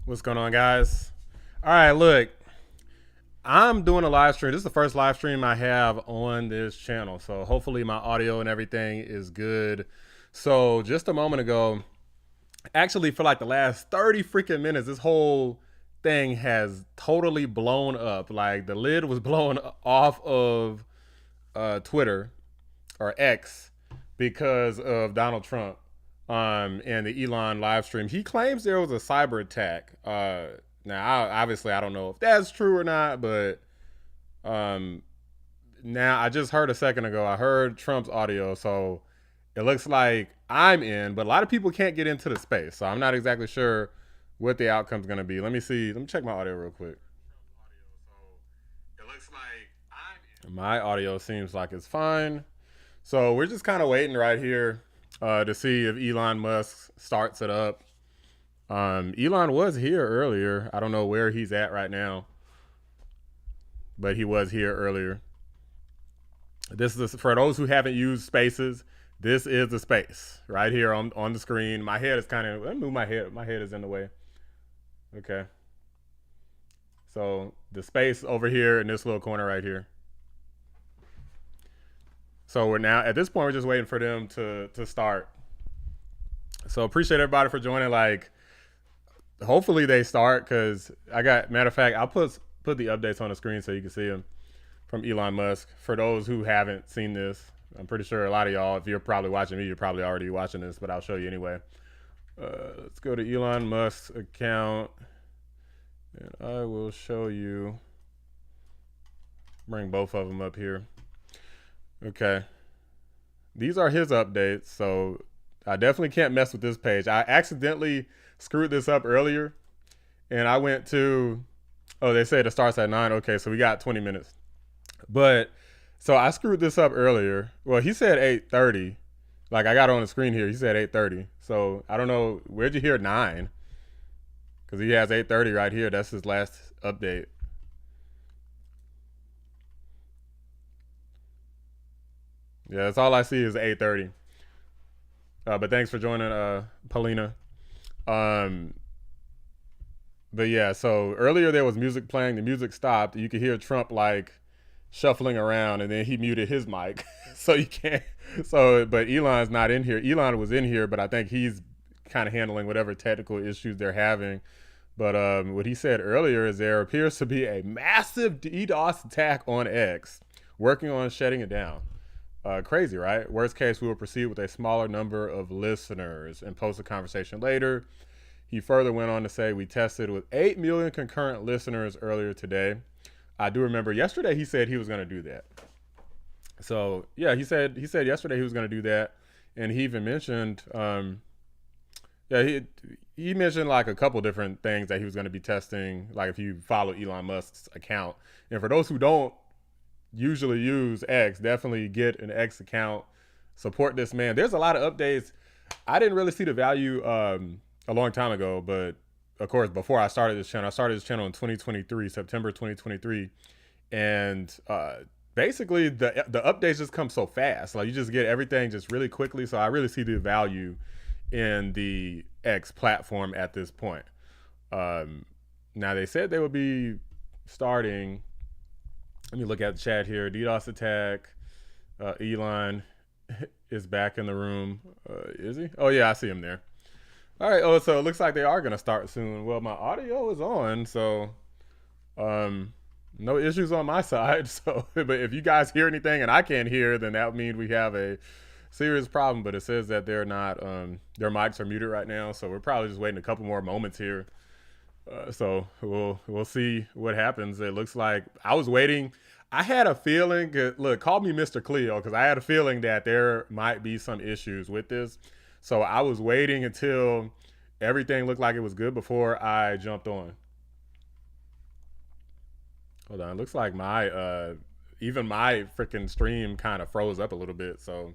What's going on, guys? All right, look, I'm doing a live stream. This is the first live stream I have on this channel, so hopefully my audio and everything is good. So just a moment ago, actually for like the last 30 freaking minutes, this whole thing has totally blown up. Like the lid was blown off of Twitter or X because of Donald Trump and the Elon live stream. He claims there was a cyber attack. Now, obviously, I don't know if that's true or not, but um, now I just heard a second ago. I heard Trump's audio, so it looks like I'm in, but a lot of people can't get into the space, so I'm not exactly sure what the outcome's going to be. Let me see. Let me check my audio real quick. It looks like I'm in. My audio seems like it's fine. So we're just kind of waiting right here to see if Elon Musk starts it up. Elon was here earlier. I don't know where he's at right now, but he was here earlier. This is for those who haven't used Spaces. This is the space right here on the screen. My head is kind of. Let me move my head. My head is in the way. Okay. So the space over here in this little corner right here. So we're now at this point. We're just waiting for them to start. So appreciate everybody for joining. Like, hopefully they start because I got. Matter of fact, I'll put the updates on the screen so you can see them from Elon Musk. For those who haven't seen this, I'm pretty sure a lot of y'all, if you're probably watching me, you're probably already watching this, but I'll show you anyway. Let's go to Elon Musk's account, and I will show you. Bring both of them up here. Okay. These are his updates, so I definitely can't mess with this page. I accidentally screwed this up earlier, and I went to, oh, they said it starts at 9. Okay, so we got 20 minutes. But, so I screwed this up earlier. Well, he said 8:30. Like, I got it on the screen here. He said 8:30. So, I don't know. Where'd you hear 9? Because he has 8:30 right here. That's his last update. Yeah, that's all I see is 8:30. But thanks for joining, Paulina. Um, but yeah, so earlier there was music playing. The music stopped. You could hear Trump like shuffling around, and then he muted his mic, so you can't. So, but Elon's not in here. Elon was in here, but I think he's kind of handling whatever technical issues they're having. But what he said earlier is there appears to be a massive DDoS attack on X, working on shutting it down. Crazy, right? Worst case, we will proceed with a smaller number of listeners and post a conversation later. He further went on to say, we tested with 8 million concurrent listeners earlier today. I do remember yesterday he said he was going to do that. So yeah, he said yesterday he was going to do that, and he even mentioned, yeah, he mentioned like a couple different things that he was going to be testing. Like if you follow Elon Musk's account, and for those who don't usually use X, definitely get an X account. Support this man. There's a lot of updates. I didn't really see the value a long time ago, but of course, before I started this channel in 2023, September 2023, and basically the updates just come so fast. Like you just get everything just really quickly. So I really see the value in the X platform at this point. Now they said they would be starting. Let me look at the chat here. DDoS attack. Elon is back in the room. Is he? Oh yeah, I see him there. All right. Oh, so it looks like they are gonna start soon. Well, my audio is on, so no issues on my side. So, but if you guys hear anything and I can't hear, then that would mean we have a serious problem. But it says that they're not. Their mics are muted right now, so we're probably just waiting a couple more moments here. So we'll see what happens. It looks like I was waiting. I had a feeling. Look, call me Mr. Cleo because I had a feeling that there might be some issues with this. So I was waiting until everything looked like it was good before I jumped on. Hold on. It looks like my even my freaking stream kind of froze up a little bit. So,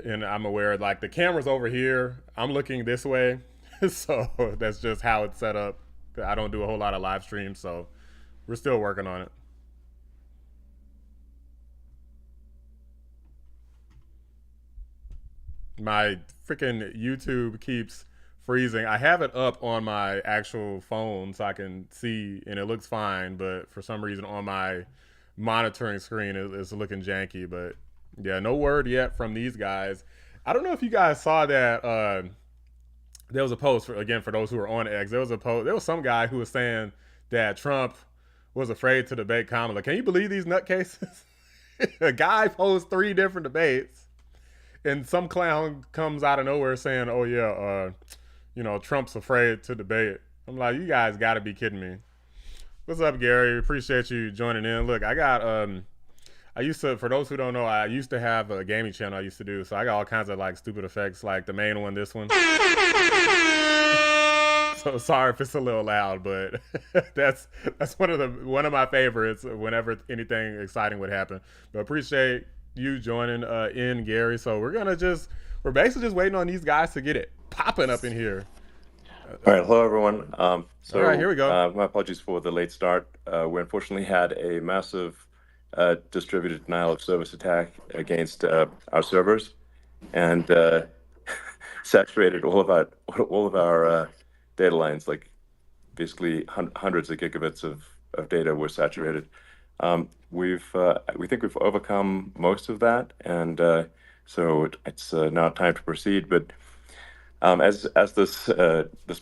and I'm aware like the camera's over here. I'm looking this way. So that's just how it's set up. I don't do a whole lot of live streams, so we're still working on it. My freaking YouTube keeps freezing. I have it up on my actual phone so I can see, and it looks fine. But for some reason, on my monitoring screen, it's looking janky. But yeah, no word yet from these guys. I don't know if you guys saw that. There was a post for those who are on X. There was a post. There was some guy who was saying that Trump was afraid to debate Kamala. Can you believe these nutcases? A guy posed 3 different debates, and some clown comes out of nowhere saying, "Oh yeah, Trump's afraid to debate." I'm like, you guys got to be kidding me. What's up, Gary? Appreciate you joining in. Look, I got I used to, for those who don't know, I used to have a gaming channel I used to do, so I got all kinds of like stupid effects, like the main one, this one. So sorry if it's a little loud, but that's one of my favorites. Whenever anything exciting would happen, but appreciate you joining in, Gary. So we're basically just waiting on these guys to get it popping up in here. All right, hello everyone. All right, here we go. My apologies for the late start. We unfortunately had a massive distributed denial of service attack against our servers, and saturated all of our data lines. Like basically hundreds of gigabits of data were saturated. We think we've overcome most of that, and so it's now time to proceed. But as this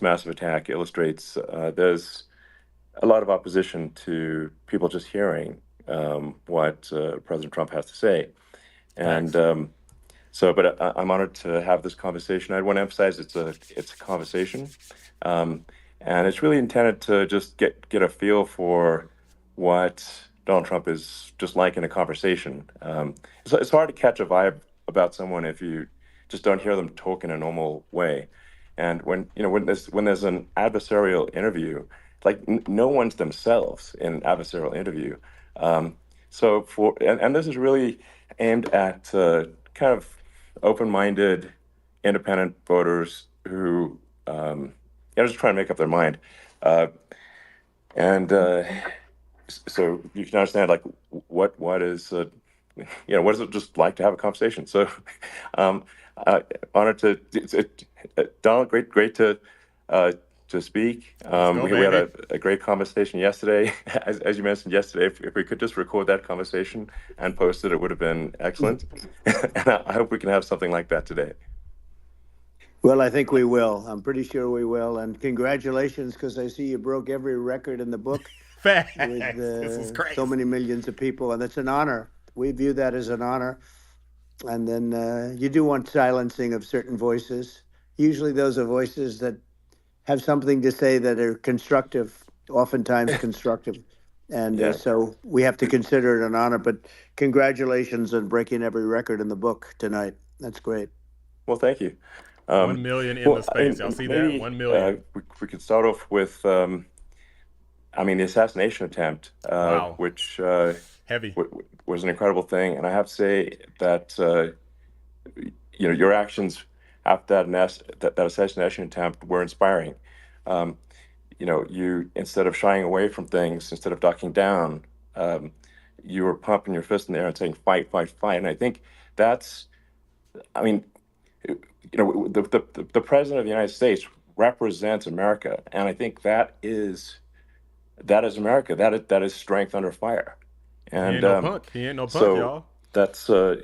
massive attack illustrates, there's a lot of opposition to people just hearing what President Trump has to say, and but I'm honored to have this conversation. I want to emphasize it's a conversation, and it's really intended to just get a feel for what Donald Trump is just like in a conversation. It's hard to catch a vibe about someone if you just don't hear them talk in a normal way. And when there's an adversarial interview, like no one's themselves in an adversarial interview. And this is really aimed at kind of open-minded, independent voters who just trying to make up their mind. So you can understand like what is what is it just like to have a conversation. So honored to Donald, great to speak. We had a great conversation yesterday. As you mentioned yesterday, if we could just record that conversation and post it, it would have been excellent. And I hope we can have something like that today. Well, I think we will. I'm pretty sure we will. And congratulations, because I see you broke every record in the book. Facts. With This is crazy. so many millions of people, and it's an honor. We view that as an honor. And then you do want silencing of certain voices. Usually those are voices that have something to say that are constructive, oftentimes constructive. And so we have to consider it an honor. But congratulations on breaking every record in the book tonight. That's great. Well, thank you. 1 million in the space. Y'all see that? 1 million. We could start off with, the assassination attempt, Wow. which Heavy. Was an incredible thing. And I have to say that, your actions after that assassination attempt were inspiring. You, instead of shying away from things, instead of ducking down, you were pumping your fist in the air and saying, fight, fight, fight. And I think that's, the president of the United States represents America, and I think that is America. That is strength under fire. And he ain't no punk. He ain't no punk, so y'all. That's a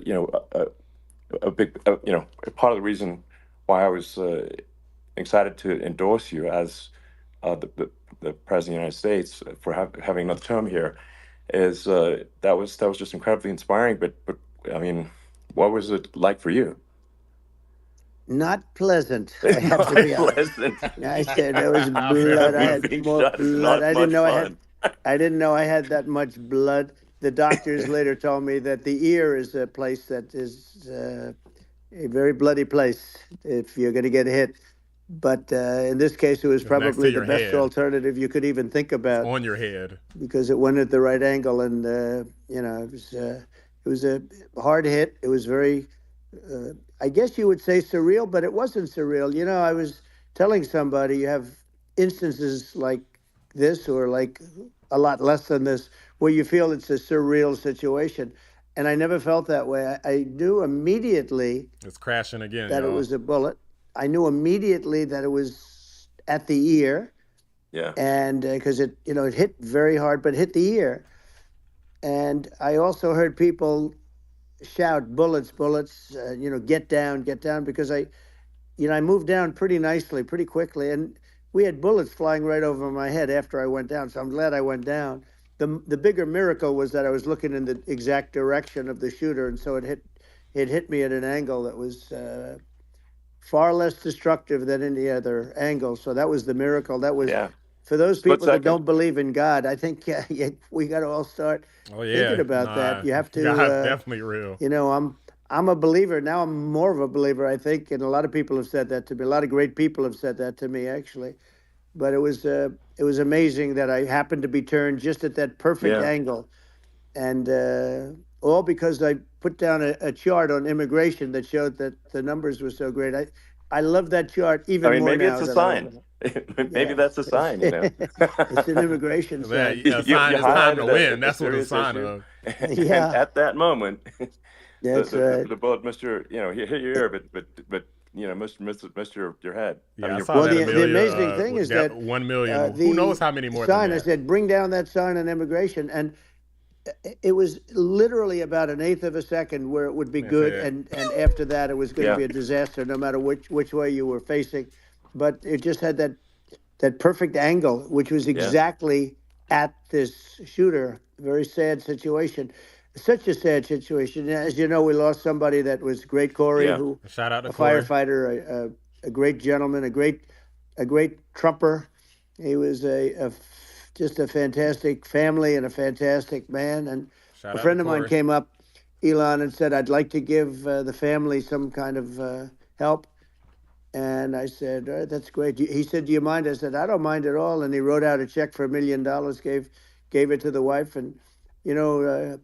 big part of the reason why I was excited to endorse you as the president of the United States for having another term here. Is that was just incredibly inspiring. But what was it like for you? Not pleasant. I have to be honest. I said there was blood. I had more blood. I didn't know I had that much blood. The doctors later told me that the ear is a place that is a very bloody place if you're going to get hit. But in this case, it was probably the best alternative you could even think about. On your head. Because it went at the right angle, and it was a hard hit. It was very. I guess you would say surreal, but it wasn't surreal. I was telling somebody you have instances like this or like a lot less than this where you feel it's a surreal situation. And I never felt that way. I knew immediately it's crashing again, that y'all. It was a bullet. I knew immediately that it was at the ear, Yeah. and because it hit very hard, but hit the ear. And I also heard people shout, "Bullets, bullets!" Get down, because I moved down pretty nicely, pretty quickly, and we had bullets flying right over my head after I went down. So I'm glad I went down. The bigger miracle was that I was looking in the exact direction of the shooter, and so it hit me at an angle that was far less destructive than any other angle. So that was the miracle. That was for those Split people that second. don't believe in God. I think we got to all start thinking about that. You have God's to. definitely real. I'm a believer now. I'm more of a believer, I think, and a lot of people have said that to me. A lot of great people have said that to me, actually. But it was amazing that I happened to be turned just at that perfect angle, and all because I put down a chart on immigration that showed that the numbers were so great. I love that chart even more Maybe now it's a than I ever. sign. Maybe that's a sign, It's an immigration sign. A sign You it's time to highlighted win. a That's what it's a serious sign issue, of. and Yeah, at that moment, that's right. the bullet missed your, hit your ear, but missed your head. I Yeah, mean, I your saw Well, that the brain. amazing thing is that 1 million. Who knows the how many more than sign, I that? said, bring down that sign on immigration, and it was literally about an eighth of a second where it would be That's good, it. and after that it was going to Yeah, be a disaster, no matter which way you were facing. But it just had that perfect angle, which was yeah, exactly at this shooter. Very sad situation. Such a sad situation. As you know, we lost somebody that was great, Corey, yeah, who Shout out to a Corey. firefighter, a great gentleman, a great trumper. He was just a fantastic family and a fantastic man. And Shout a out to friend of mine Corey. came up, Elon, and said, "I'd like to give the family some kind of help." And I said, "All right, that's great." He said, "Do you mind?" I said, "I don't mind at all." And he wrote out a check for $1 million, gave it to the wife, and you know,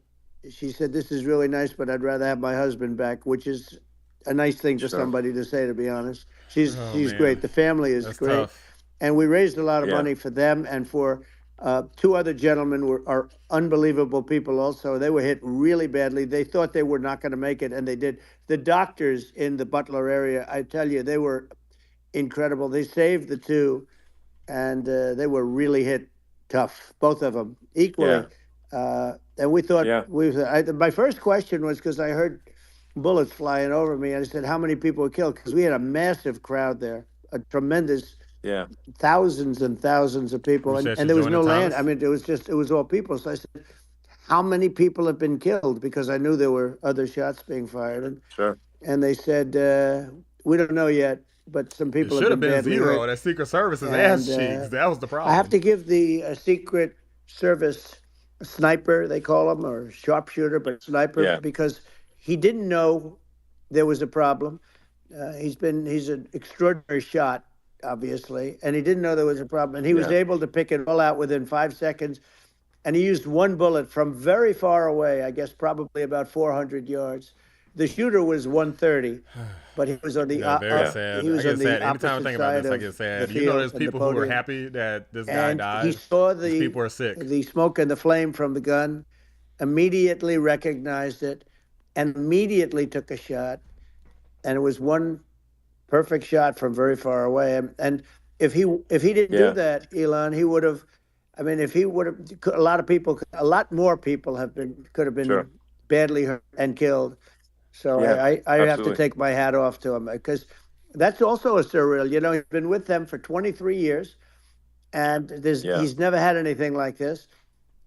she said, "This is really nice, but I'd rather have my husband back," which is a nice thing for sure, somebody to say, to be honest. She's Oh she's great. man, The family is that's great, tough. and we raised a lot of yeah, money for them and for two other gentlemen are unbelievable people. Also, they were hit really badly. They thought they were not going to make it, and they did. The doctors in the Butler area, I tell you, they were incredible. They saved the two, and they were really hit tough, both of them yeah, equally. And we thought yeah, my first question was because I heard bullets flying over me, and I said, "How many people were killed?" Because we had a massive crowd there, a tremendous yeah, thousands and thousands of people, and, Appreciate you and there was joining, no land. I Thomas. mean, it was all people. So I said, "How many people have been killed?" Because I knew there were other shots being fired, sure, and they said, "We don't know yet, but some It people have should have been been badly zero. hurt." That Secret Service's And ass cheeks. That was the I have problem. to give the Secret Service sniper, they call him, or sharpshooter, but sniper, yeah, because he didn't know there was a problem. He's an extraordinary shot, obviously, and he didn't know there was a problem, and he was yeah, able to pick it all out within 5 seconds. And he used one bullet from very far away, I guess probably about 400 yards. The shooter was 130, but he was on the Yeah, very yeah, sad. he I was get on the sad anytime I opposite think about side this. I of get the sad. You know, field there's and the people who are podium, happy that this guy and he died. saw These the people are sick. the smoke and the flame from the gun, immediately recognized it, and immediately took a shot. And it was one perfect shot from very far away. And if he didn't do yeah, that, Elon, he would have. I mean, if he would have, a lot of people, a lot more people could have sure, been badly hurt and killed. So yeah, I have to absolutely, take my hat off to him, because that's also a surreal. He's been with them for 23 years, and yeah, he's never had anything like this.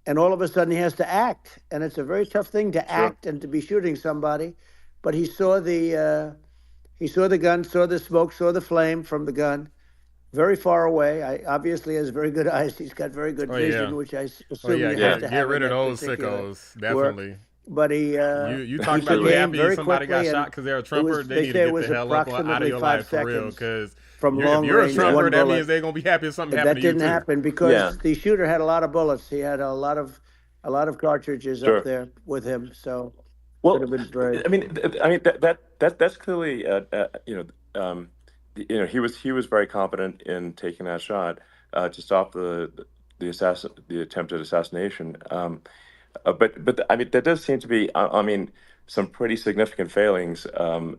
And all of a sudden, he has to act, and it's a very tough thing to sure, act and to be shooting somebody. But he saw the gun, saw the smoke, saw the flame from the gun, very far away. I obviously has very good eyes. He's got very good Oh yeah. vision, which I Oh assume yeah. you have yeah, to Get have in rid of that those particular sickos. work. Definitely. But he You he talking about you absolutely, became happy very somebody got quickly, shot and because they're a it Trumper? was They they need to say it get the was hell up out of approximately your five life for real. seconds Because from if long you're a range, yeah, Trumper, one that means bullet. they're gonna be happy if something happened That to you didn't too. happen yeah, because the shooter had a lot of bullets. He had a lot of cartridges up sure. there with him, so could Well, have been brave. I mean that's clearly he was very confident in taking that shot to stop the attempted assassination. But I mean that does seem to be. I mean, some pretty significant failings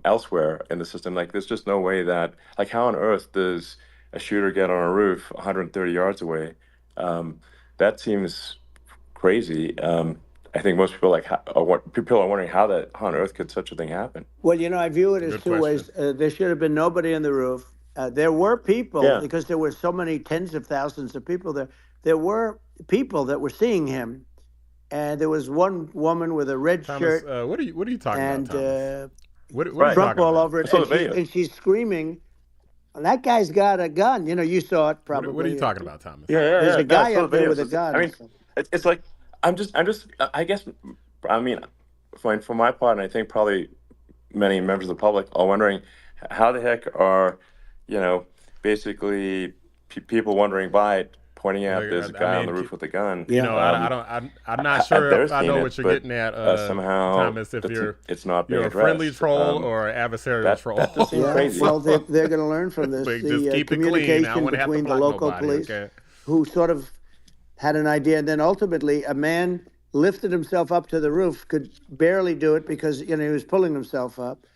elsewhere in the system. Like, there's just no way that, like, how on earth does a shooter get on a roof 130 yards away? That seems crazy. I think most people people are wondering how on earth could such a thing happen. Well, I view it as Good two ways. There should have been nobody on the roof. There were people, because there were so many tens of thousands of people there. There were people that were seeing him, and there was one woman with a red Thomas, shirt. what are you talking and, about, Thomas? What are you Trump talking all about? over it, and she's screaming. That guy's got a gun. You saw it probably. What are you talking about, Thomas? There's a guy up there with a gun. I mean, it's like I guess, I mean, for my part, and I think probably many members of the public are wondering how the heck are, basically people wandering by pointing out there's a guy on the roof with a gun. I'm not sure if I know what you're getting at, somehow, Thomas. If it's not being you're a addressed. friendly troll or an adversarial troll. That just seems crazy. Well, they're going to learn from this. Just keep communication it clean. between the local police, who sort of had an idea, and then ultimately a man lifted himself up to the roof, could barely do it because he was pulling himself up,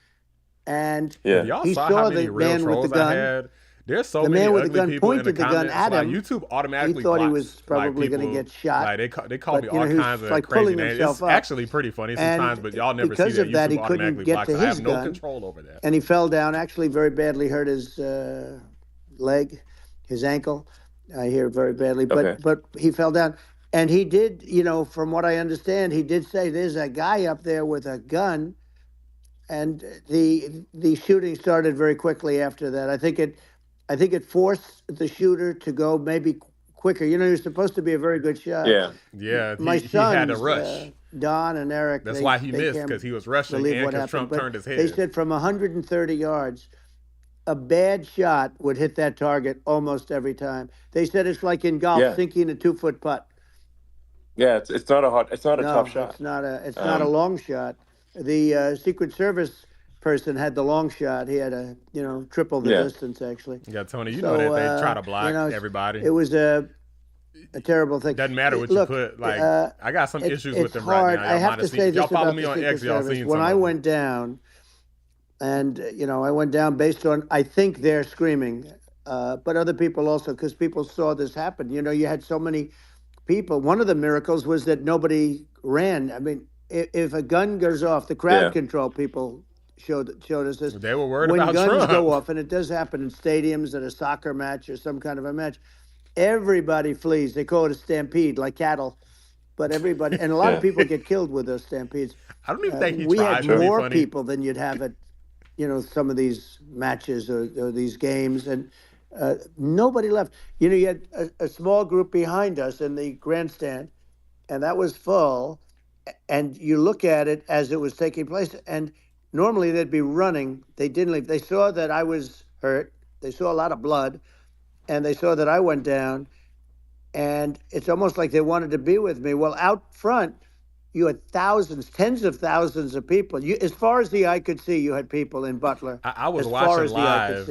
and y'all he saw the man with the gun. There's so the many man with ugly the gun people in pointed the the gun comments. at him. Like, YouTube automatically He thought he blocks, was probably going to get shot. Like, they call me all he was, kinds of like, crazy pulling names. himself It's up. actually pretty funny sometimes, but y'all never see because that. of that, YouTube he couldn't automatically get blocks to it. I his have no gun, control over that. and he fell down, actually very badly hurt his leg, his ankle. I hear very badly, but he fell down. And he did, from what I understand, he did say there's a guy up there with a gun, and the shooting started very quickly after that. I think it forced the shooter to go maybe quicker. He was supposed to be a very good shot. Yeah. My he had to sons, rush. Don and Eric. That's why he missed, because he was rushing and because Trump turned his head. They said from 130 yards, a bad shot would hit that target almost every time. They said it's like in golf, sinking a 2-foot putt. Yeah, it's not a tough shot. It's not a long shot. The Secret Service person had the long shot. He had a triple the distance, actually. Yeah, Tony, know that they try to block everybody. It was a terrible thing. Doesn't matter what you put. Like, I got some issues with them hard. right now. I have to say this y'all follow about me the on Secret X, y'all Service. seen When I went down, and I went down based on, I think they're screaming, but other people also, because people saw this happen. You had so many people. One of the miracles was that nobody ran. I mean, if a gun goes off, the crowd control people showed us this. They were worried when about guns Trump. go off, and it does happen in stadiums, at a soccer match or some kind of a match, everybody flees. They call it a stampede, like cattle. But everybody, and a lot of people get killed with those stampedes. I don't even think we had more people than you'd have at, some of these matches or these games, and nobody left. You had a small group behind us in the grandstand, and that was full. And you look at it as it was taking place, and normally they'd be running. They didn't leave. They saw that I was hurt. They saw a lot of blood, and they saw that I went down. And it's almost like they wanted to be with me. Well, out front, you had thousands, tens of thousands of people. As far as the eye could see, you had people in Butler. I was watching live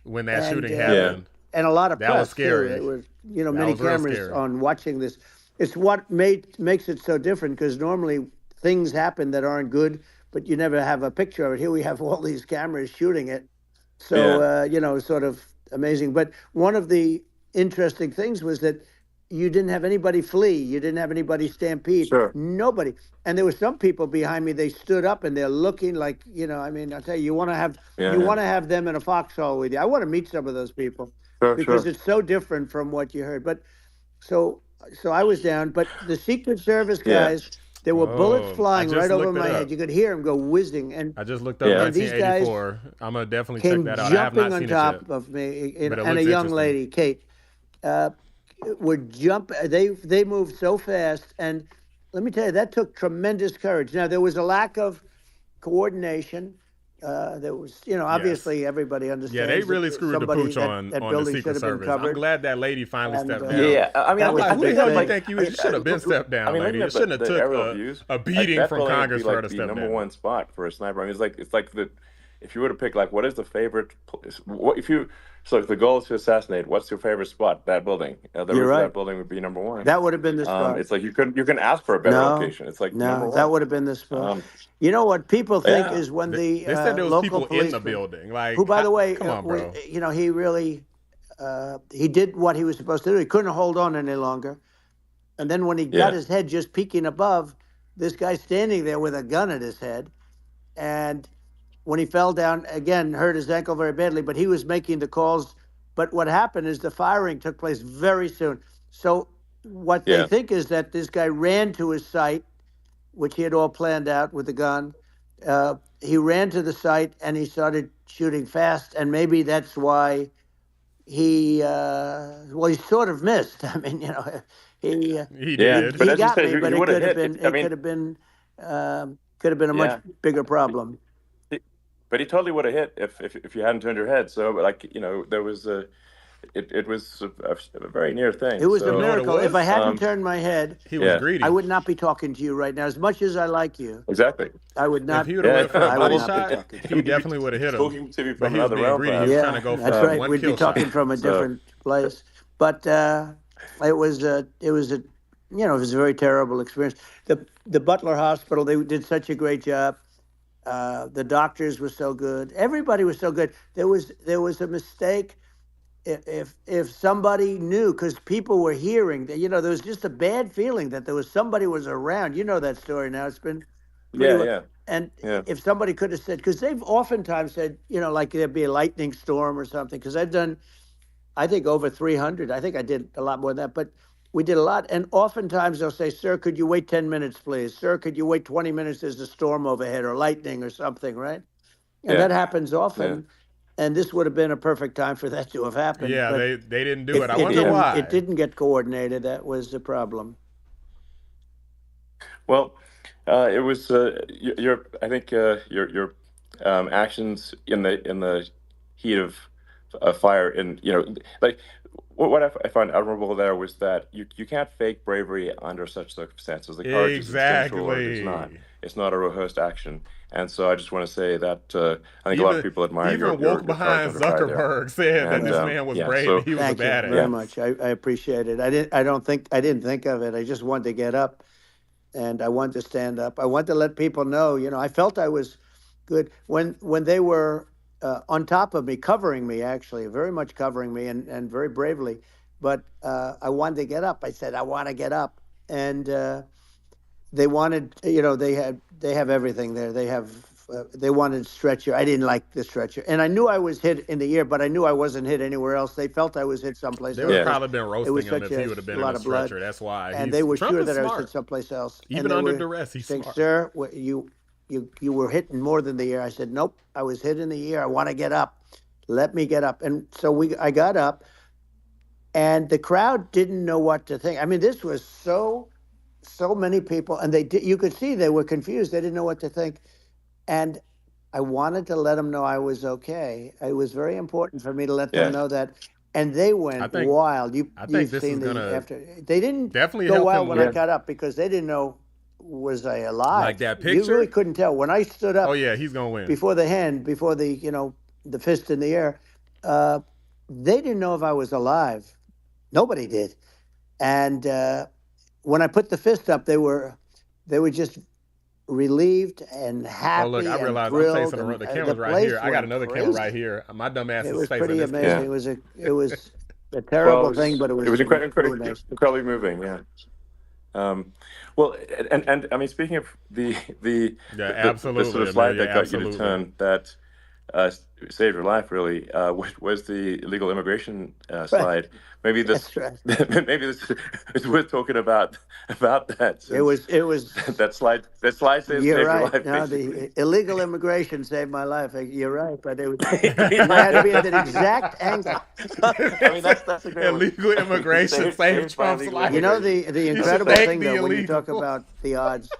when that shooting happened. And a lot of that press, was scary. Too. It was, many cameras on watching this. It's what makes it so different, because normally things happen that aren't good, but you never have a picture of it. Here we have all these cameras shooting it. So, sort of amazing. But one of the interesting things was that you didn't have anybody flee. You didn't have anybody stampede. Sure. Nobody. And there were some people behind me. They stood up and they're looking like, I'll tell you, you want to have them in a foxhole with you. I want to meet some of those people because it's so different from what you heard. But so I was down. But the Secret Service guys, there were bullets flying right over my head. You could hear them go whizzing. And I just looked up 1984. I'm gonna definitely check that out. I have not seen it yet. Jumping on top of me, and a young lady, Kate. Would jump. They moved so fast, and let me tell you, that took tremendous courage. Now there was a lack of coordination. There was, obviously everybody understands. Yeah, they really screwed the pooch on the Secret Service. I'm glad that lady finally stepped down. Yeah, I mean, what the hell you think you should have been stepped down, lady? It shouldn't have took a beating from Congress for her to step down. Number one spot for a sniper. I mean, it's like if you were to pick, like, what is the favorite? What if you? So if the goal is to assassinate, what's your favorite spot? That building. The You're roof of right. that building would be number one. That would have been the spot. It's like you can ask for a better No, location. It's like number no, that one. would have been the spot. Um, You know what people think yeah, is when the They said there was local people in the policeman, building. who, Like, by the way, come on, bro. he really he did what he was supposed to do. He couldn't hold on any longer. And then when he got yeah, his head just peeking above, this guy standing there with a gun at his head. And when he fell down, again, hurt his ankle very badly, but he was making the calls. But what happened is the firing took place very soon. So what they yeah, think is that this guy ran to his site, which he had all planned out with the gun. He ran to the site and he started shooting fast. And maybe that's why he sort of missed. I mean, he uh, He yeah. did. But he as you got said, me, but he it would have could have hit. been I mean, could have been a much yeah. bigger problem. But he totally would have hit if you hadn't turned your head. So, like, there was it was a very near thing. It was a You know So, what it miracle. If I was? hadn't turned my head, He was yeah, I greedy. would not be talking to you right now. As much as I like you, exactly. I would If not. he would have Yeah, went for a I would body not be shot, talking to I you. he mean, you'd be definitely would have hit him. talking to me But from he was another being realm, greedy. He was perhaps. trying to Yeah, go that's for right. one We'd be kill shot. talking from a So, different place. But it was it was a very terrible experience. The Butler Hospital, they did such a great job. The doctors were so good. Everybody was so good. There was a mistake. If somebody knew, because people were hearing that, there was just a bad feeling that there was somebody was around. You know that story now. It's been pretty yeah, well. yeah, And yeah, if somebody could have said, because they've oftentimes said, like there'd be a lightning storm or something. Because I've done, I think, over 300. I think I did a lot more than that, but we did a lot. And oftentimes they'll say, "Sir, could you wait 10 minutes, please? Sir, could you wait 20 minutes? There's a storm overhead or lightning or something," right? And yeah, that happens yeah, often. And this would have been a perfect time for that to have happened. Yeah, But they didn't do it, it. I it wonder didn't yeah. it why. didn't get coordinated. That was the problem. Well, it was your I think your actions in the heat of fire, and like what I find admirable there was that you can't fake bravery under such circumstances. The courage is instinctual, or it is not. Exactly. It's not a rehearsed action. And so I just want to say that I think a lot of Even people admire even woke your courage behind under fire there. Zuckerberg said that And this Well, man was yeah, brave and so he was a thank you very yeah, badass. much. I appreciate it. I didn't think of it. I just wanted to get up and I wanted to stand up. I wanted to let people know. I felt I was good when they were on top of me, covering me, actually, very much covering me, and very bravely. But I wanted to get up. I said, I want to get up, and they wanted, they have everything there. They wanted stretcher. I didn't like the stretcher, and I knew I was hit in the ear, but I knew I wasn't hit anywhere else. They felt I was hit someplace They else would have yeah, because probably been it was roasting him such if he would have a been in lot a of blood, stretcher. That's why and they he's were Trump sure is that I was hit smart. someplace else, and Even they under were duress, he's saying, smart. "Sir, you were hit in more than the ear." I said, "Nope, I was hit in the ear. I want to get up. Let me get up." And so I got up, and the crowd didn't know what to think. I mean, this was so many people, and you could see they were confused. They didn't know what to think, and I wanted to let them know I was okay. It was very important for me to let them yeah, know that, and they I went think wild. I think You've this is seen the gonna after. They didn't definitely go help wild him when I yeah, win. got up because they didn't know, was I Like alive. that You really picture. couldn't tell when I stood Oh up yeah, he's gonna win. before the fist in the air. Uh, they didn't know if I was alive. Nobody did. And when I put the fist up, they were just relieved and Oh look, I happy and realized I'm thrilled, facing and the the camera's right here. place I got went another camera right crazy. here. My dumb ass It is was facing pretty this amazing. yeah. camera. It was a Well, terrible thing, but it it was was really nice. incredibly moving. Yeah. Um, well, and I mean, speaking of Yeah, the sort absolutely, of Emil. slide Yeah, that got you to absolutely. turn that saved your life, really, was the illegal immigration Right. slide. Maybe this, That's right. maybe this is worth talking about that, It since was it was that slide You're saved your right. life, No, basically. the illegal immigration saved my life. You're right, but I had to be Yeah. at that exact angle. I mean, that's a great one. Illegal immigration saved Saved by Trump's illegal life. The You should incredible thank thing, the though, when you talk illegal. about the odds,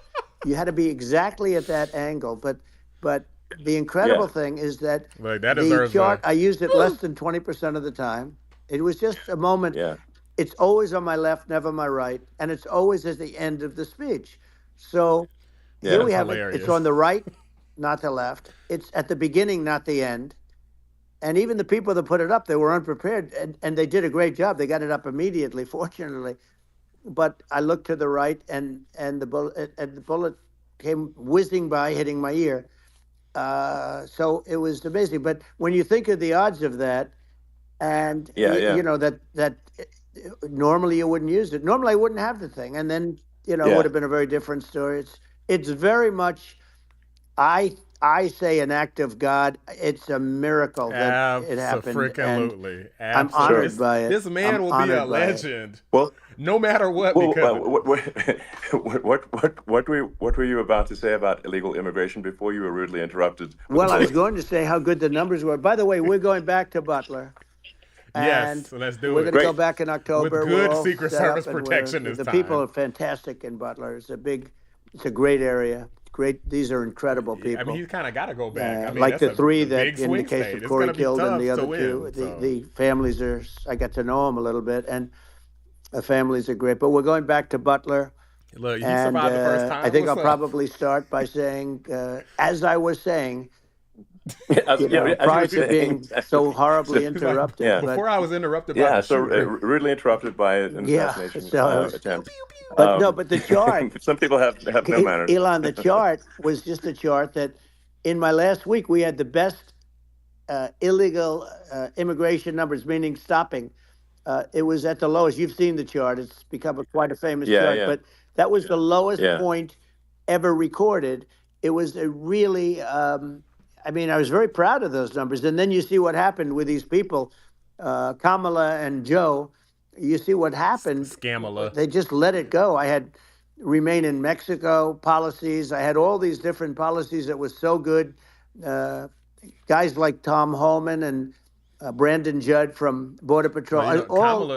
you had to be exactly at that angle. But the Yeah, incredible thing is that Like that the deserves chart, a. I used it less than 20% of the time. It was just a moment. yeah, It's always on my left, never my right, and it's always at the end of the speech. So here yeah, we That's have it. It's hilarious. on the right. not the left. It's at the beginning, not the end. And even the people that put it up, they were unprepared, and they did a great job. They got it up immediately, fortunately. But I looked to the right, and the bullet came whizzing by, hitting my ear. So it was amazing. But when you think of the odds of that, and you know that normally you wouldn't use it. Normally I wouldn't have the thing, and then it would have been a very different story. It's very much. I say an act of God. It's a miracle that it happened, and I'm honored by it. This man I'm will be a honored by it. legend. Well, no matter what. Well, because what were you about to say about illegal immigration before you were rudely interrupted? Well, I was going to say how good the numbers were. By the way, we're going back to Butler. Yes, let's do it. We're going to go back in October. With good Secret Service protection this time. The people are fantastic in Butler. It's a great area. Great. These are incredible people. I mean, he's kind of got to go back. I mean, like the three that in the case of Corey killed and the other two. The families are. I got to know them a little bit, and the families are great. But we're going back to Butler. Look, you survived the first time. I think I'll probably start by saying, as I was saying. Prior to being so horribly interrupted. Like, before I was interrupted by rudely interrupted by an assassination attempt. But the chart. Some people have no manners. Elon, the chart was just a chart that in my last week we had the best illegal immigration numbers, meaning stopping. It was at the lowest. You've seen the chart. It's become quite a famous chart. Yeah. But that was the lowest point ever recorded. It was a really... I mean, I was very proud of those numbers. And then you see what happened with these people, Kamala and Joe. You see what happened. Scamala. They just let it go. I had remain in Mexico policies. I had all these different policies that was so good. Guys like Tom Homan and Brandon Judd from Border Patrol.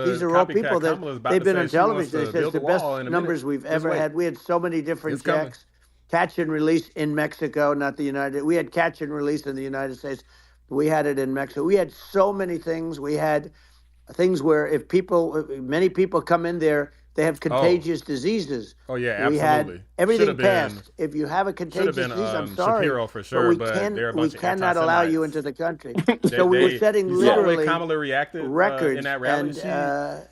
These are all people that they've been on television. They said it's the best numbers we've ever had. We had so many different checks. Catch and release in Mexico, not the United. We had catch and release in the United States. We had it in Mexico. We had so many things. We had things where many people come in there, they have contagious diseases. Oh yeah, absolutely. We had everything passed. If you have a contagious disease, I'm sorry, Shapiro for sure, but we cannot allow you into the country. So we were setting literally Kamala reacted records. In that rally.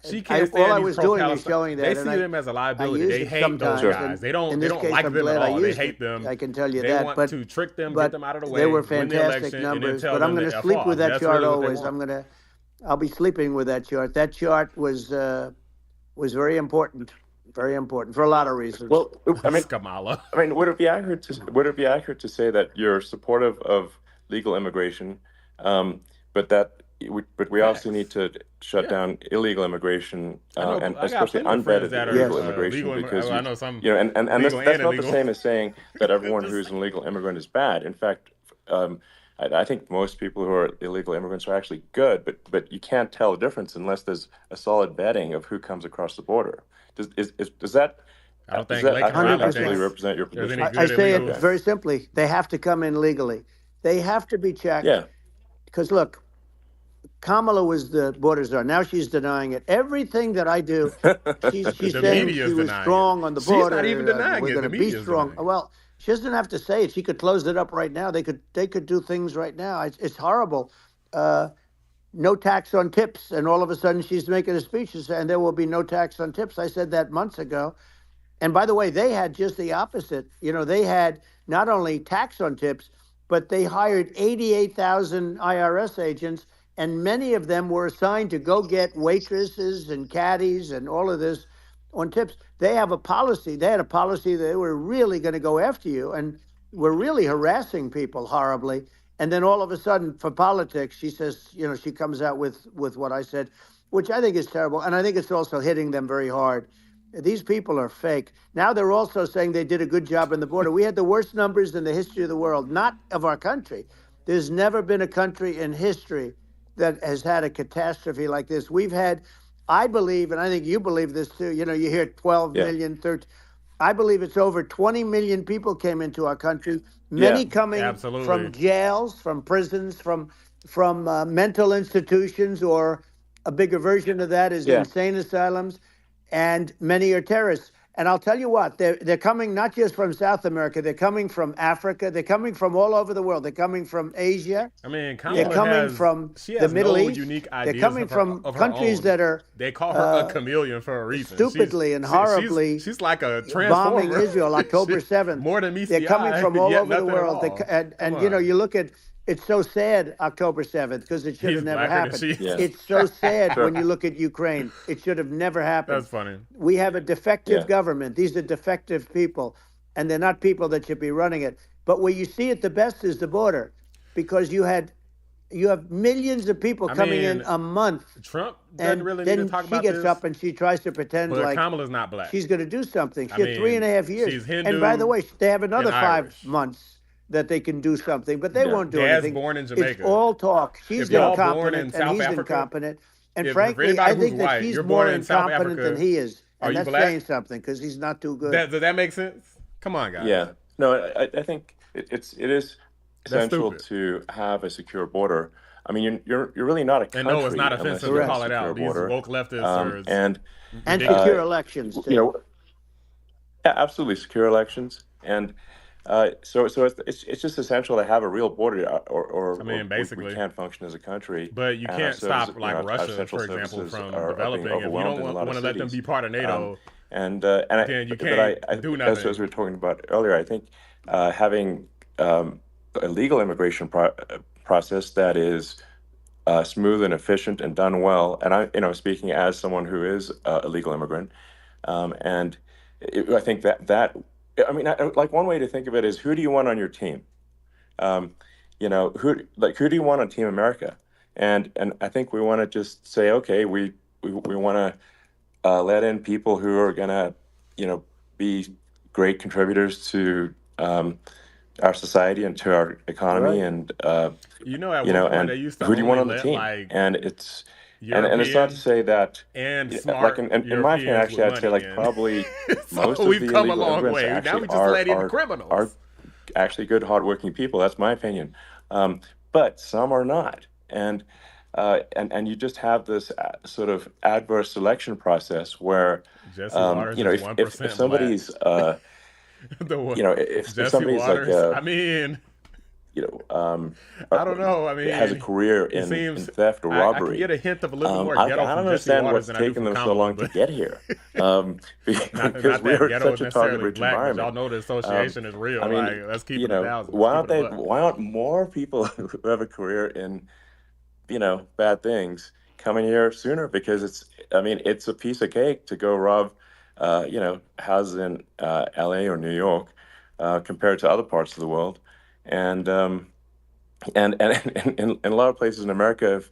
She can't stand all I was doing is showing that. They see them as a liability. They hate those guys. They don't like them at all. They hate them. I can tell you that. They want to trick them, get them out of the way. They were fantastic numbers. But I'm going to sleep with that chart always. I'll be sleeping with that chart. That chart was very important. Very important for a lot of reasons. Well, I mean, Kamala. I mean, would it be accurate to say that you're supportive of legal immigration, but we also need to shut down illegal immigration and especially unvetted illegal immigration because and that's not the same as saying that everyone who's an illegal immigrant is bad. In fact, I think most people who are illegal immigrants are actually good, but you can't tell the difference unless there's a solid vetting of who comes across the border. Does that? I don't think actually represent your position. I say it very simply: they have to come in legally. They have to be checked. Yeah. Because look, Kamala was the border czar. Now she's denying it. Everything that I do, she's saying she was strong on the border. She's not even denying we're going to be strong. Well, she doesn't have to say it. She could close it up right now. They could do things right now. It's horrible. No tax on tips, and all of a sudden she's making a speech and there will be no tax on tips. I said that months ago. And by the way, they had just the opposite. They had not only tax on tips, but they hired 88,000 IRS agents, and many of them were assigned to go get waitresses and caddies and all of this on tips. They have a policy. They had a policy that they were really going to go after you and were really harassing people horribly. And then all of a sudden, for politics, she says, she comes out with what I said, which I think is terrible. And I think it's also hitting them very hard. These people are fake. Now they're also saying they did a good job on the border. We had the worst numbers in the history of the world, not of our country. There's never been a country in history that has had a catastrophe like this. We've had, I believe, and I think you believe this too, you hear 12 million, 13. I believe it's over 20 million people came into our country, many coming from jails, from prisons, from mental institutions, or a bigger version of that is insane asylums, and many are terrorists. And I'll tell you what, they're coming not just from South America, they're coming from Africa, they're coming from all over the world. They're coming from Asia. I mean, They're Kamala coming has from she the has Middle no East. unique They're ideas coming from of her countries own. that are They call her a chameleon for a reason. stupidly and horribly she's like a bombing transformer. Israel October 7th. More than meets They're the coming eye, from all yet over the nothing at world. all. And you know, you look at, it's so sad, October 7th, because it should He's have never blacker than happened. she is. It's so sad when you look at Ukraine. It should have never happened. That's funny. We have a defective government. These are defective people, and they're not people that should be running it. But where you see it the best is the border, because you have millions of people coming in a month. Trump doesn't really need to talk about this. She gets this, up and she tries to pretend but like Kamala's not black. she's going to do something. She had 3.5 years. She's Hindu, and by the way, they have another 5 Irish. months that they can do something, but they won't do anything. Born in Jamaica. It's all talk. She's incompetent, and he's Africa, incompetent. And frankly, I think that she's more incompetent than he is. And that's saying something, because he's not too good. Does that make sense? Come on, guys. Yeah. No, I think it is essential to have a secure border. I mean, you're really not a country. And no, it's not offensive to call it out. These woke leftists and secure elections too. You know, yeah, absolutely secure elections, and so it's just essential to have a real border, or I mean, basically we can't function as a country. But you can't stop Russia, for example, from developing. If you don't want to let them be part of NATO, then you can't do nothing. As we were talking about earlier, I think having a legal immigration process that is smooth and efficient and done well, and speaking as someone who is a legal immigrant, and I think that I mean, like one way to think of it is, who do you want on your team? Who do you want on Team America? And I think we want to just say, okay, we want to let in people who are gonna, be great contributors to our society and to our economy, and at one point they used to who do you want on the let, team? like, and it's European and it's not to say that smart like in my opinion, actually, I'd say like probably most of the come a illegal long immigrants way. Now actually we just let in criminals. are actually good, hardworking people. That's my opinion. But some are not, and you just have this sort of adverse selection process where if somebody's if somebody's Waters, like I mean, I don't know. I mean, has a career in theft or robbery. I can get a hint of a little more I ghetto don't from understand Jesse what's Waters taking them so long to get here. Because not we're that such a target-rich black, environment. Y'all know the association is real. I mean, like, let's keep it a thousand. why aren't more people who have a career in bad things coming here sooner? Because it's a piece of cake to go rob houses in LA or New York compared to other parts of the world. And in a lot of places in America,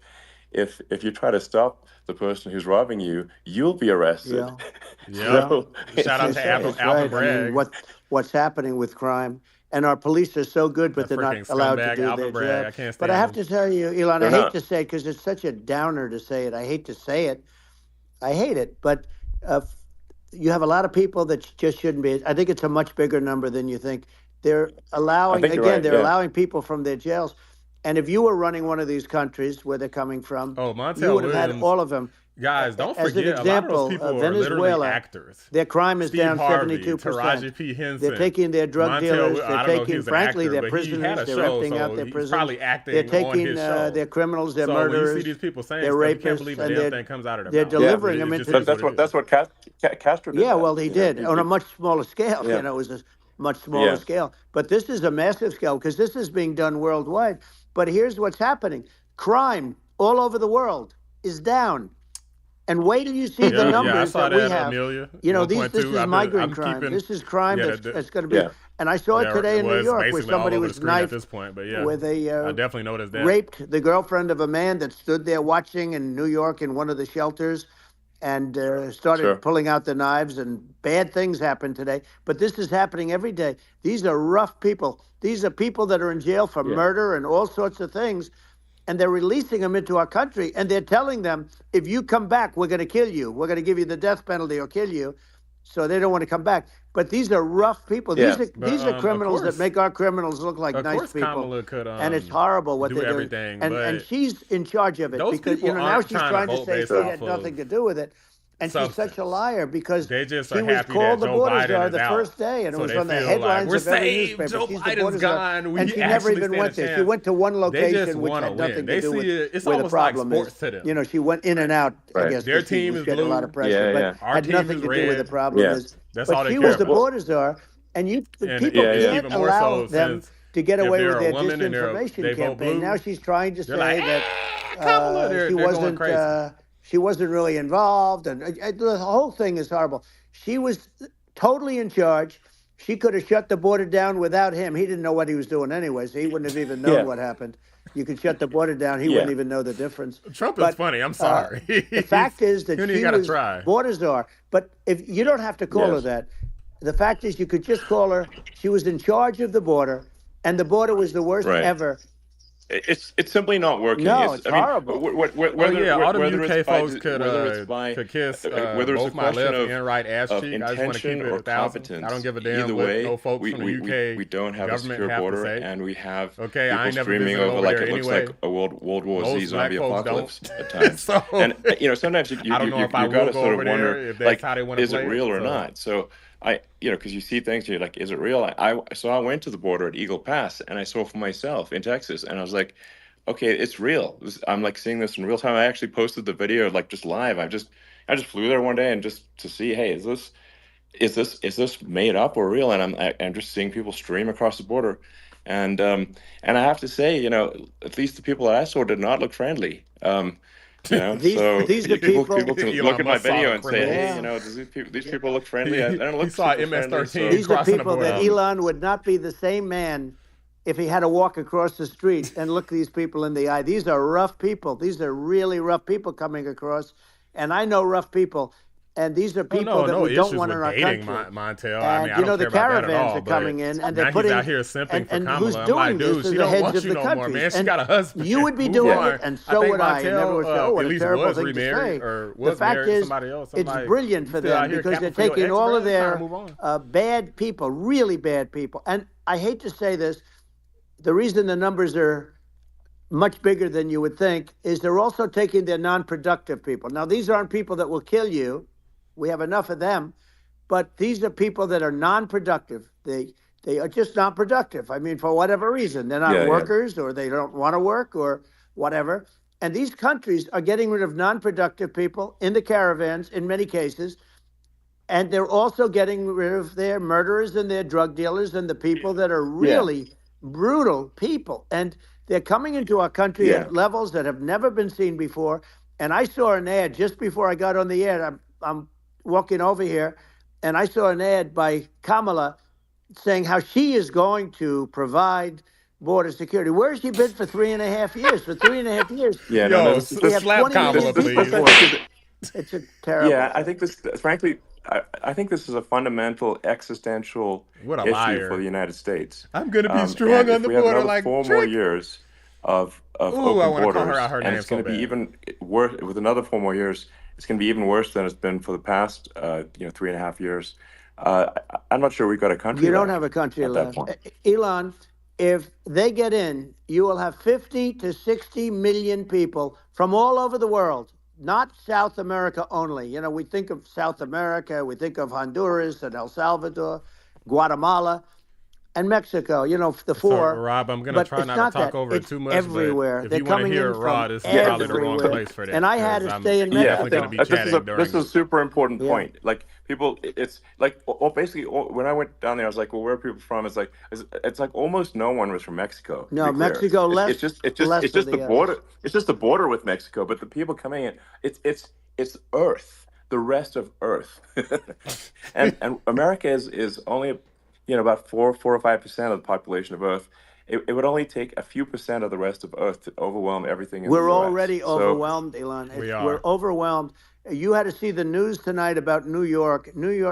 if you try to stop the person who's robbing you, you'll be arrested. Yeah. So, shout out to Alvin Bragg. I mean, what's happening with crime, and our police are so good, but they're not allowed to do Alvin their Bragg. job. I can't stand but I have to tell you, Elon, I hate to say it because it's such a downer to say it. I hate to say it. I hate it, but you have a lot of people that just shouldn't be. I think it's a much bigger number than you think. They're allowing, again, they're allowing people from their jails. And if you were running one of these countries where they're coming from, you would have had all of them. Guys, don't As forget, an example, a lot of those people Venezuela, are literally actors. Their crime is Steve down Harvey, 72%. Taraji P. Henson, They're taking their drug dealers. They're taking, frankly, actor, their prisoners. They're emptying out their prisoners. Probably acting they're taking on his show. their criminals, their so murderers. When you see these people saying they're stuff, rapists, you can't believe a damn thing comes out of their they're mouth. delivering them into. That's what Castro did. Yeah, well, he did on a much smaller scale. Yeah. It was a much smaller scale. But this is a massive scale because this is being done worldwide. But here's what's happening: crime all over the world is down. And wait till you see the numbers that we have. Amelia, this is migrant crime. This is crime that's going to be. And I saw it today in New York where somebody was knifed. At this point, but where they I definitely noticed that. Raped the girlfriend of a man that stood there watching in New York in one of the shelters, and started pulling out the knives. And bad things happened today. But this is happening every day. These are rough people. These are people that are in jail for murder and all sorts of things. And they're releasing them into our country, and they're telling them, if you come back, we're going to kill you. We're going to give you the death penalty or kill you. So they don't want to come back. But these are rough people. Yeah. These are criminals that make our criminals look like nice people. Kamala could, and it's horrible what they're doing. And she's in charge of it because now she's trying to say she had nothing to do with it. And she's such a liar because they just she are was happy called that the Joe border Biden czar is the out. first day, and So it was they on the feel headlines we're of every saved. newspaper. Joe She's the Biden's border czar, gone. and We she never actually even stand a went there. She chance. went to one They just location which want to had win. nothing They to do see with it. It's where the almost like problem is. sports to them. You know, she went in and out, I Right. guess, Their because she team was is getting a lot blue. of pressure, Yeah, but yeah. Our had team nothing is to do with the red. problem. Yeah. Is That's but all they she care was the about. border czar, and And people Yeah, it's yeah. can't even more allow so them since to get if away they're with a their woman and disinformation they vote campaign. Now blue, she's trying to they're like, say that Kamala. she They're going crazy. she wasn't really involved, and the whole thing is horrible. She was totally in charge. She could have shut the border down without him. He didn't know what he was doing anyway, so he wouldn't have even known Yeah. what happened. You could shut the border down; he Yeah. wouldn't even know the difference. Trump is But funny. I'm sorry. the fact is that you she got to was try. border czar. But if you don't have to call her Yes. that, the fact is you could just call her. She was in charge of the border, and the border was the worst Right. ever. It's simply not working. No, it's horrible. Yeah, all them whether UK it's by, folks whether could kiss it's both a my question left of and right ass cheek. I just want to keep intention it or 1,000. competence. I don't give a damn Either what way, no folks from the UK we don't have a government secure have to border, say. and we have Okay, I people ain't never streaming visited over over like there it looks anyway. like a World War Z Most zombie black folks apocalypse don't. at times. So And sometimes you I don't know if I got will to go sort over of there wonder, if that's like, how they want to is play it real it. or not? So because you see things, you're like, is it real? So I went to the border at Eagle Pass, and I saw for myself in Texas, and I was like, okay, it's real. I'm like seeing this in real time. I actually posted the video like just live. I just flew there one day and just to see, hey, is this made up or real? And I'm just seeing people stream across the border, and I have to say, at least the people that I saw did not look friendly. So These are people people. can Elon look at my Musk saw video the and say, hey, Yeah. does these people look friendly? I don't he look saw super friendly. MS-13 So These are crossing the people that border. Elon would not be the same man if he had to walk across the street and look these people in the eye. These are rough people. These are really rough people coming across. And I know rough people. And these are people that no we don't issues want with in our dating, country. Montel. I And mean, I don't the care about that at caravans all. are But coming in, and they're now putting. he's out here simping for And Kamala. who's I'm doing like, dude, this she are the don't heads want of you the no more, countries. man. She And got a husband. you would be Move doing on. it, and I so think would I. And Montel, everyone said, "Oh, what at a least terrible was thing to remarried say." or The was fact married to is, somebody else. I'm it's like, brilliant you for still out them here because they're capping for your taking ex, all bro? of It's time to their move on. bad people, really bad people. And I hate to say this, the reason the numbers are much bigger than you would think is they're also taking their non-productive people. Now, these aren't people that will kill you. We have enough of them. But these are people that are non-productive. They are just not productive. I mean, for whatever reason, they're not yeah, workers, or they don't want to work, or whatever. And these countries are getting rid of non-productive people in the caravans in many cases. And they're also getting rid of their murderers and their drug dealers and the people that are yeah, really brutal people. And they're coming into our country yeah. at levels that have never been seen before. And I saw an ad just before I got on the air. I'm walking over here, and I saw an ad by Kamala saying how she is going to provide border security. Where has she been for 3.5 years? For 3.5 years, Yeah, Yo, we have slap 20 million Kamala, people please. for it. It's a terrible I thing. think this, frankly, I think this is a fundamental existential What a issue for liar. the United States. I'm going to be And strong on if the we have border another like 4 more Trick. years of Ooh, I open want to call her borders, out her and name it's so going to be bad. even worse with another 4 more years. It's going to be even worse than it's been for the past 3.5 years. I'm not sure we've got a country You don't left have a country at that left. point. Elon, if they get in, you will have 50 to 60 million people from all over the world, not South America only. You know, we think of South America, we think of Honduras and El Salvador, Guatemala, and Mexico, you know, the So, four. Rob, I'm going to But try it's not not to talk that. over it It's too much, everywhere. but if They're you want to coming hear in it raw, from this is probably the wrong everywhere. place for that. And I had 'cause to I'm stay in Yeah, I Mexico. definitely going to be think chatting during this is a super important Yeah. point. Like people, it's like basically when I went down there, I was like, well, where are people from? It's like almost no one was from Mexico. To No, be clear, Mexico it's just less it's than just the the border. others. It's just the border with Mexico. But the people coming in, it's Earth, the rest of Earth, and America is only about 4 or 5% of the population of Earth. It would only take a few percent of the rest of Earth to overwhelm everything in the We're U.S. already So overwhelmed, Elon. We We're are. overwhelmed. You had to see the news tonight about New York.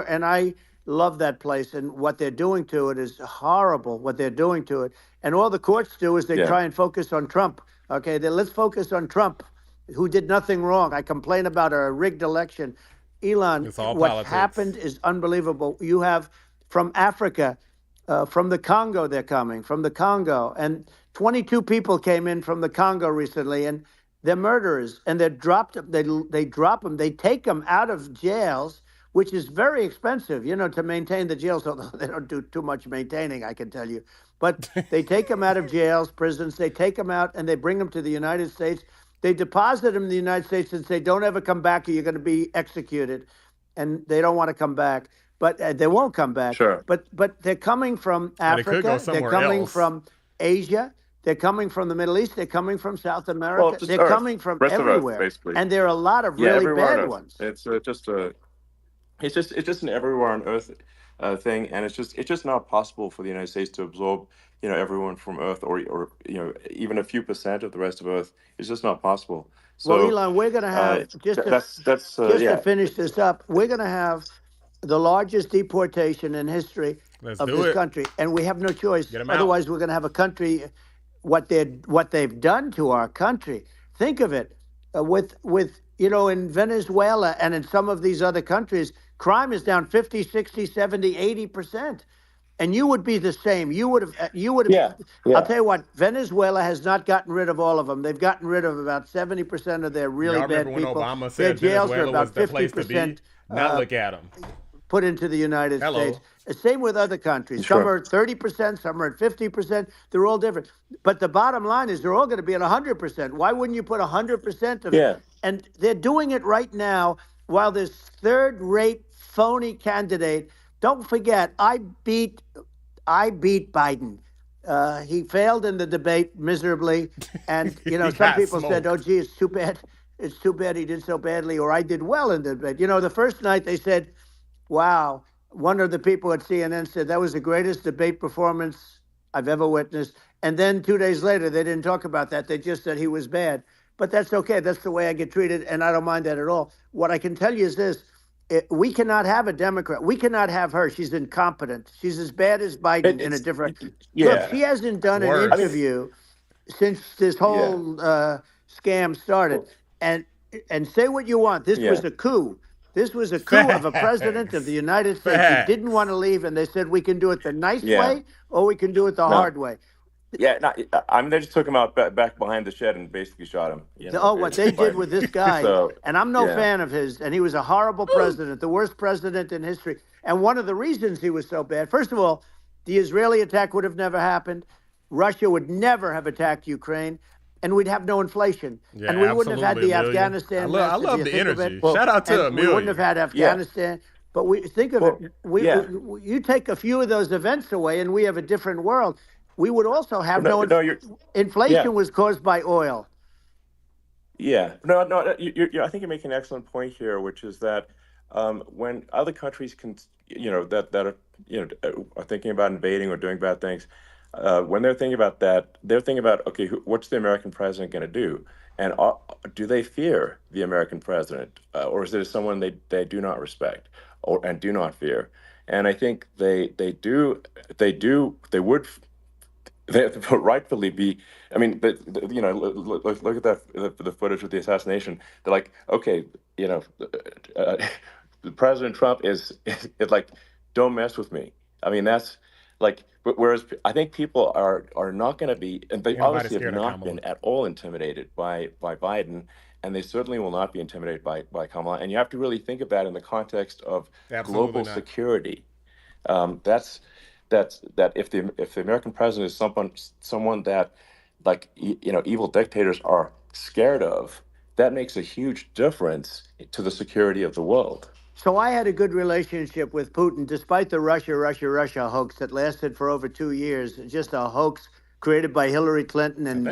And I love that place. And what they're doing to it is horrible, what they're doing to it. And all the courts do is they yeah, try and focus on Trump. Okay, then let's focus on Trump, who did nothing wrong. I complain about a rigged election. Elon, It's all what politics. happened is unbelievable. You have from Africa, from the Congo, they're coming from the Congo, and 22 people came in from the Congo recently, and They're murderers, and they're dropped. They drop them. They take them out of jails, which is very expensive, to maintain the jails. Although they don't do too much maintaining, I can tell you. But they take them out of jails, prisons. They take them out and they bring them to the United States. They deposit them in the United States and say, "Don't ever come back, or you're going to be executed." And they don't want to come back, but they won't come back. Sure. But they're coming from Or they could go Africa. They're somewhere coming else. from Asia. They're coming from the Middle East. They're coming from South Well, America. just They're Earth, coming from rest of Earth, everywhere, basically. and there are a lot of Yeah, really everywhere on bad Earth. ones. It's just an everywhere on Earth thing, and it's just not possible for the United States to absorb everyone from Earth, or even a few percent of the rest of Earth. It's just not possible. Well, So Elon, we're going to have that's just to yeah. finish this up. We're going to have the largest deportation in history Let's of do this it. country, and we have no choice. Get 'em out. Otherwise, we're going to have a country. What they've done to our country. Think of it, with in Venezuela and in some of these other countries, crime is down 50, 60, 70, 80%. And you would be the same. You would have. Yeah, I'll yeah. tell you what, Venezuela has not gotten rid of all of them. They've gotten rid of about 70% of their really Y'all remember bad when people. Obama Their said jails are Venezuela was about the place to be? 50% Now look at them. put into the United Hello. States. Same with other countries. Some Sure. are at 30%, some are at 50%. They're all different. But the bottom line is they're all going to be at 100%. Why wouldn't you put 100% of it? Yeah. And they're doing it right now while this third-rate phony candidate. Don't forget, I beat Biden. He failed in the debate miserably, and He some got people said, "Oh, smoked. gee, it's too bad. It's too bad he did so badly," or "I did well in the debate." The first night they said, "Wow." One of the people at CNN said that was the greatest debate performance I've ever witnessed. And then 2 days later, they didn't talk about that. They just said he was bad. But that's okay. That's the way I get treated, and I don't mind that at all. What I can tell you is this: we cannot have a Democrat. We cannot have her. She's incompetent. She's as bad as Biden in a different. Look, she hasn't done an Worse. interview since this whole scam started. And say what you want. This was a coup. This was a coup of a president of the United States. Facts. He didn't want to leave, and they said we can do it the nice Yeah. way or we can do it the No. hard way. Yeah, no, I mean, they just took him out back behind the shed and basically shot him. What they did with this guy, So, and I'm no yeah. fan of his, and he was a horrible president, the worst president in history. And one of the reasons he was so bad, first of all, the Israeli attack would have never happened. Russia would never have attacked Ukraine, and we'd have no inflation. Yeah, and we wouldn't have had the absolutely, Amelia. Afghanistan. I mess, if love you the think of energy. it. Shout out to And we Amelia. wouldn't have had Afghanistan. But we think of it. yeah. You take a few of those events away, and we have a different world. We would also have inflation was caused by oil. Yeah, no. I think you're making an excellent point here, which is that when other countries can, that are thinking about invading or doing bad things, when they're thinking about that, they're thinking about, okay, what's the American president going to do, and do they fear the American president, or is it someone they do not respect and do not fear? And I think they would. They rightfully be. I mean, look at that the footage with the assassination. They're like, okay, uh, President Trump is like, don't mess with me. I mean, that's like, whereas I think people are not going to be, and they obviously have not been at all intimidated by Biden, and they certainly will not be intimidated by Kamala. And you have to really think of that in the context of global security. That if the American president is someone that, like, evil dictators are scared of, that makes a huge difference to the security of the world. So I had a good relationship with Putin, despite the Russia hoax that lasted for over 2 years. Just a hoax created by Hillary Clinton and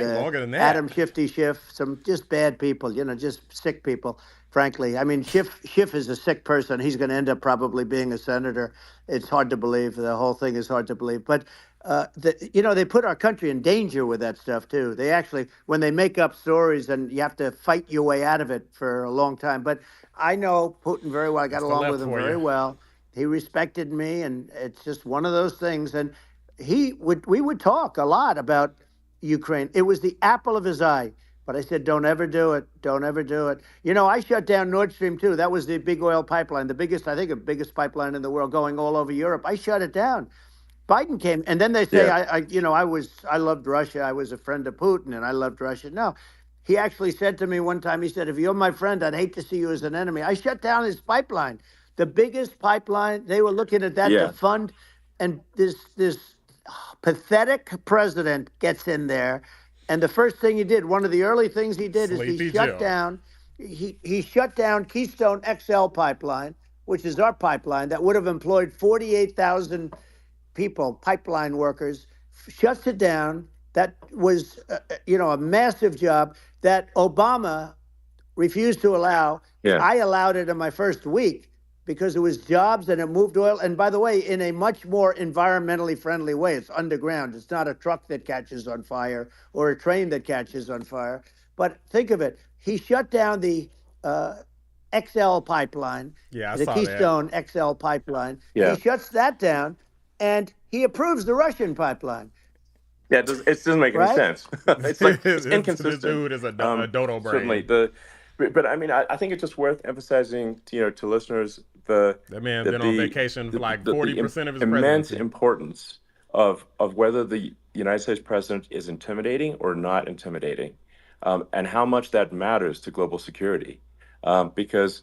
Adam Schiff, some just bad people, just sick people, frankly. I mean, Schiff is a sick person. He's going to end up probably being a senator. It's hard to believe. The whole thing is hard to believe. But, they put our country in danger with that stuff, too. They actually, when they make up stories, and you have to fight your way out of it for a long time. But I know Putin very well. I got along with him very well. He respected me, and it's just one of those things. And we would talk a lot about Ukraine. It was the apple of his eye. But I said, don't ever do it. Don't ever do it. I shut down Nord Stream 2. That was the big oil pipeline, the biggest pipeline in the world going all over Europe. I shut it down. Biden came, and then they say, I loved Russia. I was a friend of Putin, and I loved Russia. No, He actually said to me one time, he said, if you're my friend, I'd hate to see you as an enemy. I shut down his pipeline, the biggest pipeline. They were looking at that to fund, and this pathetic president gets in there, and the first thing he did, one of the early things he did, is he shut down. He shut down Keystone XL pipeline, which is our pipeline that would have employed 48,000 people, pipeline workers. Shuts it down. That was, a massive job that Obama refused to allow. I allowed it in my first week because it was jobs and it moved oil. And by the way, in a much more environmentally friendly way. It's underground. It's not a truck that catches on fire or a train that catches on fire. But think of it. He shut down the XL pipeline, the Keystone XL pipeline. He shuts that down, and he approves the Russian pipeline. Yeah, it doesn't make any sense. It's like it's inconsistent. The dude is a dodo brain. Certainly, but I mean, I think it's just worth emphasizing, to listeners that man's been on vacation for like 40% of his presidency. Immense importance of whether the United States president is intimidating or not intimidating, and how much that matters to global security, because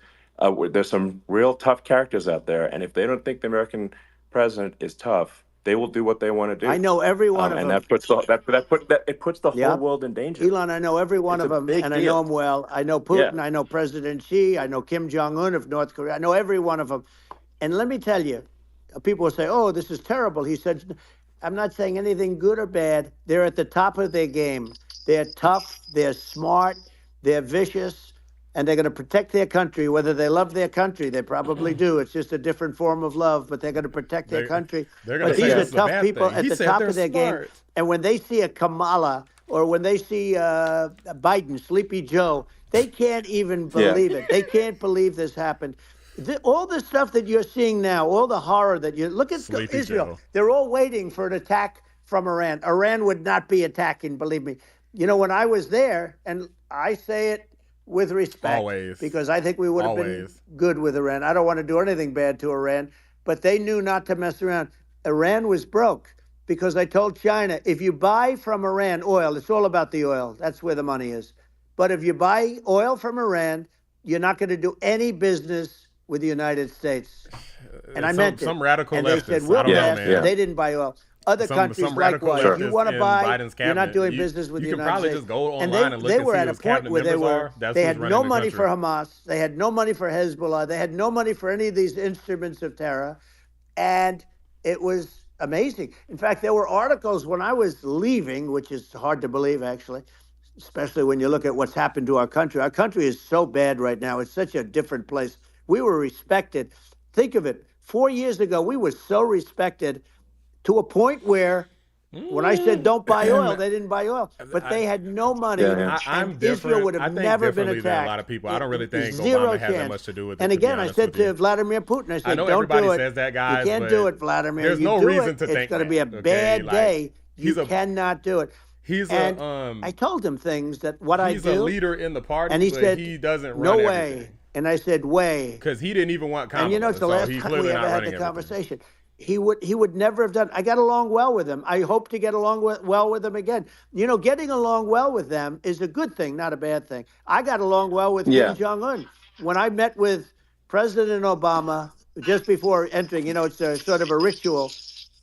there's some real tough characters out there, and if they don't think the American president is tough, they will do what they want to do. I know every one of them, and that puts the whole world in danger. Elon, I know every one of them, and I know them well. I know Putin. I know President Xi. I know Kim Jong-un of North Korea. I know every one of them. And let me tell you, people will say, "Oh, this is terrible." He said, "I'm not saying anything good or bad. They're at the top of their game. They're tough. They're smart. They're vicious." And they're going to protect their country, whether they love their country. They probably do. It's just a different form of love, but they're going to protect their country. But these are tough people at the top of their game. And when they see a Kamala or when they see Biden, Sleepy Joe, they can't even believe it. They can't believe this happened. All the stuff that you're seeing now, all the horror that you look at Sleepy Israel, Joe. They're all waiting for an attack from Iran. Iran would not be attacking, believe me. When I was there, and I say it with respect, always, because I think we would have been good with Iran. I don't want to do anything bad to Iran, but they knew not to mess around. Iran was broke because I told China, if you buy from Iran oil, it's all about the oil. That's where the money is. But if you buy oil from Iran, you're not going to do any business with the United States. And I meant it. Some radical and leftists, they said, we'll pass. They didn't buy oil. Other countries likewise. If you want to buy, you're not doing business with the United States. You can probably just go online and look and see who his cabinet members are. They had no money for Hamas. They had no money for Hezbollah. They had no money for any of these instruments of terror. And it was amazing. In fact, there were articles when I was leaving, which is hard to believe, actually, especially when you look at what's happened to our country. Our country is so bad right now. It's such a different place. We were respected. Think of it. 4 years ago, we were so respected to a point where when I said don't buy oil, they didn't buy oil. But they had no money. I'm Israel would have never been attacked. A lot of people. I don't really think Obama has that much to do with it. And again, I said to Vladimir Putin, I said, don't do it. Says that, guys, you can't do it, Vladimir. There's no reason to think it's going to be a bad day. You cannot do it. I told him things that I do. He's a leader in the party, and he said, he doesn't run no way. Everything. And I said, way. Because he didn't even want Kamala. And it's the last time we ever had the conversation. He would never have done. I got along well with him. I hope to get along well with him again. Getting along well with them is a good thing, not a bad thing. I got along well with Kim Jong-un. When I met with President Obama just before entering, it's a sort of a ritual.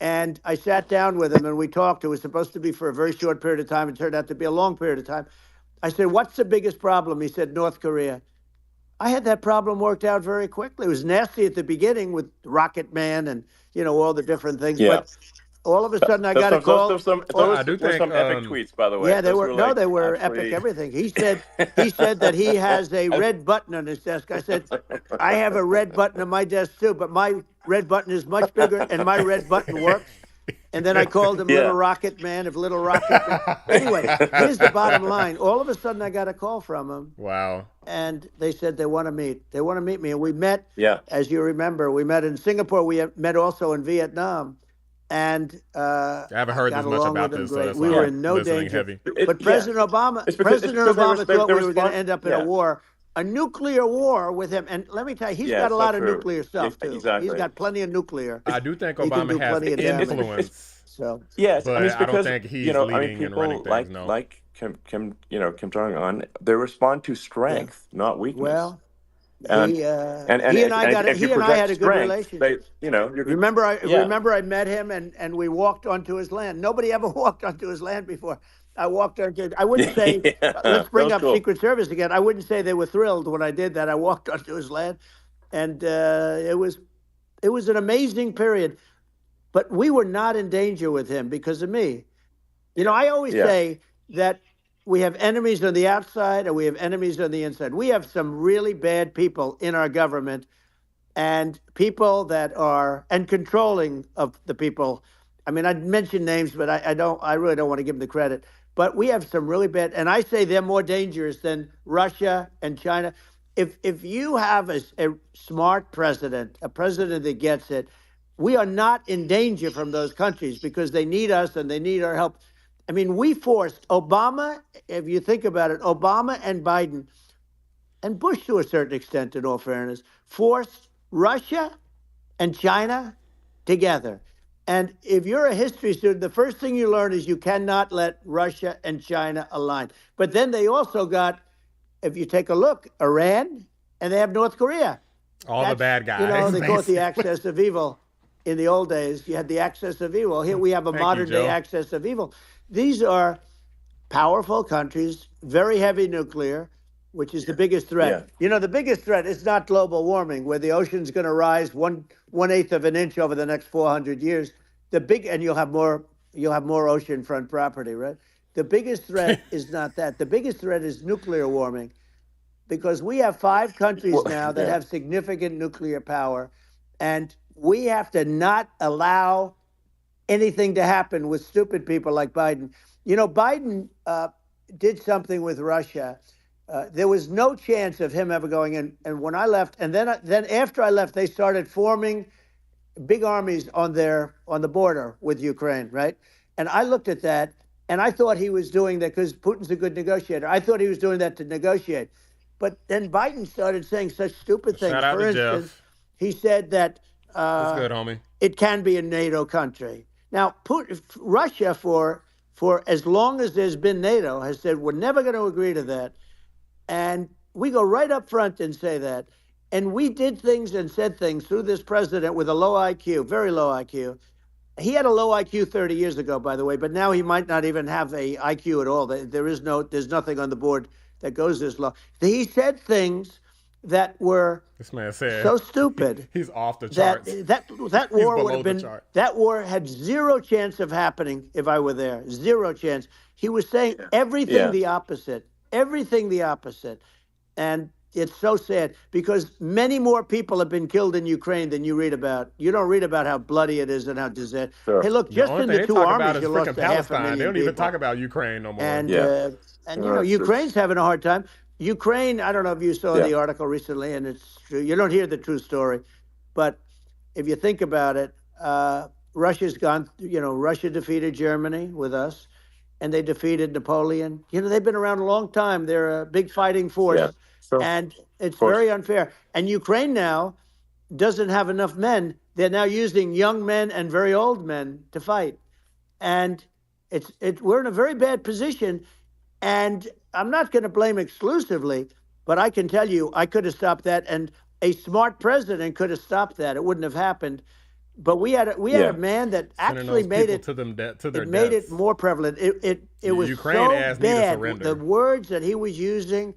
And I sat down with him and we talked. It was supposed to be for a very short period of time. It turned out to be a long period of time. I said, what's the biggest problem? He said, North Korea. I had that problem worked out very quickly. It was nasty at the beginning with Rocket Man and, all the different things. Yeah. But all of a sudden I got a call. Those were some epic tweets, by the way. Yeah, they were epic everything. He said that he has a red button on his desk. I said, I have a red button on my desk too, but my red button is much bigger and my red button works. And then I called him Little Rocket Man of Little Rocket Man. Anyway, here's the bottom line. All of a sudden I got a call from him. Wow. And they said they want to meet. They want to meet me. And we met, as you remember, we met in Singapore. We met also in Vietnam. And I haven't heard this much about this. So we were in no danger. But President Obama thought we were going to end up in a war. a nuclear war with him. And let me tell you, he's got a it's lot not of true. nuclear stuff too. He's Exactly. got plenty of nuclear. I do think He can Obama do has plenty of damage. influence, So Yes, I mean but it's I don't because think he's leading and running people things. No. like Kim Jong Un, they respond to yeah, strength, not weakness. well, And he and I got it. if you He and I project had a good strength, they relationship. you're good. Yeah. Remember I met him and we walked onto his land. Nobody ever walked onto his land before. I walked onto. I wouldn't say. Yeah, Let's that bring was up cool. Secret Service again. I wouldn't say they were thrilled when I did that. I walked onto his land, and it was an amazing period. But we were not in danger with him because of me. I always Yeah. say that we have enemies on the outside and we have enemies on the inside. We have some really bad people in our government and people that are and controlling of the people. I mean, I'd mention names, but I don't. I really don't want to give them the credit. But we have some really bad, and I say they're more dangerous than Russia and China. If you have a smart president, a president that gets it, we are not in danger from those countries because they need us and they need our help. I mean, we forced Obama. If you think about it, Obama and Biden and Bush, to a certain extent, in all fairness, forced Russia and China together. And if you're a history student, the first thing you learn is you cannot let Russia and China align. But then they also got, if you take a look, Iran, and they have North Korea. All the bad guys. They call it the axis of evil. In the old days, you had the axis of evil. Here we have a modern day axis of evil. These are powerful countries, very heavy nuclear, which is the biggest threat. Yeah. The biggest threat is not global warming, where the ocean's going to rise one eighth of an inch over the next 400 years. And you'll have more oceanfront property, right? The biggest threat is not that. The biggest threat is nuclear warming, because we have 5 countries now that have significant nuclear power, and we have to not allow anything to happen with stupid people like Biden. Biden did something with Russia. There was no chance of him ever going in. And when I left, and then after I left, they started forming big armies on the border with Ukraine, right? And I looked at that, and I thought he was doing that because Putin's a good negotiator. I thought he was doing that to negotiate. But then Biden started saying such stupid things. Shout out For to instance, Jeff. he said that That's good, homie. it can be a NATO country. Now, Russia, for as long as there's been NATO, has said we're never going to agree to that. And we go right up front and say that. And we did things and said things through this president with a low IQ, very low IQ. He had a low IQ 30 years ago, by the way, but now he might not even have a IQ at all. There's nothing on the board that goes this low. He said things that were this man said so stupid. He's off the charts. That war would have been that war had zero chance of happening if I were there. Zero chance. He was saying everything the opposite. Everything the opposite. And it's so sad because many more people have been killed in Ukraine than you read about. You don't read about how bloody it is and how disastrous. Sure. Hey, look, just in the 2 armies, you lost a 500,000 They don't even people. talk about Ukraine no more. And Ukraine's having a hard time. Ukraine, I don't know if you saw the article recently, and it's true. You don't hear the true story. But if you think about it, Russia's gone, Russia defeated Germany with us, and they defeated Napoleon. They've been around a long time. They're a big fighting force. Yeah. Sure. And it's very unfair. And Ukraine now doesn't have enough men. They're now using young men and very old men to fight. And we're in a very bad position. And I'm not going to blame exclusively, but I can tell you I could have stopped that. And a smart president could have stopped that. It wouldn't have happened. But we had a man that actually made it made it more prevalent. It was Ukraine so bad. The words that he was using,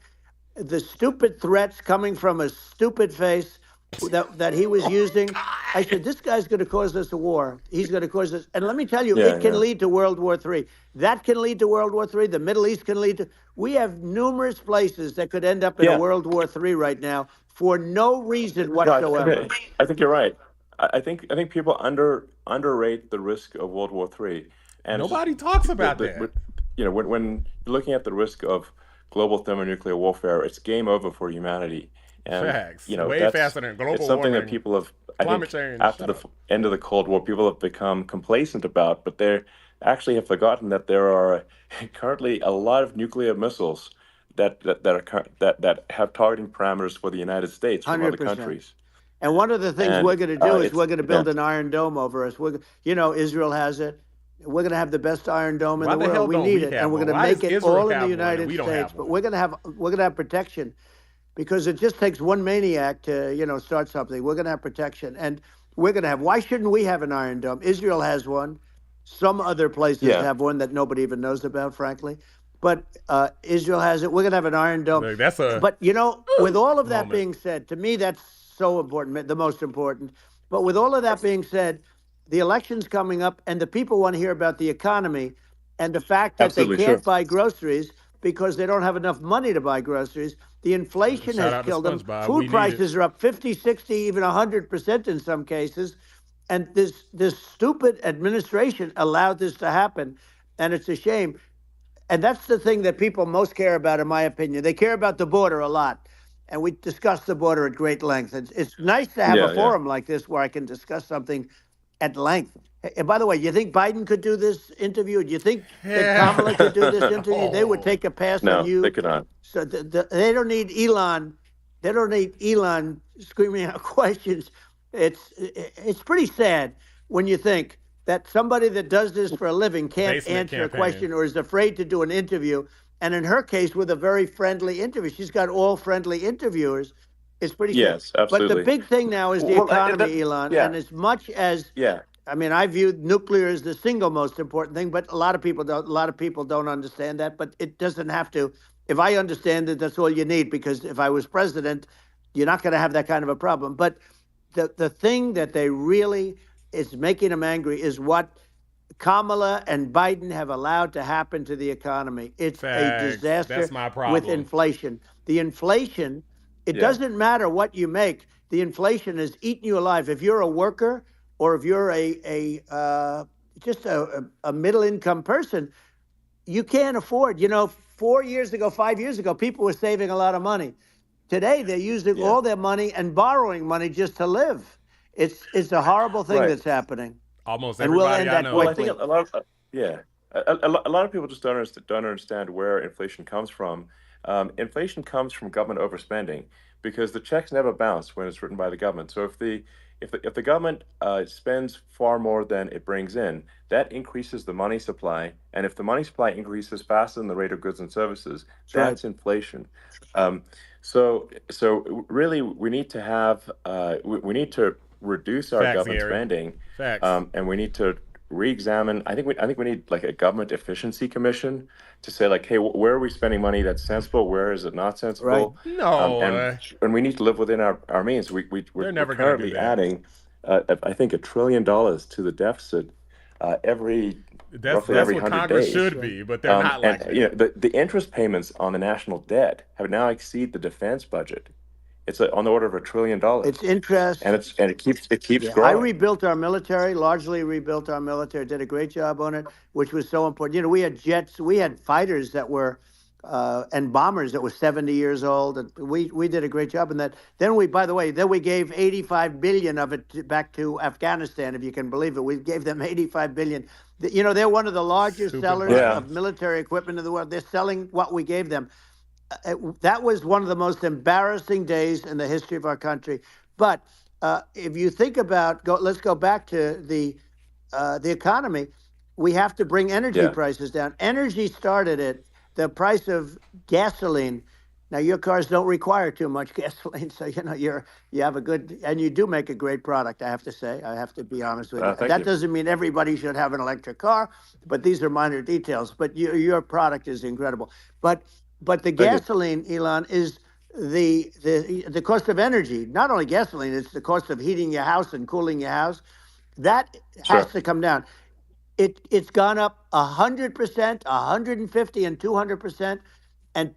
the stupid threats coming from a stupid face that he was using. I said, this guy's going to cause us a war. He's going to cause us. And let me tell you, it can lead to World War III. That can lead to World War III. The Middle East can lead to. We have numerous places that could end up in a World War III right now for no reason whatsoever. No, I think you're right. I think people underrate the risk of World War III. And nobody talks about that. When you're looking at the risk of global thermonuclear warfare, it's game over for humanity. And, facts. Way faster than global warming. It's something that people have, I think, after the end of the Cold War, people have become complacent about, but they actually have forgotten that there are currently a lot of nuclear missiles that have targeting parameters for the United States from other 100%. countries. And one of the things And we're going to do is it's we're going to build an Iron Dome over us. Israel has it. We're going to have the best Iron Dome in Why the the hell world. We don't need we it, have and we're one? going to Why does make it Israel all in the have one and United we don't States. have But one? we're going to have protection, because it just takes one maniac to start something. We're going to have protection, and we're going to have. Why shouldn't we have an Iron Dome? Israel has one. Some other places yeah, have one that nobody even knows about, frankly. But Israel has it. We're going to have an Iron Dome. Look, that's a But with all of that moment. being said, to me that's so important, the most important. But with all of that being said, the election's coming up, and the people want to hear about the economy and the fact that they absolutely, sure. can't buy groceries because they don't have enough money to buy groceries. The inflation Shout has out to killed them. SpongeBob. Food We need it. prices are up 50, 60, even 100% in some cases. And this stupid administration allowed this to happen, and it's a shame. And that's the thing that people most care about, in my opinion. They care about the border a lot, and we discuss the border at great length. It's nice to have a Yeah, yeah. forum like this where I can discuss something at length. And by the way, you think Biden could do this interview? Do you think that Hell Kamala could do this interview? They would no. take a pass on No, they you. could not. So they don't need Elon. They don't need Elon screaming out questions. It's pretty sad when you think that somebody that does this for a living can't Basement answer a campaign. question or is afraid to do an interview. And in her case, with a very friendly interview, she's got all friendly interviewers. It's pretty sad. Yes, But the absolutely. big thing now is the Well, economy, Elon. yeah, And as much as yeah, I mean, I view nuclear as the single most important thing, but a lot of people don't. A lot of people don't understand that. But it doesn't have to. If I understand it, that's all you need. Because if I was president, you're not going to have that kind of a problem. But the thing that they really is making them angry is what Kamala and Biden have allowed to happen to the economy. It's a Facts. That's disaster my with problem. inflation. The inflation, it yeah, doesn't matter what you make. The inflation has eaten you alive. If you're a worker or if you're just a middle income person, you can't afford. 4 years ago, 5 years ago, people were saving a lot of money. Today, they're using yeah. all their money and borrowing money just to live. It's a horrible thing Right. that's happening, Almost and we'll everybody end I that Well, I know. think quickly. a lot of yeah, a lot of people just don't understand where inflation comes from. Inflation comes from government overspending because the checks never bounce when it's written by the government. So if the government spends far more than it brings in, that increases the money supply, and if the money supply increases faster than the rate of goods and services, That's right. that's inflation. Um, so really, we need to have we need to reduce our Facts, government Gary. spending, Facts. and we need to re-examine. I think we need like a government efficiency commission to say like, hey, where are we spending money that's sensible? Where is it not Right. sensible? No, And we need to live within our means. they're We're never gonna do currently that. adding, I think, $1 trillion to the deficit every roughly That's every what 100 Congress days. should be, but they're not And like that. the interest payments on the national debt have now exceed the defense budget. It's on the order of $1 trillion, It's interest. and it keeps Yeah, I growing. rebuilt our military, largely rebuilt our military, did a great job on it, which was so important. We had jets, we had fighters that were, and bombers that were 70 years old. And we did a great job in that. Then by the way, then we gave 85 billion of it back to Afghanistan, if you can believe it. We gave them 85 billion. They're one of the largest Stupid sellers Yeah, of Biden. military equipment in the world. They're selling what we gave them. That was one of the most embarrassing days in the history of our country. But if you think about, let's go back to the economy. We have to bring energy yeah, prices down. Energy started at the price of gasoline. Now your cars don't require too much gasoline, so you have a good, and you do make a great product. I have to say, I have to be honest with you. thank That you. doesn't mean everybody should have an electric car, but these are minor details. But your product is incredible. But the Thank you. gasoline, Elon, is the cost of energy. Not only gasoline, it's the cost of heating your house and cooling your house. That has Sure. to come down. It's gone up 100%, 150, and 200%, and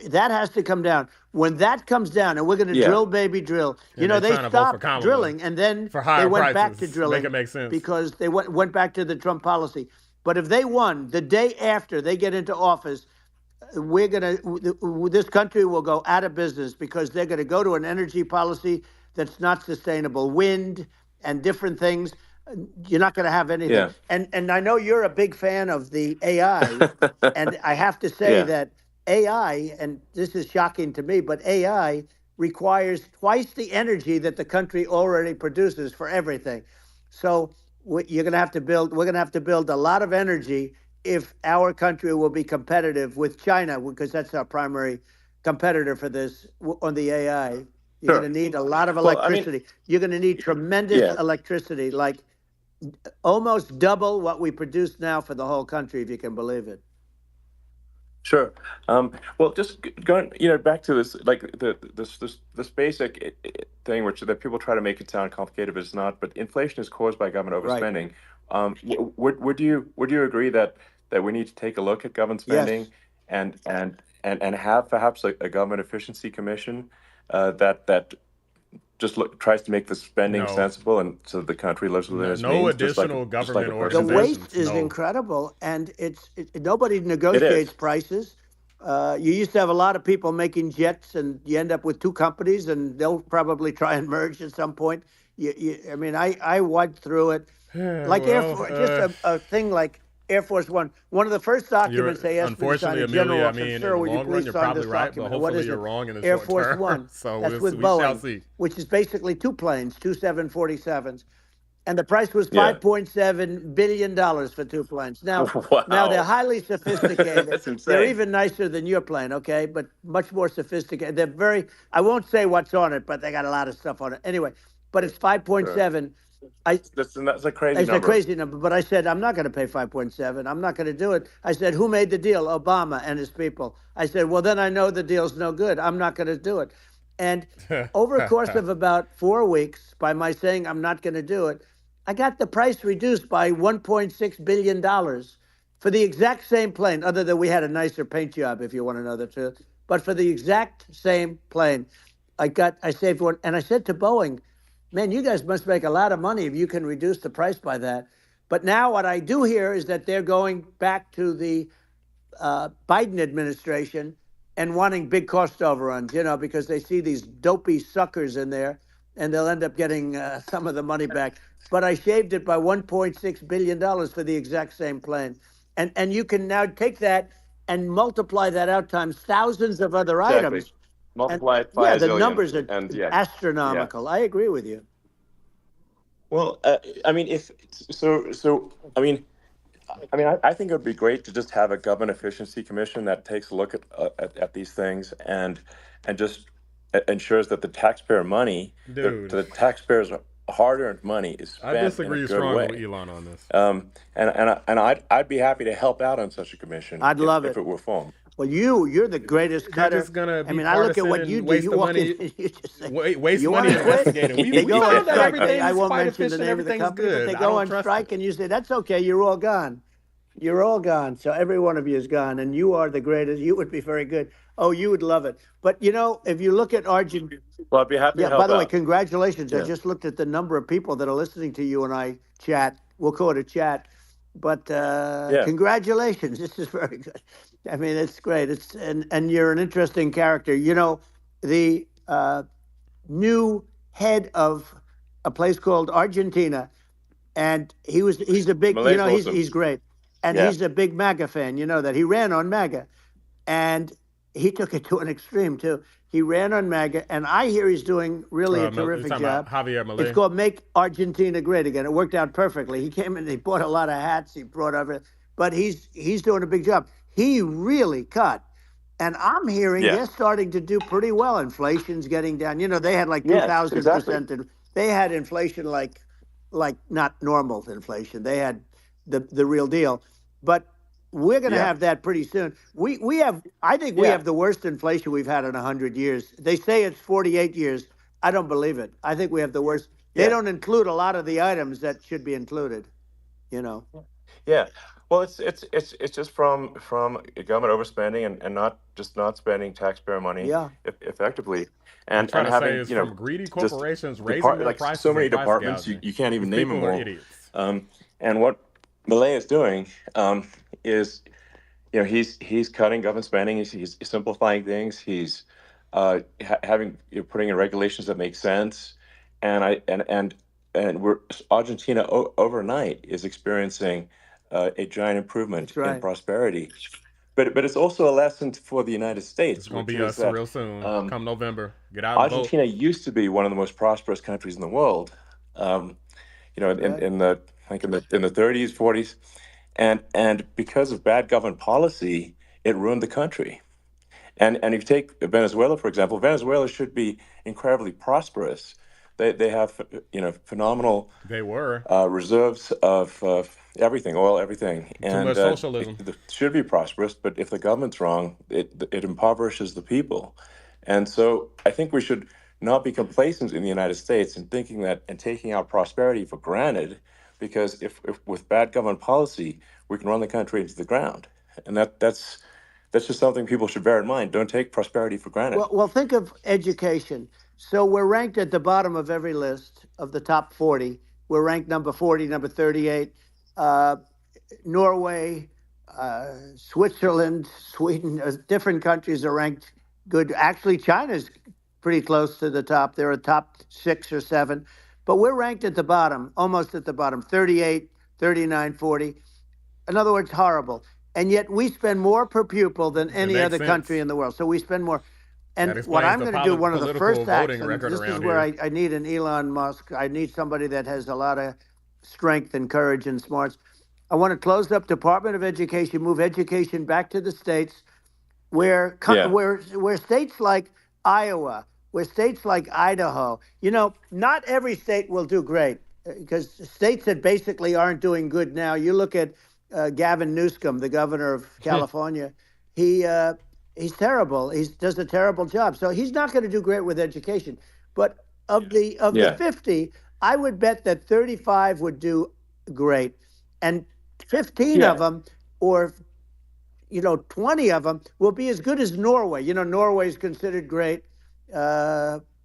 that has to come down. When that comes down, and we're going to Yeah, drill, baby, drill. And they're They trying to vote for stopped Kamala drilling, and then for they higher went back to prices. Make it drilling make sense. because they went back to the Trump policy. But if they won the day after they get into office, this country will go out of business because they're going to go to an energy policy that's not sustainable, wind and different things. You're not going to have anything. yeah, And I know you're a big fan of the AI, and I have to say yeah, that AI, and this is shocking to me, but AI requires twice the energy that the country already produces for everything. So you're going to have to build. We're going to have to build a lot of energy if our country will be competitive with China, because that's our primary competitor for this on the AI. You're going Sure. to need a lot of Well, I mean, electricity. You're going to need tremendous yeah, electricity, like almost double what we produce now for the whole country, if you can believe it. sure. Well, just going, back to this, like this basic thing, which that people try to make it sound complicated, but it's not. But inflation is caused by government Right. overspending. Would you agree that we need to take a look at government Yes. spending and have perhaps a government efficiency commission that just tries to make the spending No, sensible and so the country lives within its no means, additional just like a government The person did? waste organizations. is No. incredible, and nobody It negotiates is. prices. You used to have a lot of people making jets, and you end up with two companies, and they'll probably try and merge at some point. I mean, I went through it, Yeah, like Air well, Force, just a thing like Air Force One. One of the first you're documents they asked me to sign, unfortunately, a general Amelia. I officer, mean, sir, in the will you long run, please you're sign probably this right, but document? And what hopefully, is you're it? wrong in the Air short Force term. One. So That's with we shall Boeing, see. which is basically two planes, two 747s, and the price was Yeah. $5.7 billion for two planes. Now they're Wow. highly sophisticated. That's They're insane. even nicer than your plane, okay? But much more sophisticated. They're very. I won't say what's on it, but they got a lot of stuff on it. Anyway, but it's Sure. 5.7. I That's a crazy it's a number. crazy number, but I said I'm not going to pay 5.7. I'm not going to do it. I said, who made the deal? Obama and his people. I said, well, then I know the deal's no good. I'm not going to do it. And over a course of about 4 weeks, by my saying I'm not going to do it, I got the price reduced by $1.6 billion for the exact same plane. Other than we had a nicer paint job, if you want to know the truth. But for the exact same plane, I saved one. And I said to Boeing, man, you guys must make a lot of money if you can reduce the price by that. But now what I do hear is that they're going back to the Biden administration and wanting big cost overruns, because they see these dopey suckers in there, and they'll end up getting some of the money back. But I shaved it by $1.6 billion for the exact same plane, and you can now take that and multiply that out times thousands of other Exactly. items, and Multiply it by yeah, a the zillion, numbers are and yeah, yeah. astronomical. I agree with you. Well, I mean, if so, I think it would be great to just have a government efficiency commission that takes a look at these things and just ensures that the taxpayer money, Dude, the taxpayers' hard-earned money, is I spent in a disagree good strongly with way. Elon on this. And I'd be happy to help out on such a commission I'd love if it. it were formed. Well, you're the greatest You're cutter. just gonna I be mean, I look at partisan what you and do. waste You the walk in, money, and you just say, waste "You money want to quit?" investigating. They We go on found that strike. I everything's won't quite mention the efficient. name of the Everything's company, but good. they I go don't on trust strike, it. and you say, "That's okay. You're all gone. You're all gone." So every one of you is gone, and you are the greatest. You would be very good. Oh, you would love it. But if you look at Argentina. Well, I'd be happy to Yeah, by help the way, out. congratulations. I Yeah, just looked at the number of people that are listening to you and I chat. We'll call it a chat. But yeah. congratulations. This is very good. I mean, it's great. And you're an interesting character. The new head of a place called Argentina, and he's a big, Malay's awesome. he's great. And Yeah, he's a big MAGA fan, that he ran on MAGA, and he took it to an extreme too. He ran on MAGA, and I hear he's doing really a You're terrific talking about job. Javier It's Milei. called Make Argentina Great Again. It worked out perfectly. He came in, he bought a lot of hats, he brought over, but he's doing a big job. He really cut. And I'm hearing yeah, they're starting to do pretty well. Inflation's getting down. They had like yes, exactly. 2,000%. They had inflation like not normal inflation. They had the real deal. But we're going to Yeah, have that pretty soon. We have. I think we yeah, have the worst inflation we've had in 100 years. They say it's 48 years. I don't believe it. I think we have the worst. They yeah. don't include a lot of the items that should be included. You know. Yeah. Well, it's just from government overspending and not spending taxpayer money Yeah. Effectively, I'm and trying to say having is from greedy just corporations raising their like so prices and many price departments gouging. you can't even These name them people are all. idiots. And what Malay is doing is he's cutting government spending. He's simplifying things. He's having putting in regulations that make sense, and we're Argentina overnight is experiencing a giant improvement That's in right. prosperity but it's also a lesson for the United It's States, gonna which be is us that real soon. Come November, get out and vote. Argentina used to be one of the most prosperous countries in the world. Um, Right. in the I think in the 30s, 40s, and because of bad government policy, it ruined the country. And if you take Venezuela, for example, Venezuela should be incredibly prosperous. They have phenomenal They were reserves of everything, oil, everything, too and much socialism. it should be prosperous. But if the government's wrong, it impoverishes the people. And so I think we should not be complacent in the United States and thinking that and taking our prosperity for granted, because if with bad government policy we can run the country into the ground, and that's just something people should bear in mind. Don't take prosperity for granted. Well, think of education. So we're ranked at the bottom of every list of the top 40. We're ranked number 40, number 38. Uh, Norway, Switzerland, Sweden, different countries are ranked good. Actually, China's pretty close to the top. They're a top 6 or 7, but we're ranked at the bottom, almost at the bottom, 38, 39, 40. In other words, horrible. And yet we spend more per pupil than It any makes other sense. country in the world. So we spend more. That And what explains I'm the going to do, one of the political first acts, voting and record this is around where here. I need an Elon Musk. I need somebody that has a lot of strength and courage and smarts. I want to close up Department of Education, move education back to the states, where Yeah, where states like Iowa, where states like Idaho, not every state will do great, because states that basically aren't doing good now. You look at Gavin Newsom, the governor of California. He he's terrible. He does a terrible job. So he's not going to do great with education. But of the yeah, 50, I would bet that 35 would do great, and 15 of yeah, them, or 20 of them will be as good as Norway. Norway is considered great.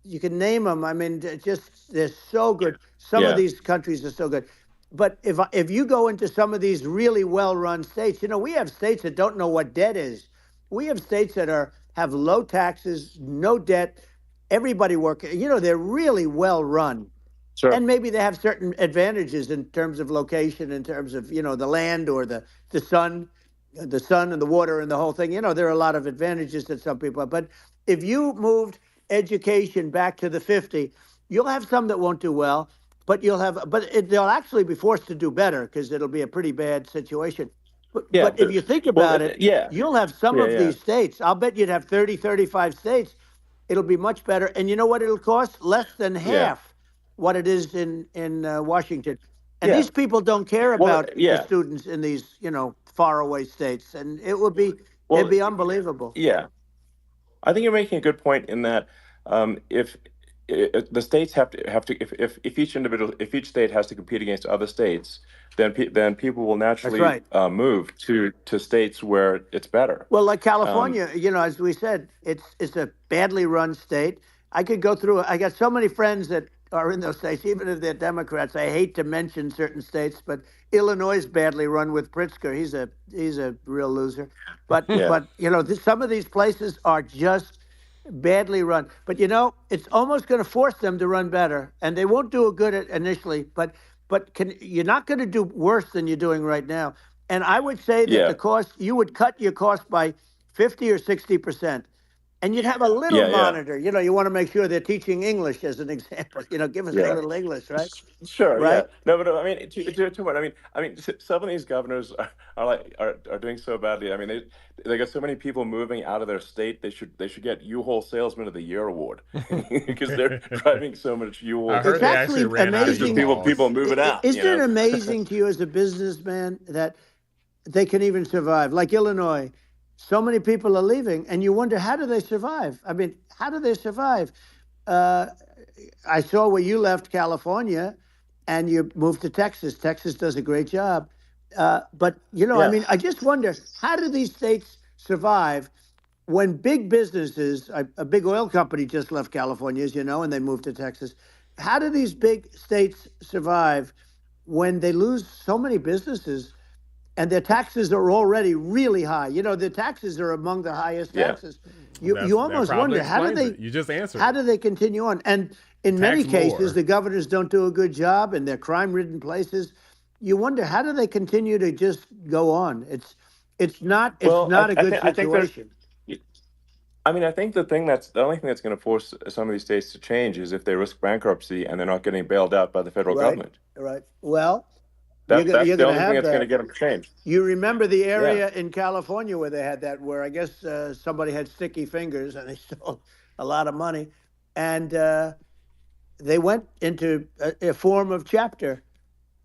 You can name them. I mean, they're so good. Some of yeah. these countries are so good. But if you go into some of these really well-run states, we have states that don't know what debt is. We have states that have low taxes, no debt, everybody working. They're really well run, Sure. and maybe they have certain advantages in terms of location, in terms of the land, or the sun, and the water, and the whole thing. There are a lot of advantages that some people have. But if you moved education back to the 50, you'll have some that won't do well, but they'll actually be forced to do better, because it'll be a pretty bad situation. But, Yeah, but if you think well, about it, yeah, you'll have some yeah, of yeah, these states. I'll bet you'd have 30, 35 states. It'll be much better. And you know what it'll cost? Less than yeah, half what it is in Washington. And yeah. these people don't care Well, about the yeah, students in these, faraway states. And it'd well, be unbelievable. yeah. I think you're making a good point in that if the states have to if if each state has to compete against other states, then people will That's naturally right. move to states where it's better. Well, like Um, California, as we said, it's a badly run state. I could go through it. I got so many friends that are in those states, even if they're Democrats. I hate to mention certain states, but Illinois is badly run with Pritzker. He's a real loser. But yeah, but some of these places are just badly run. But it's almost going to force them to run better, and they won't do a good at initially. But you're not going to do worse than you're doing right now. And I would say that yeah, the cost, you would cut your cost by 50 or 60%. And you'd have a little yeah, yeah, monitor. You want to make sure they're teaching English as an example. Give us a yeah. little English, right? Sure, yeah. Right? No, but I mean, to what? I mean, some of these governors are doing so badly. I mean, they got so many people moving out of their state. They should get U-Haul Salesman of the Year award because they're driving so much I U-Hauls heard It's they and actually actually ran out of it's just amazing. people U-Hauls. moving out. Isn't it amazing to you as a businessman that they can even survive? Like Illinois, so many people are leaving, and you wonder, how do they survive? I mean, how do they survive? Uh, I saw where you left California and you moved to Texas. Texas does a great job. But, I Yeah, mean, I just wonder, how do these states survive when big businesses, a big oil company just left California, as you know, and they moved to Texas. How do these big states survive when they lose so many businesses and their taxes are already really high? The taxes are among the highest yeah, taxes. You That almost probably wonder, explains it. You just answered how it. do they continue on? And in many Tax cases, more. the governors don't do a good job, and they're crime-ridden places. You wonder, how do they continue to just go on? It's Well, not a good I think there's. situation. I mean, I think the only thing that's going to force some of these states to change is if they risk bankruptcy and they're not getting bailed out by the federal Right, government. right. Well, That's you're the gonna only thing have that's going to that. get them to change. You remember the Yeah, area in California where they had that, where I guess somebody had sticky fingers and they stole a lot of money, and they went into a form of chapter,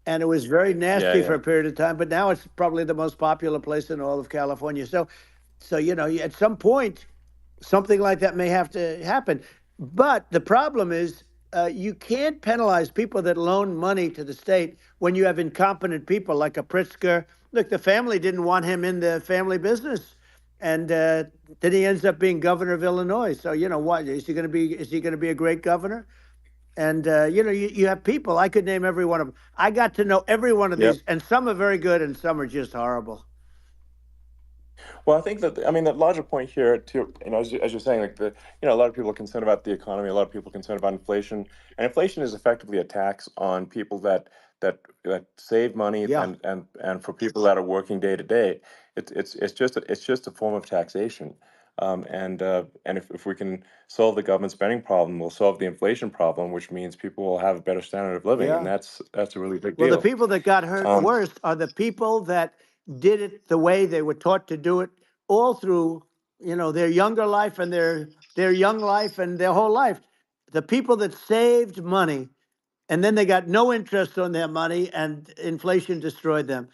and it was very yeah, nasty for yeah. a period of time. But now it's probably the most popular place in all of California. So at some point, something like that may have to happen. But the problem is, you can't penalize people that loan money to the state when you have incompetent people like a Pritzker. Look, the family didn't want him in the family business, and then he ends up being governor of Illinois. So what is he going to be? Is he going to be a great governor? And you have people. I could name every one of them. I got to know every one of Yep. these, and some are very good, and some are just horrible. Well, I think that I mean the larger point here, too, as you're saying, like a lot of people are concerned about the economy, a lot of people are concerned about inflation, and inflation is effectively a tax on people that save money, Yeah, and for people that are working day to day, it's just a form of taxation, and if we can solve the government spending problem, we'll solve the inflation problem, which means people will have a better standard of living, and yeah. that's a really big Well, the deal. people that got hurt Um, worst are the people that did it the way they were taught to do it all through, their younger life and their young life and their whole life. The people that saved money and then they got no interest on their money and inflation destroyed them.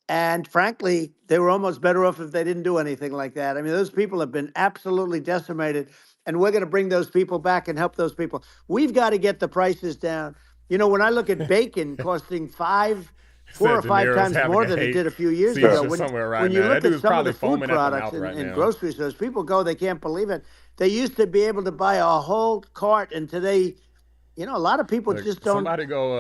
And frankly, they were almost better off if they didn't do anything like that. I mean, those people have been absolutely decimated, and we're going to bring those people back and help those people. We've got to get the prices down. When I look at bacon costing four Said or De five Niro's times having more a than it hate did a few years ago, sure. seizure when somewhere right when you now. That look at dude's some of probably the food foaming at the products mouth right in now. grocery stores, people go, they can't believe it. They used to be able to buy a whole cart, and today, a lot of people Look, just don't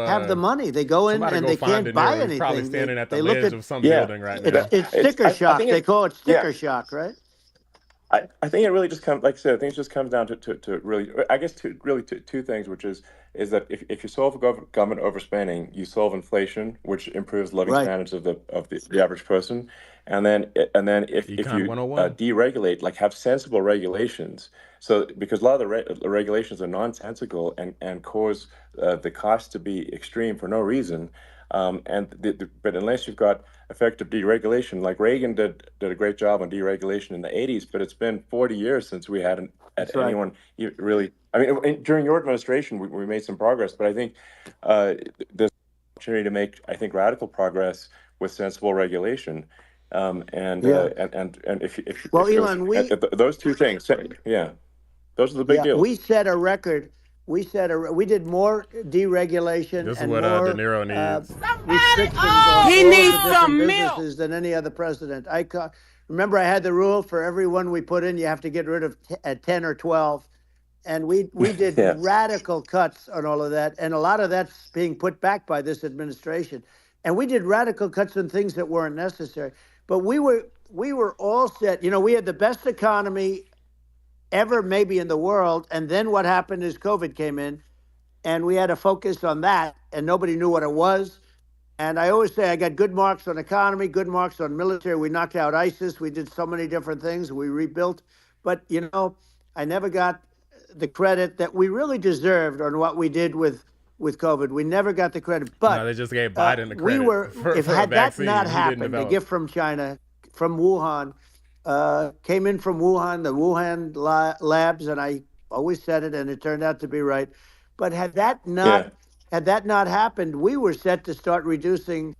have the money. They go in somebody and go they find can't De buy Niro. He's probably anything. They standing at the they look ledge at of some Yeah, building right it's now. it's it's sticker I shock. think They it call it yeah. sticker shock, right? I think it really just comes, like I said, I think it just comes down to really, I guess, two things, which is that if you solve government overspending, you solve inflation, which improves living Right. standards of the average person, and then if Econ you 101. deregulate, like have sensible regulations, so because a lot of the regulations are nonsensical and cause the cost to be extreme for no reason, but unless you've got effective deregulation. Like Reagan did a great job on deregulation in the 80s, but it's been 40 years since we had That's right. anyone really. I mean, during your administration, we made some progress, but I think there's an opportunity to make, I think, radical progress with sensible regulation. Yeah. And Well, if it was Elon, we those two things, yeah, those are the big yeah deals. we set a record. We did more deregulation This is and what De more Niro needs. restrictions on all of the different businesses than any other president. Remember I had the rule for everyone we put in, you have to get rid of 10 or 12. And we did Yes, radical cuts on all of that, and a lot of that's being put back by this administration. And we did radical cuts on things that weren't necessary. But we were all set. We had the best economy ever, maybe in the world. And then what happened is COVID came in, and we had to focus on that, and nobody knew what it was. And I always say I got good marks on economy, good marks on military. We knocked out ISIS. We did so many different things. We rebuilt. But, I never got the credit that we really deserved on what we did with COVID. We never got the credit. No, But they just gave Biden the we credit were, for, if for a had that not vaccine he didn't happened, the develop. gift from China, from Wuhan, came in from Wuhan, the Wuhan labs, and I always said it, and it turned out to be right. But yeah, had that not happened, we were set to start reducing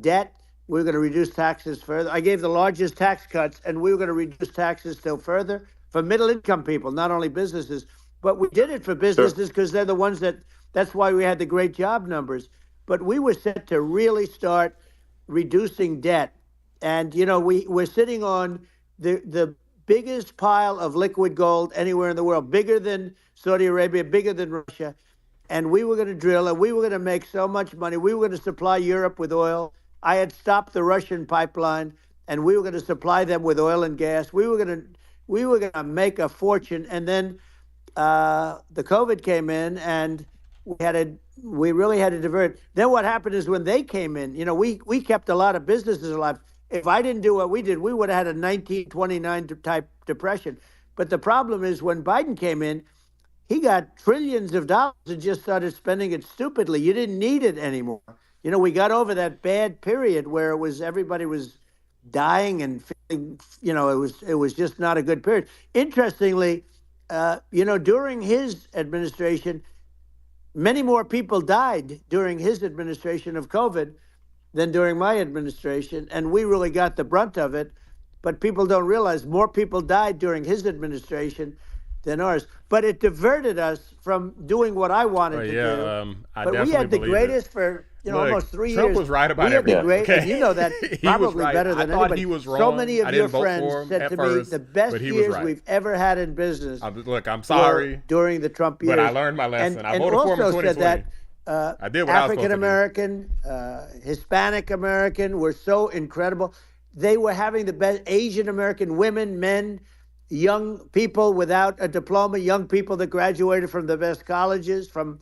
debt. We were going to reduce taxes further. I gave the largest tax cuts, and we were going to reduce taxes still further for middle income people, not only businesses. But we did it for sure, businesses because they're the ones that's why we had the great job numbers. But we were set to really start reducing debt. And, we're sitting on the biggest pile of liquid gold anywhere in the world, bigger than Saudi Arabia, bigger than Russia. And we were going to drill, and we were going to make so much money. We were going to supply Europe with oil. I had stopped the Russian pipeline, and we were going to supply them with oil and gas. We were going to make a fortune. And then the COVID came in, and we really had to divert. Then what happened is when they came in, we kept a lot of businesses alive. If I didn't do what we did, we would have had a 1929 type depression. But the problem is when Biden came in, he got trillions of dollars and just started spending it stupidly. You didn't need it anymore. We got over that bad period where everybody was dying and feeling, it was just not a good period. Interestingly, during his administration, many more people died during his administration of COVID than during my administration, and we really got the brunt of it. But people don't realize more people died during his administration than ours. But it diverted us from doing what I wanted to do. I but we had the greatest for Look, almost 3 Trump years. was right about we had everything. The great, okay? and you know that he probably was right. better than I thought anybody. he was wrong. So many of your friends said to first, me the best years right. we've ever had in business. Look, I'm sorry. During the Trump years. But I learned my lesson. I and voted for him in 2020. Said that I did what African American, Hispanic American were so incredible. They were having the best Asian American women, men, young people without a diploma, young people that graduated from the best colleges, from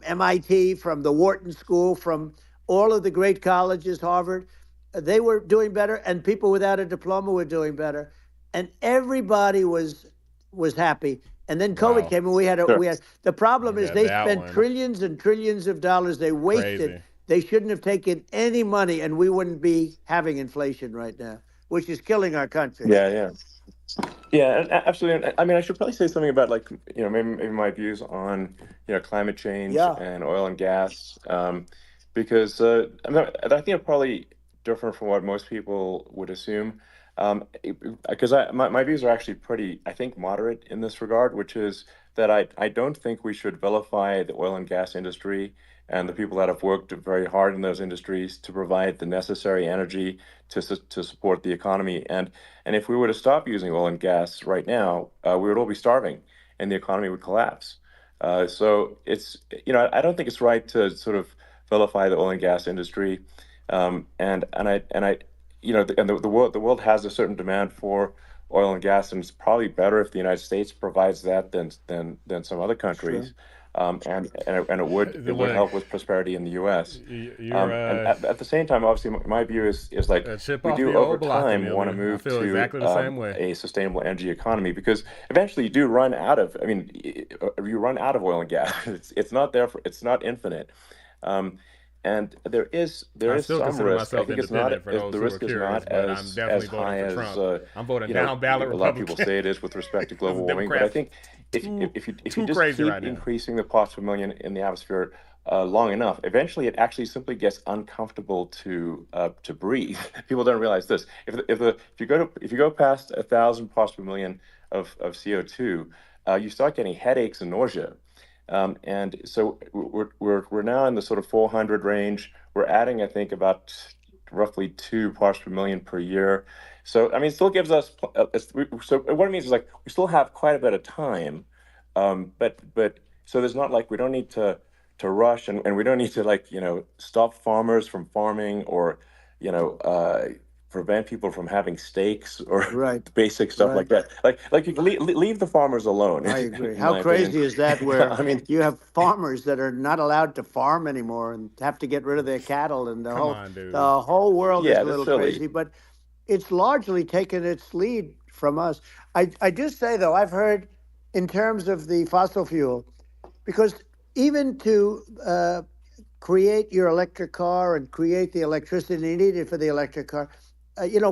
MIT, from the Wharton School, from all of the great colleges, Harvard. They were doing better, and people without a diploma were doing better, and everybody was happy. And then COVID came, and we had the problem is they spent trillions and trillions of dollars. They wasted. Crazy. They shouldn't have taken any money, and we wouldn't be having inflation right now, which is killing our country. Yeah, absolutely. I mean, I should probably say something about maybe my views on climate change and oil and gas, because I think I'm probably different from what most people would assume, because my views are actually pretty, I think, moderate in this regard, which is that I don't think we should vilify the oil and gas industry and the people that have worked very hard in those industries to provide the necessary energy to support the economy. And if we were to stop using oil and gas right now, we would all be starving, and the economy would collapse. So it's I don't think it's right to sort of vilify the oil and gas industry, and the world has a certain demand for oil and gas, and it's probably better if the United States provides that than some other countries. Sure. And it would help with prosperity in the U.S. And at the same time, obviously, my view is like we do over time want to move to exactly the same way. A sustainable energy economy, because eventually you do run out of. I mean, you run out of oil and gas. It's not there it's not infinite. And there is some risk. I think it's not the risk is not as high as I'm voting down ballot a lot of people say it is with respect to global warming. But I think if you just keep increasing the parts per million in the atmosphere long enough, eventually it actually simply gets uncomfortable to breathe. People don't realize this. If you go past 1,000 parts per million of CO2, you start getting headaches and nausea. And so we're now in the sort of 400 range. We're adding, I think, about roughly 2 parts per million per year. So I mean, it still gives us. So what it means is like we still have quite a bit of time, but so there's not like we don't need to rush, and we don't need to stop farmers from farming or prevent people from having steaks or basic stuff like that. Like you can leave the farmers alone. I agree. How crazy is that? Where you have farmers that are not allowed to farm anymore and have to get rid of their cattle, and the whole world is a little crazy. But it's largely taken its lead from us. I just say though, I've heard in terms of the fossil fuel, because even to create your electric car and create the electricity needed for the electric car.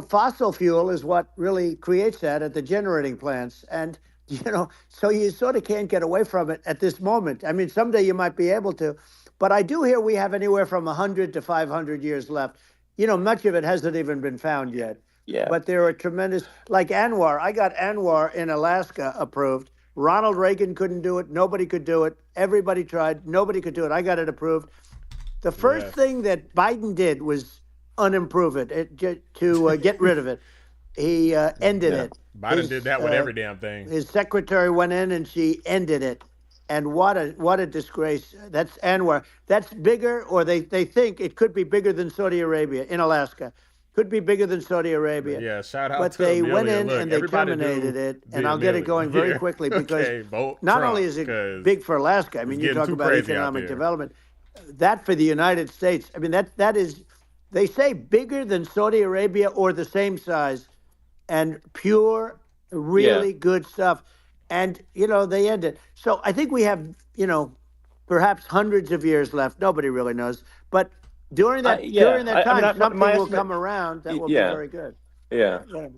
Fossil fuel is what really creates that at the generating plants. And, so you sort of can't get away from it at this moment. I mean, someday you might be able to. But I do hear we have anywhere from 100 to 500 years left. Much of it hasn't even been found yet. Yeah. But there are tremendous, like Anwar. I got Anwar in Alaska approved. Ronald Reagan couldn't do it. Nobody could do it. Everybody tried. Nobody could do it. I got it approved. The first thing that Biden did was unimprove it to get rid of it. He ended it. Biden did that with every damn thing. His secretary went in and she ended it. And what a disgrace. That's Anwar. That's bigger, or they think it could be bigger than Saudi Arabia in Alaska. Could be bigger than Saudi Arabia. Yeah, shout out but to they Amelia. went in Look, and they terminated it. And I'll get it going very quickly, because not only is it big for Alaska, I mean, you talk about economic development, that for the United States, I mean, that is They say bigger than Saudi Arabia or the same size, and pure, Yeah. really good stuff. And they end it. So I think we have perhaps hundreds of years left. Nobody really knows, but during Yeah. that I mean, time, my something will estimate. come around that will be Yeah. very good. Yeah. Yeah.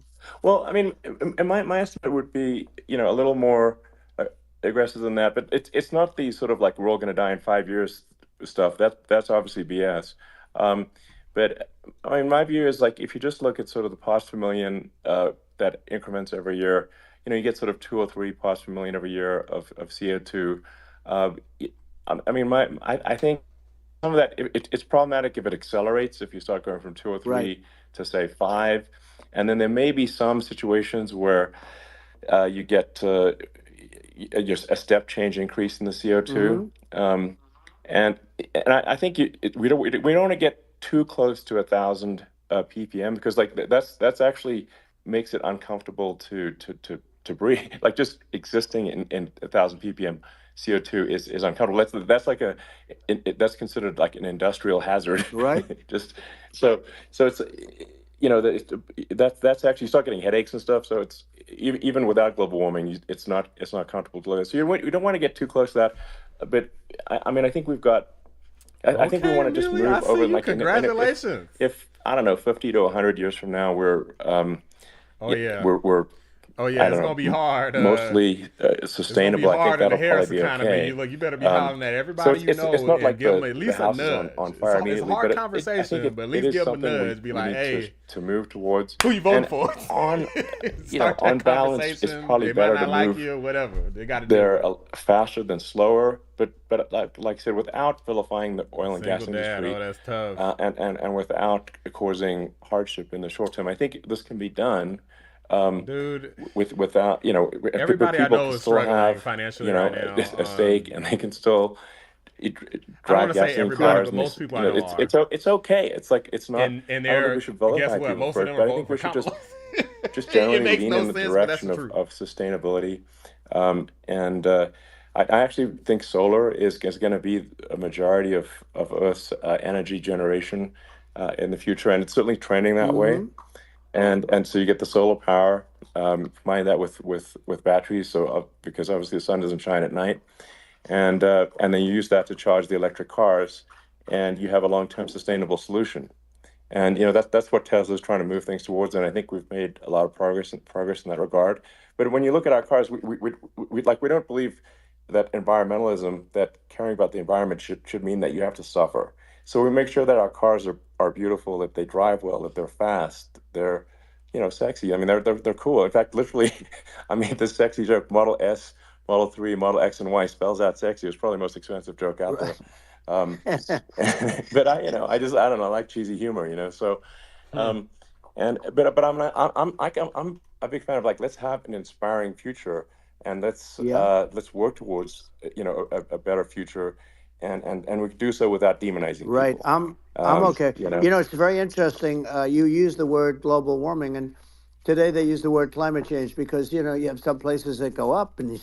Well, I mean, and my estimate would be, a little more uh, aggressive than that, but it's not the sort of like we're all going to die in 5 years stuff. That's obviously BS. Um, but I mean, my view is like if you just look at sort of the parts per million that increments every year, you get sort of 2 or 3 parts per million every year of CO2. Uh, I mean, I think some of that it's problematic if it accelerates, if you start going from 2 or Right. 3 to say 5, and then there may be some situations where you get just a step change increase in the CO2. Mm-hmm. And I think we don't want to get too close to 1,000 ppm, because like that's actually makes it uncomfortable to breathe. Like just existing in 1,000 ppm CO2 is uncomfortable. That's like that's considered like an industrial hazard. Right. Just so it's that's actually, you start getting headaches and stuff. So it's even without global warming, it's not comfortable to live. So you don't want to get too close to that. But I mean, I think we've got. I think we Okay, want to just Amelia, I move over see and you. like Congratulations. if I don't know, 50 to 100 years from now, Oh yeah. we're Oh yeah, I it's don't gonna be know, hard. mostly It's gonna be sustainable. I think hard in the that'll Harris probably be economy. okay. You better be Um, hollering at so everybody you it's know not and like give them at the least a house is nudge. on fire It's a immediately, hard but I think conversation, but at it least is give them a something nudge. Be we like, need hey, to move towards. who you voting And for? on Start on that balance, it's conversation. probably They might better to not like move you or whatever. They got to deal with there it. faster than slower. But like I said, without vilifying the oil and Single gas dad. Oh, industry, that's tough, and without causing hardship in the short term, I think this can be done. Um, dude. without Everybody I people know can is still struggling have financially right now. a stake, and they can still I don't want drive to say gasoline everybody, cars, but and most people I know are. it's okay. It's like it's not. And I don't think we they're should guess vilify what? people Most for of it, them are but I voting think for we should Kamala. just It generally makes lean no in the sense, but that's the direction truth. of sustainability. And I actually think solar is going to be a majority of Earth's energy generation in the future, and it's certainly trending that way. Mm-hmm. And so you get the solar power, combine that with batteries, so because obviously the sun doesn't shine at night, and then you use that to charge the electric cars, and you have a long-term sustainable solution. And that's what Tesla's trying to move things towards, and I think we've made a lot of progress in that regard. But when you look at our cars, we don't believe that environmentalism, that caring about the environment should mean that you have to suffer. So we make sure that our cars are beautiful, that they drive well, that they're fast, they're sexy. I mean, they're cool. In fact, literally, I made this sexy joke: Model S, Model 3, Model X, and Y spells out sexy. It's probably the most expensive joke out there. Um, but I don't know, I like cheesy humor, So, Hmm. but I'm a big fan of like, let's have an inspiring future, and Yeah. let's work towards a better future, and we can do so without demonizing Right. people. I'm okay. You know, It's very interesting. You use the word global warming, and today they use the word climate change because you have some places that go up, and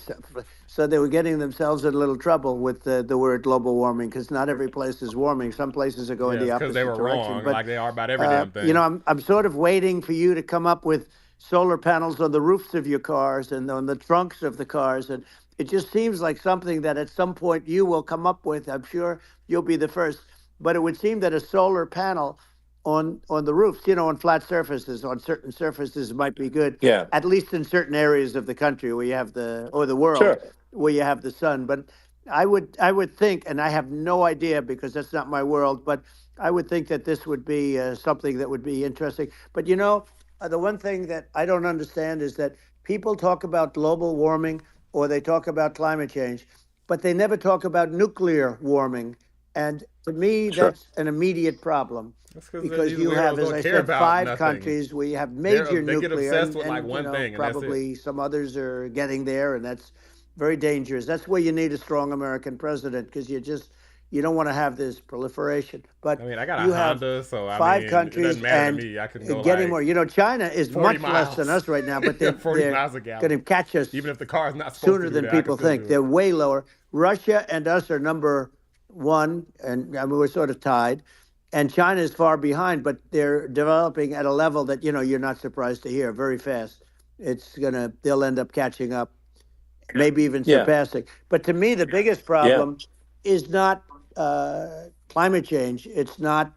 so they were getting themselves in a little trouble with the word global warming because not every place is warming. Some places are going Yeah, the it's because they opposite were direction. wrong, But like they are about every damn thing. I'm sort of waiting for you to come up with solar panels on the roofs of your cars and on the trunks of the cars, and it just seems like something that at some point you will come up with. I'm sure you'll be the first, but it would seem that a solar panel on the roofs, on flat surfaces, on certain surfaces might be good, yeah, at least in certain areas of the country where you have or the world sure, where you have the sun. But I would think, and I have no idea because that's not my world, but I would think that this would be something that would be interesting. But the one thing that I don't understand is that people talk about global warming or they talk about climate change, but they never talk about nuclear warming. And to me, sure, that's an immediate problem That's because because these you have, weirdos as don't I care said, about five nothing. countries where you have major They get nuclear, obsessed and with like one thing, and that's it. probably some others are getting there, and that's very dangerous. That's where you need a strong American president because you don't want to have this proliferation. I But mean, I got a you have Honda, so I five mean, it countries doesn't matter to and me. I can go getting like more. China is 40 much less than miles, us right now, but they're 40 they're miles a going to gallon. catch us Even if the car is not supposed to sooner do than that, I can people still think. do They're it. way lower. Russia and us are number one, and I mean, we're sort of tied. and China is far behind, but they're developing at a level that you're not surprised to hear very fast. They'll end up catching up, maybe even Yeah. surpassing. But to me, the biggest Yeah. problem is not climate change. It's not,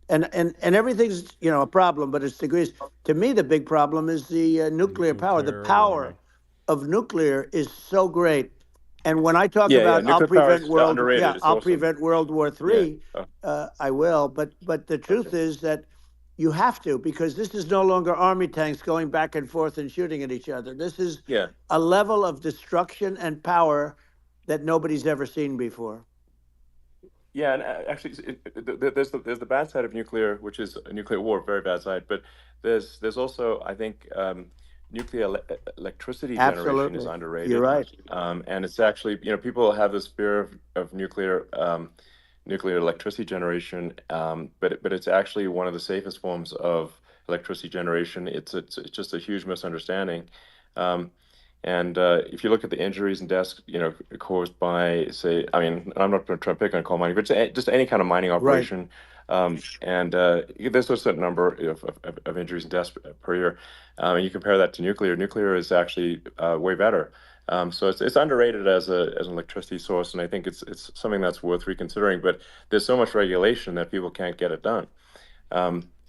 and everything's a problem, but it's degrees. To me, the big problem is the nuclear power. The Nuclear power warming. of nuclear is so great. And when I talk Yeah. about Nuclear power is underrated. It's I'll awesome. prevent World War Yeah. III, I will. But the truth is that you have to, because this is no longer army tanks going back and forth and shooting at each other. This is Yeah. a level of destruction and power that nobody's ever seen before. Yeah, and actually, there's the bad side of nuclear, which is a nuclear war, very bad side. But there's also, I think, nuclear electricity generation is Absolutely. You're underrated, right. and it's actually, people have this fear of nuclear electricity generation, but it's actually one of the safest forms of electricity generation. It's just a huge misunderstanding. And if you look at the injuries and deaths, caused by, say, I mean, I'm not trying to pick on coal mining, but just any kind of mining Right. operation, and there's a certain number of injuries and deaths per year. And you compare that to nuclear. Nuclear is actually way better. So it's underrated as an electricity source, and I think it's something that's worth reconsidering. But there's so much regulation that people can't get it done.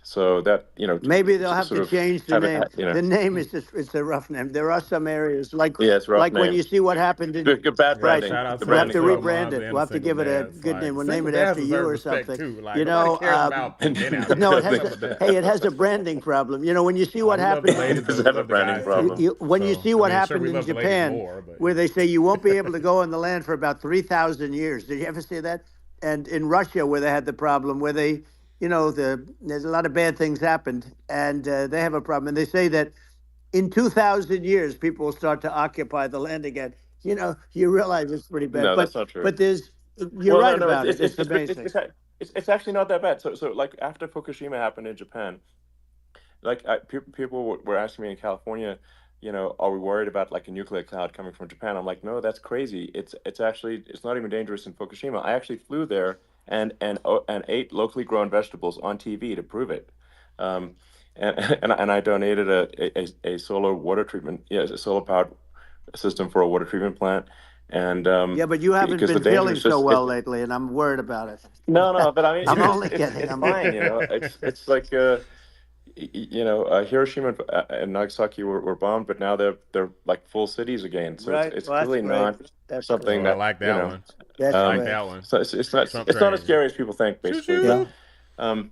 So that, Maybe they'll have sort to of change the have it, name. The name is just, it's a rough name. There are some areas yeah, it's a rough when name. you see what happened in, Good bad Yeah, right. branding. shout out The to We'll have branding to single problem. rebrand moms it. and We'll have to single give it a dads. good name. We'll name Single it dads after you deserve or respect something. too. Like nobody cares about men out No, there. it has hey, it has a branding problem. When you see what We love the happened, ladies, It but does we have a love the branding guys problem. too. when you So see I what mean, sure, happened we in love the ladies Japan, more, but where they say you won't be able to go on the land for about 3,000 years. Did you ever see that? And in Russia, where they had the problem, where there's a lot of bad things happened, and they have a problem. And they say that in 2,000 years, people will start to occupy the land again. You realize it's pretty bad. No, But that's not true. but you're Well, no, right no, about it. It's amazing. it's actually not that bad. So like after Fukushima happened in Japan, like people were asking me in California, are we worried about like a nuclear cloud coming from Japan? I'm like, no, that's crazy. It's actually, it's not even dangerous in Fukushima. I actually flew there and ate locally grown vegetables on TV to prove it. Um, and and I donated a solar water treatment, yeah, a solar powered system for a water treatment plant, and Yeah, but you haven't because the been danger feeling is so just well lately, and I'm worried about it. no, but I mean, I'm only kidding. it's I'm fine. It's like Hiroshima and Nagasaki were bombed, but now they're like full cities again. So right. it's Well, that's really great. not That's great. something oh, I that like that one. That's I um, like great. that one. so Trump it's not as train. scary as people think, Choo basically. But Yeah. choo. um,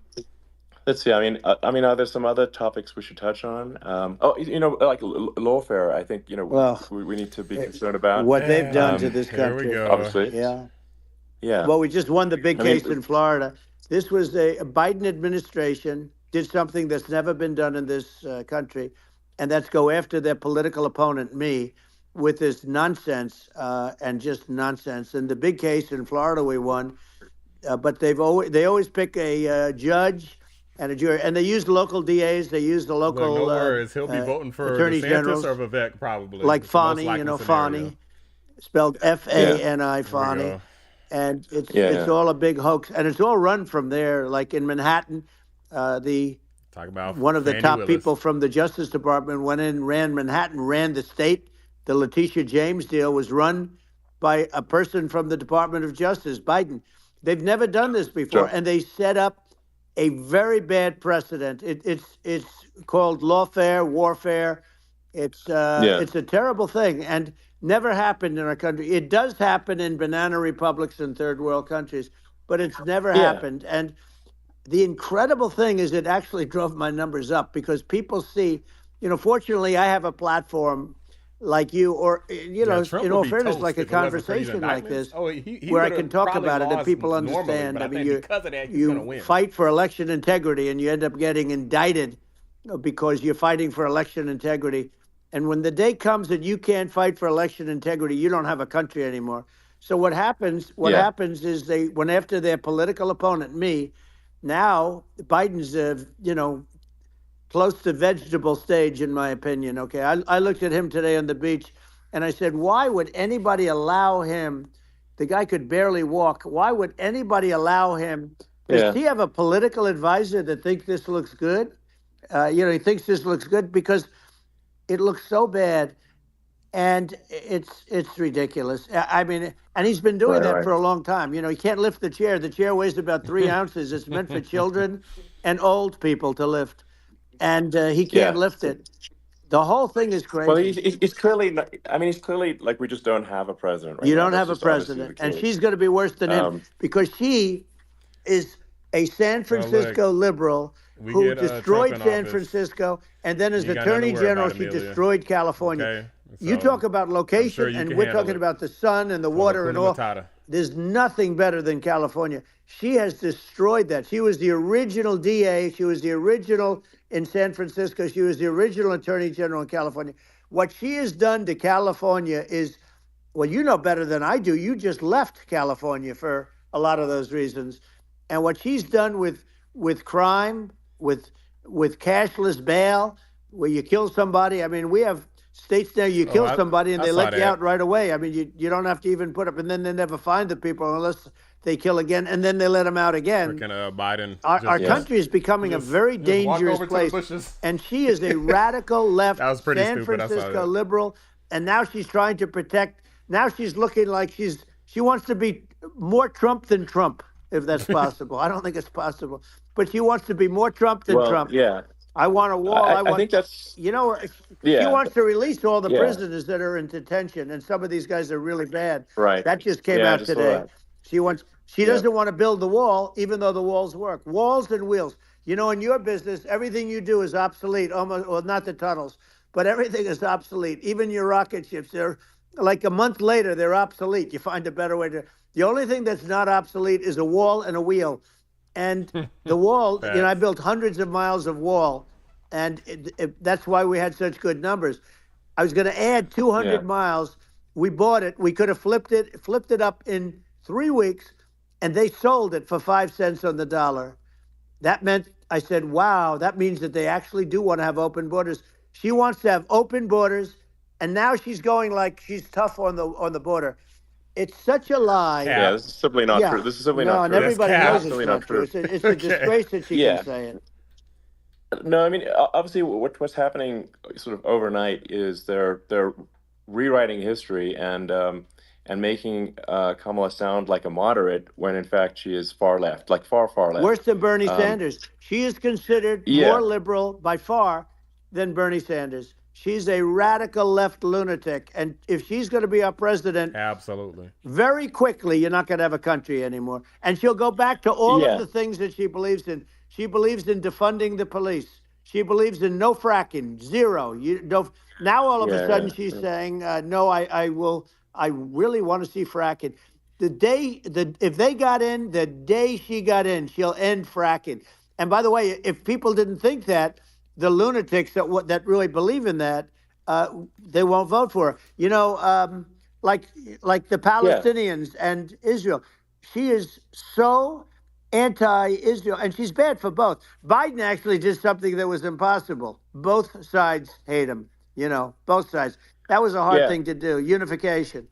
let's see. I mean, are there some other topics we should touch on? Oh, like lawfare. I think Well, we need to be concerned about. what they've done to And this here we country. go. Obviously, Yeah. yeah. Well, we just won the big I mean, case in Florida. This was a Biden administration did something that's never been done in this country, and that's go after their political opponent, me, with this nonsense and just nonsense. And the big case in Florida we won, but they always pick a judge and a jury, and they use local DAs, they use the Look, no local worries. He'll be voting for attorney DeSantis or generals, Vivek probably. like It's the most Fani, likely scenario. Fani, spelled yeah, Fani, Here we Fani, go. and it's yeah, all a big hoax, and it's all run from there. Like in Manhattan, the Talk about one of the Fannie top Willis. people from the Justice Department went in, ran Manhattan, ran the state. The Letitia James deal was run by a person from the Department of Justice, Biden. They've never done this before, sure, and they set up a very bad precedent. It's called lawfare, warfare. yeah, It's a terrible thing, and never happened in our country. It does happen in banana republics and third world countries, but it's never yeah, happened. And the incredible thing is it actually drove my numbers up because people see, fortunately I have a platform like you, or Yeah, Trump in would all be fairness, like toast a if it wasn't for these conversation like indictments. this Oh, he where I would can have talk probably about it and lost people normally, understand. but I I mean, think you because of that, he's going to you win. fight for election integrity and you end up getting indicted because you're fighting for election integrity. And when the day comes that you can't fight for election integrity, you don't have a country anymore. So what happens? What yeah, happens is they went after their political opponent, me. Now Biden's, close to vegetable stage, in my opinion. Okay, I looked at him today on the beach, and I said, why would anybody allow him? The guy could barely walk. Why would anybody allow him Does Yeah. he have a political advisor that thinks this looks good? He thinks this looks good because it looks so bad, and it's ridiculous. I mean, and he's been doing that Right. for a long time. He can't lift the chair. The chair weighs about 3 ounces. It's meant for children and old people to lift, and he can't Yeah. lift it. The whole thing is Well, crazy. he's clearly not, I mean, he's clearly like, we just don't have a president right You now. don't That's have a just obviously the president, and case. she's going to be worse than him Um, because she is a San Oh, look, Francisco liberal we who get Trump destroyed in San office. Francisco, and then as You got nothing to attorney worry general, about, she Amelia. destroyed California. Okay, You so talk about I'm sure location, you and can we're handle talking it. about the sun and the So water and Hakuna all. Matata. There's nothing better than California. She has destroyed that. She was the original DA. She was the original in San Francisco. She was the original attorney general in California. What she has done to California is, well, you know better than I do. You just left California for a lot of those reasons. And what she's done with crime, with cashless bail, where you kill somebody. I mean, we have states now you Oh, kill somebody and I they saw let you out that. right away. I mean, you don't have to even put up, and then they never find the people unless they kill again, and then they let them out again. Freaking Biden Our just yeah. country is becoming a very just walk dangerous over to the place. bushes. And she is a radical left That was pretty San stupid. I saw Francisco that. liberal. And now she's trying to protect. Now she's looking like she wants to be more Trump than Trump, if that's possible. I don't think it's possible. But she wants to be more Trump than Well, Trump. yeah. I want a wall. I think that's, She yeah. wants to release all the Yeah. prisoners that are in detention, and some of these guys are really bad. Right. That just came Yeah, I out just saw today. that. She Yeah. doesn't want to build the wall, even though the walls work. Walls and wheels. In your business, everything you do is obsolete. Almost, well, not the tunnels, but everything is obsolete. Even your rocket ships, they're like a month later, they're obsolete. You find a better way to. The only thing that's not obsolete is a wall and a wheel. And the wall, I built hundreds of miles of wall, and that's why we had such good numbers. I was going to add 200 Yeah. miles. We bought it. We could have flipped it up in 3 weeks, and they sold it for 5 cents on the dollar. That meant, I said, wow, that means that they actually do want to have open borders. She wants to have open borders, and now she's going like she's tough on the border. It's such a lie. Cap. Yeah, this is simply not true. This is simply No, not and true. everybody That's knows cap. it's Absolutely not true. It's a Okay. disgrace that she Yeah. can say it. No, I mean, obviously, what's happening sort of overnight is they're rewriting history and making Kamala sound like a moderate when in fact she is far left, like far left. Worse than Bernie Um, Sanders. She is considered Yeah. more liberal by far than Bernie Sanders. She's a radical left lunatic. And if she's going to be our president, Absolutely. very quickly, you're not going to have a country anymore. And she'll go back to all Yeah. of the things that she believes in. She believes in defunding the police. She believes in no fracking, zero. Now all of a Yeah, sudden yeah, she's yeah. saying, no, I will. I really want to see fracking. If they got in, the day she got in, she'll end fracking. And by the way, if people didn't think that, the lunatics that really believe in that, they won't vote for her. Like the Palestinians and Israel. She is so anti-Israel, and she's bad for both. Biden actually did something that was impossible. Both sides hate him. Both sides. That was a hard Yeah. thing to do. Unification.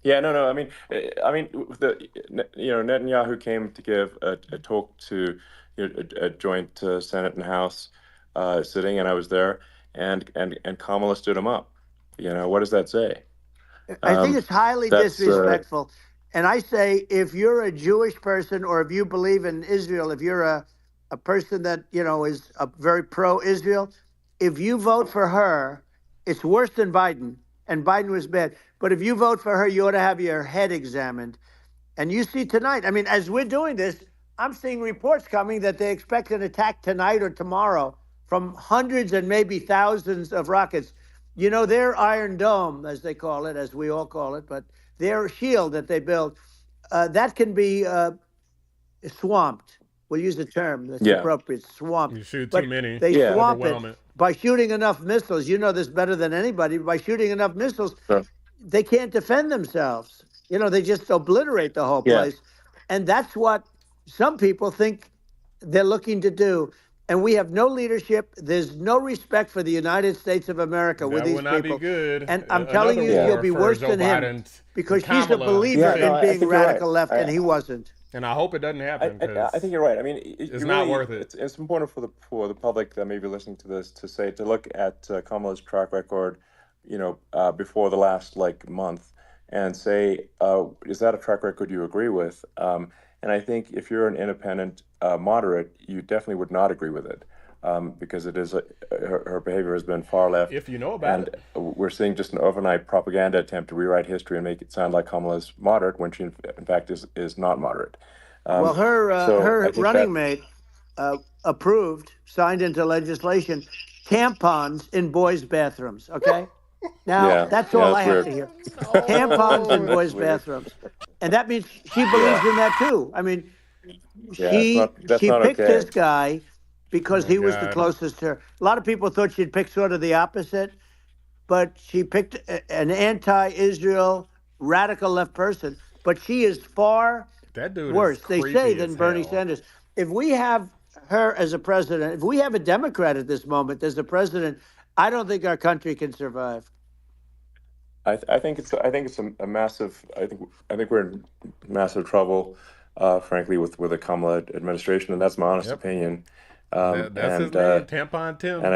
Yeah, no. I mean, Netanyahu came to give a talk to a joint Senate and House sitting, and I was there, and Kamala stood him up. What does that say? I think it's highly that's, disrespectful. And I say, if you're a Jewish person or if you believe in Israel, if you're a person that, is a very pro-Israel, if you vote for her, it's worse than Biden. And Biden was bad. But if you vote for her, you ought to have your head examined. And you see tonight, I mean, as we're doing this, I'm seeing reports coming that they expect an attack tonight or tomorrow from hundreds and maybe thousands of rockets. Their Iron Dome, as they call it, as we all call it, but their shield that they build, that can be swamped. We'll use the term that's appropriate, swamped. You shoot But too many. they swamp it Overwhelm it. by shooting enough missiles. You know this better than anybody. By shooting enough missiles, they can't defend themselves. They just obliterate the whole place. And that's what some people think they're looking to do. And we have no leadership. There's no respect for the United States of America with That these would not people. be good. And I'm telling you, Another you'll war be for worse Joe than him Biden because and she's a Kamala. believer Yeah, no, in I being think you're right. radical left, and he wasn't. And I hope it doesn't happen I think because you're right. I mean, it's you not really worth it. it's important for the public that may be listening to this to look at Kamala's track record, before the last like month, and say, is that a track record you agree with? And I think if you're an independent moderate, you definitely would not agree with it, because it is her behavior has been far left, If you know about and it. we're seeing just an overnight propaganda attempt to rewrite history and make it sound like Kamala's moderate when she in fact is not moderate. Well, Um, so I her think running that, mate approved, signed into legislation, tampons in boys' bathrooms. Okay, now yeah, that's yeah, all I that's have weird. to hear. Tampons in No. That's boys' weird. bathrooms, and that means she Yeah, believes in that too. I mean, yeah, that's she not picked okay. this guy Oh because my he was the God. closest to her. A lot of people thought she'd pick sort of the opposite, but she picked an anti-Israel radical left person. But she is far That dude is worse, they say, creepy as than Bernie hell. Sanders. If we have her as a president, if we have a Democrat at this moment as a president, I don't think our country can survive. I think it's a massive. I think we're in massive trouble, frankly, with the Kamala administration, and that's my honest Yep. opinion. That's his name, Tampon And Tim.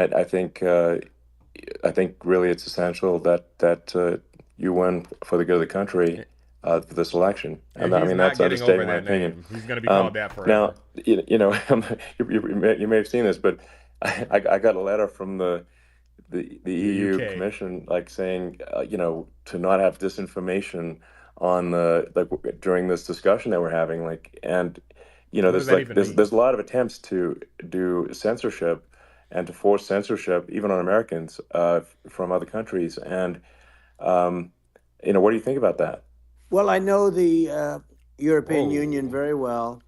I think really it's essential that you win for the good of the country for this election, And and I he's mean not that's getting over understating my that opinion. name. He's gonna be called that Now, forever. you may have seen this, but I got a letter from the The EU UK. Commission, like saying, to not have disinformation on the like during this discussion that we're having, like, and What does that even mean? there's a lot of attempts to do censorship and to force censorship even on Americans from other countries, and um, what do you think about that? Well, I know the European Union Whoa. very well.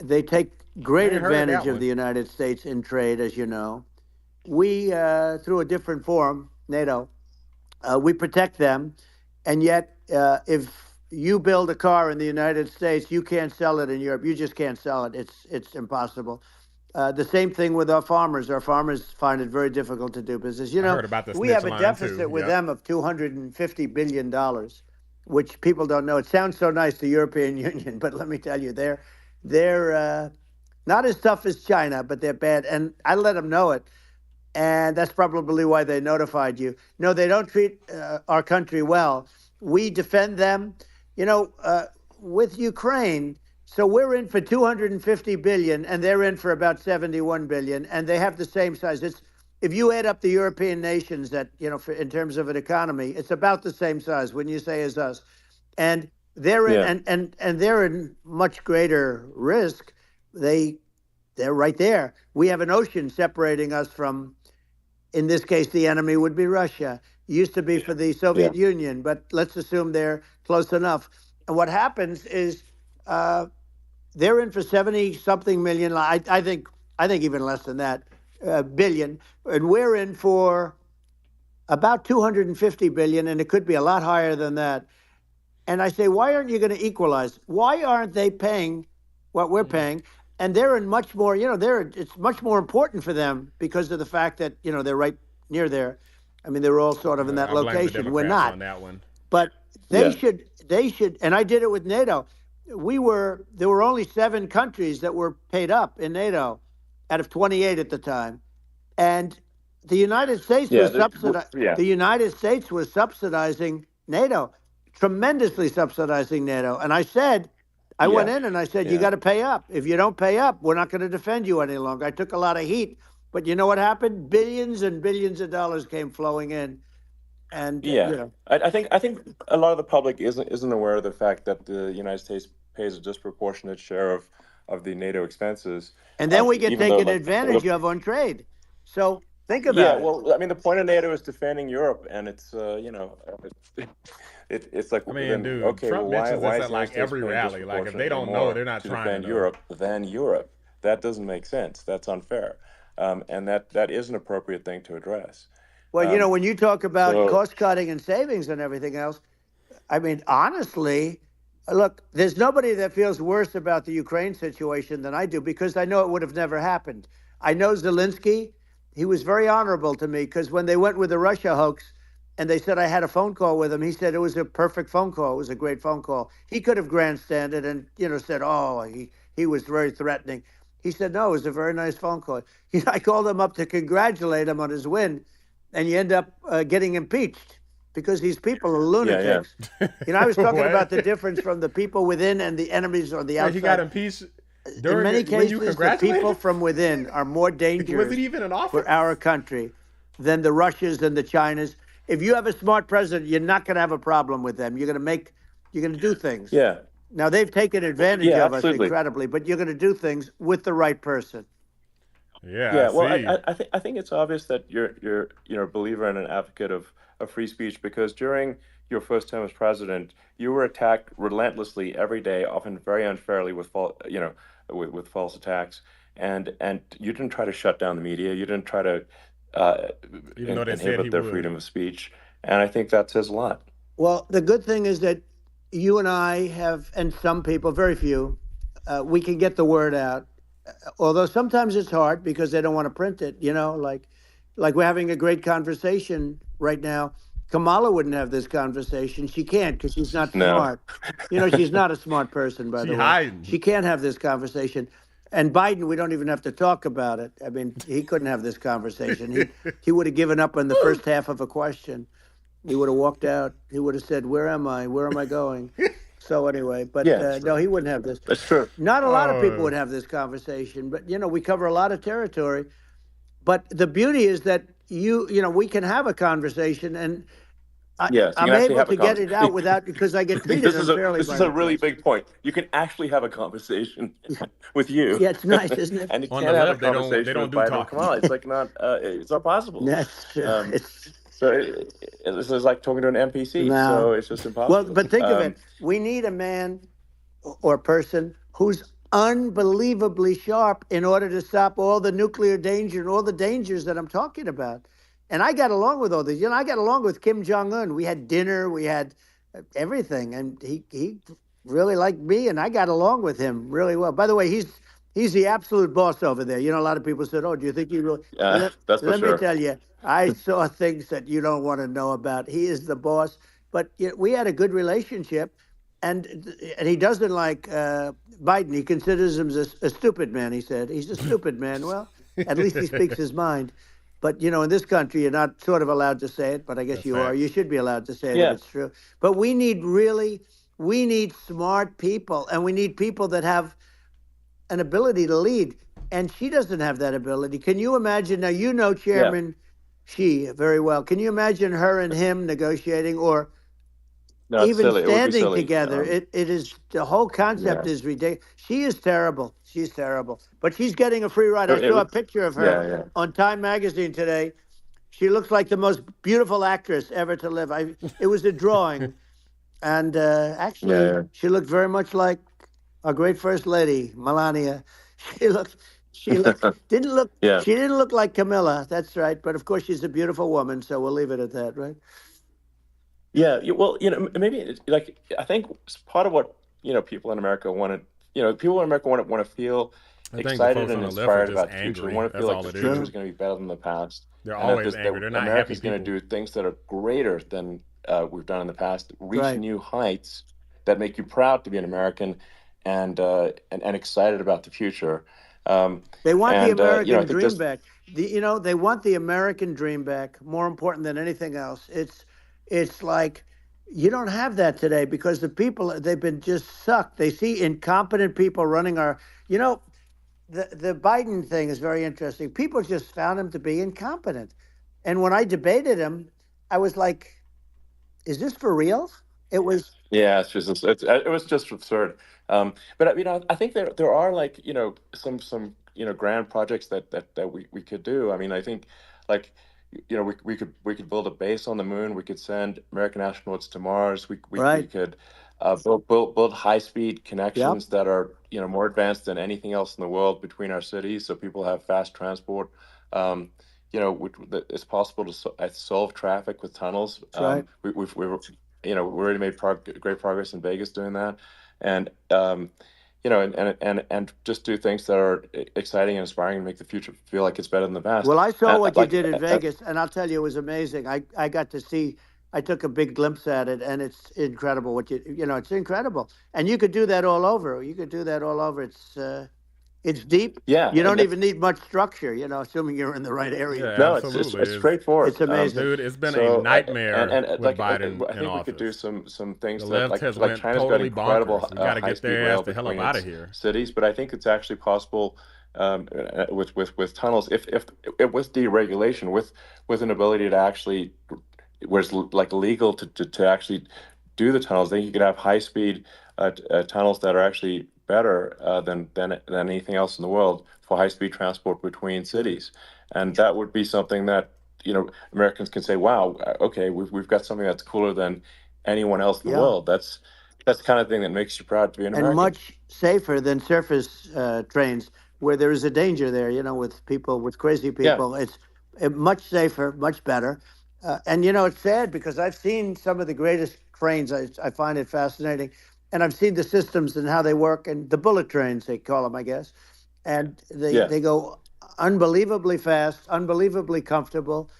They take I great ain't heard advantage that of the one. United States in trade, as you know. We, through a different forum, NATO, we protect them. And yet, if you build a car in the United States, you can't sell it in Europe. You just can't sell it. It's impossible. The same thing with our farmers. Our farmers find it very difficult to do business. I heard about the We snitch have a line too. deficit with Yep. them of $250 billion, which people don't know. It sounds so nice, the European Union, but let me tell you, they're not as tough as China, but they're bad. And I let them know it, and that's probably why they notified you. No, they don't treat our country well. We defend them, you know, with Ukraine. So we're in for 250 billion, and they're in for about 71 billion, and they have the same size. It's if you add up the European nations that in terms of an economy, it's about the same size. When you say as us, and they're in, Yeah, and they're in much greater risk. They they're right there. We have an ocean separating us from, in this case, the enemy would be Russia. It used to be for the yeah, Soviet Union, but let's assume they're close enough. And what happens is uh, they're in for 70 something million. I think even less than that, billion, and we're in for about 250 billion, and it could be a lot higher than that. And I say, why aren't you going to equalize? Why aren't they paying what we're paying? And they're in much more, it's much more important for them because of the fact that, they're right near there. I mean, they're all sort of in that I blame the location. We're Democrats not. on that one. But yeah, they should, and I did it with NATO. There were only 7 countries that were paid up in NATO out of 28 at the time. And the United States yeah, was yeah, the United States was subsidizing NATO, tremendously subsidizing NATO. And I went yeah, in and I said, you yeah. got to pay up. If you don't pay up, we're not going to defend you any longer. I took a lot of heat, but you know what happened? Billions and billions of dollars came flowing in, and Yeah, I think a lot of the public isn't aware of the fact that the United States pays a disproportionate share of the NATO expenses, and then we get even though taken like advantage of on trade. So think yeah, about it. well, I mean, the point of NATO is defending Europe, and it's it's like, I mean, then dude, okay, Trump well, mentions why this is at the United like States every paying rally. Like if they disproportionately don't know, they're more not to trying to defend know. Europe than Europe? That doesn't make sense. That's unfair, and that is an appropriate thing to address. Well, Um, when you talk about so cost cutting and savings and everything else, I mean, honestly, look, there's nobody that feels worse about the Ukraine situation than I do because I know it would have never happened. I know Zelensky. He was very honorable to me because when they went with the Russia hoax and they said I had a phone call with him. He said it was a perfect phone call. It was a great phone call. He could have grandstanded and said, "Oh, he was very threatening." He said, "No, it was a very nice phone call." I called him up to congratulate him on his win, and you end up getting impeached because these people are Yeah, lunatics. I was talking about What? the difference from the people within and the enemies on the Wait, he got outside. impeached In during many when you cases, the congratulated people him? from within are more Was it dangerous even an for office? our country than the Russias and the Chinas. If you have a smart president, you're not going to have a problem with them. You're going to do things. yeah, Now they've taken advantage yeah, of us absolutely. incredibly, but you're going to do things with the right person. Yeah, I Yeah, well, see. I think it's obvious that you're a believer and an advocate of free speech because during your first term as president, you were attacked relentlessly every day, often very unfairly with with false attacks, and you didn't try to shut down the media. You didn't try to uh, Even though they said he inhibit their would. freedom of speech, and I think that says a lot. Well, the good thing is that you and I have, and some people, very few, we can get the word out. Although sometimes it's hard because they don't want to print it. Like we're having a great conversation right now. Kamala wouldn't have this conversation. She can't because she's not No. smart. She's not a smart person, by She the way. hiding. She can't have this conversation. And Biden, we don't even have to talk about it. I mean, he couldn't have this conversation. He would have given up on the first half of a question. He would have walked out. He would have said, "Where am I? Where am I going?" So anyway, but Yeah, no, he wouldn't have this. that's true. Not a lot of people Oh, would have this conversation, but we cover a lot of territory. But the beauty is that we can have a conversation, and Yes, you I'm can actually able have a to get it out conversation. without because I get treated unfairly This by is the a really press. big point. You can actually have a conversation with you, Yeah, it's nice, isn't it? and you on the can't have a left, they conversation don't with do Biden or talking. Kamala. It's not possible. That's Um, it's so this is like talking to an NPC. no. So it's just Well, impossible. but think of it. We need a man or person who's unbelievably sharp in order to stop all the nuclear danger and all the dangers that I'm talking about. And I got along with all these. I got along with Kim Jong Un. We had dinner, we had everything, and he really liked me, and I got along with him really well. By the way, he's the absolute boss over there. A lot of people said, "Oh, do you think he really?" That's for Let me sure. tell you, I saw things that you don't want to know about. He is the boss. But we had a good relationship, and he doesn't like Biden. He considers him a stupid man. He said he's a stupid man. Well, at least he speaks his mind. But in this country, you're not sort of allowed to say it. But I guess That's you are. You facts. should be allowed to say it if Yeah, it's true. But we need smart people, and we need people that have an ability to lead. And she doesn't have that ability. Can you imagine? Now yeah. Chairman Xi very well. Can you imagine her and him negotiating, or No, it's even silly. It would be standing silly. together? It is the whole Yeah. concept is ridiculous. She is terrible. She's terrible, but she's getting a free ride. I It saw a would. picture of her Yeah, yeah, on Time Magazine today. She looks like the most beautiful actress ever to live. It was a drawing, and yeah, actually, yeah. she looked very much like our great first lady, Melania. She looked, she looked, didn't look, Yeah. she didn't look like Camilla. That's right. But of course, she's a beautiful woman, so we'll leave it at that, right? Yeah, well, maybe like I think part of what people in America want to, people in America want to feel I think the excited folks on and the left are inspired just about the future. They angry. want to feel That's like all the it future is is. Sure. going to be better than the past, They're and that always angry. They're not happy America's going to people. do things that are greater than we've done in the past, reach Right. new heights that make you proud to be an American, and excited about the future. Um, They want the I American think dream this, back. They want the American dream back. More important than anything else. It's like you don't have that today because the people they've been just sucked. They see incompetent people running our. You know, the Biden thing is very interesting. People just found him to be incompetent, and when I debated him, I was like, "Is this for real?" It was Yeah, it was just absurd. But I think there are like some grand projects that we could do. I mean, I think like we could build a base on the moon. We could send American astronauts to Mars. We right. could build high speed Yep. connections that are more advanced than anything else in the world between our cities, so people have fast transport. Um, it's possible to solve traffic with tunnels. That's right. We already made great progress in Vegas doing that, and and just do things that are exciting and inspiring and make the future feel like it's better than the past. Well, I saw what you Like, did in Vegas, and I'll tell you, it was amazing. I got to see I took a big glimpse at it, and it's incredible. It's incredible, and you could do that all over. You could do that all over. It's deep. Yeah, You and don't it's even need much structure, assuming you're in the right Yeah, area. no, it's absolutely. it's straightforward. It's amazing. Dude, it's been a So nightmare with like Biden I in think we could do office. some The things that left has like went China's got totally incredible bonkers. We got to high get speed their ass rail the hell up between out of its here. cities, but I think it's actually possible with tunnels if with deregulation with an ability to actually where it's like legal to actually do the tunnels, then you could have high speed tunnels that are actually better than anything else in the world for high speed transport between cities, and that would be something that Americans can say, wow, okay, we've got something that's cooler than anyone else in the Yeah. world. That's the kind of thing that makes you proud to be an And American. much safer than surface trains, where there is a danger there. With people, with crazy Yeah, people, it's much safer, much better. And it's sad because I've seen some of the greatest trains. I find it fascinating, and I've seen the systems and how they work, and the bullet trains they call them, I guess. And they yeah, they go unbelievably fast, unbelievably comfortable,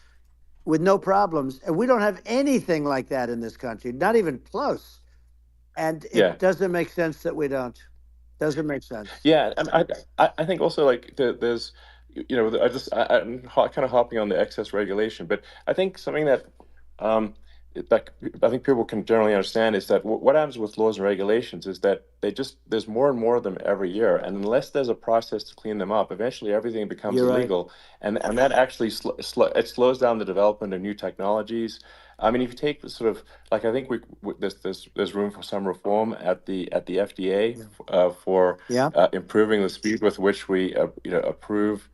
with no problems. And we don't have anything like that in this country, not even close. And yeah. it doesn't make sense that we don't. Doesn't make sense. Yeah, and I think also like there's I'm kind of hopping on the excess regulation, but I think something that um that I think people can generally understand is that what happens with laws and regulations is that there's more and more of them every year, and unless there's a process to clean them up, eventually everything becomes You're right. illegal, and that actually it slows down the development of new technologies. I mean, if you take the sort of like I think there's room for some reform at the FDA Yeah. for Yeah. improving the speed with which we approve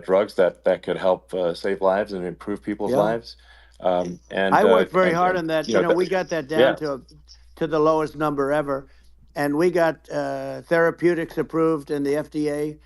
drugs that could help save lives and improve people's Yeah. lives. I worked very hard And on that. We that, got that down yeah, to the lowest number ever, and we got therapeutics approved in the FDA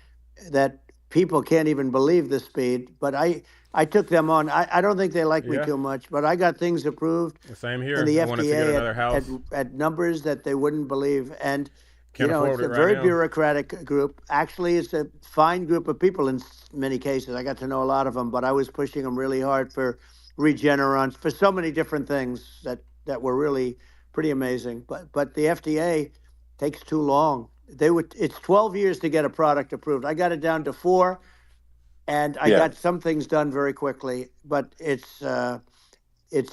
that people can't even believe the speed. But I took them on. I don't think they like me Yeah, too much, but I got things approved same in here. the I wanted to get FDA another house. at numbers that they wouldn't believe. And Can't it's afford it a right very now. bureaucratic group. Actually, it's a fine group of people in many cases. I got to know a lot of them, but I was pushing them really hard for Regeneron, for so many different things that were really pretty amazing. But the FDA takes too long. It's 12 years to get a product approved. I got it down to 4, and I yeah, got some things done very quickly. But it's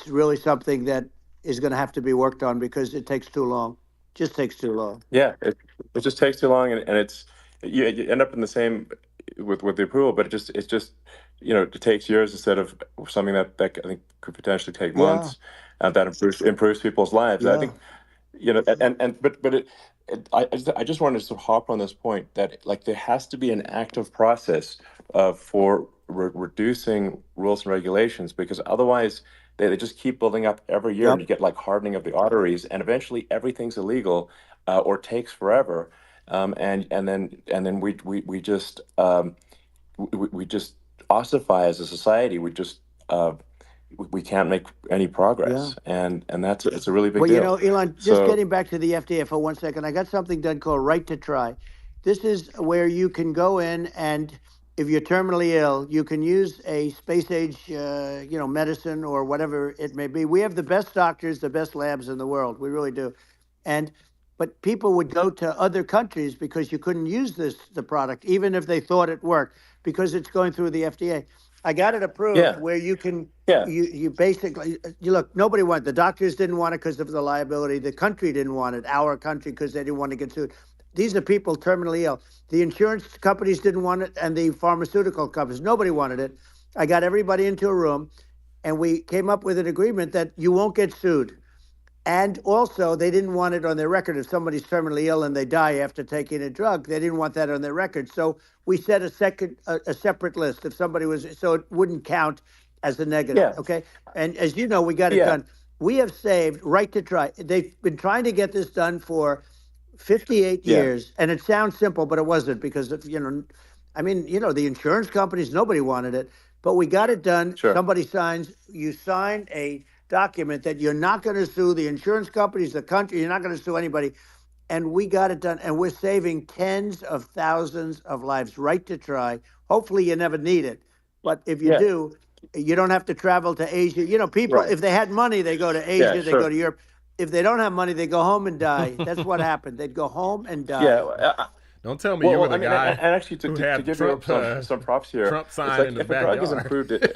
really something that is going to have to be worked on because it takes too long. Just takes too long. yeah. It just takes too long, and you end up in the same with the approval, but it's just it takes years instead of something that I think could potentially take Yeah, months, and that improves people's lives. And I yeah, think and but I just wanted to sort of hop on this point that like there has to be an active process for reducing rules and regulations, because otherwise they just keep building up every year, and yep, you get like hardening of the arteries, and eventually everything's illegal or takes forever, and then we just we just ossify as a society. Uh, we can't make any yeah. progress, and that's it's a really big Well, deal. Elon, just So getting back to the FDA for 1 second, I got something done called Right to Try. This is where you can go in, and if you're terminally ill, you can use a space age, medicine or whatever it may be. We have the best doctors, the best labs in the world. We really do. And but people would go to other countries because you couldn't use the product, even if they thought it worked, because it's going through the FDA. I got it approved yeah, where you can yeah, you basically you look, nobody wanted, the doctors didn't want it because of the liability, the country didn't want it, our country, because they didn't want to get sued. These are people terminally ill. The insurance companies didn't want it, and the pharmaceutical companies, nobody wanted it. I got everybody into a room, and we came up with an agreement that you won't get sued. And also, they didn't want it on their record. If somebody's terminally ill and they die after taking a drug, they didn't want that on their record. So we set a separate list. If somebody was, so it wouldn't count as a negative. yeah, Okay. And as you know, we got it yeah, done. We have saved Right to Try. They've been trying to get this done for 58 yeah, years. And it sounds simple, but it wasn't, because I mean, the insurance companies, nobody wanted it, but we got it done. sure, Somebody signs, you sign a document that you're not going to sue the insurance companies, the country, you're not going to sue anybody. And we got it done. And we're saving tens of thousands of lives. Right to Try. Hopefully you never need it. But if you yeah, do, You don't have to travel to Asia. People, Right. if they had money, they go to Yeah, Asia, they go sure. to Europe. If they don't have money, they go home and die. That's what happened. They'd go home and Yeah. die. Don't tell me Well, you were well, the I mean, and guy actually, who to had give Europe some props here, Trump it's sign like in his if a drug is backyard.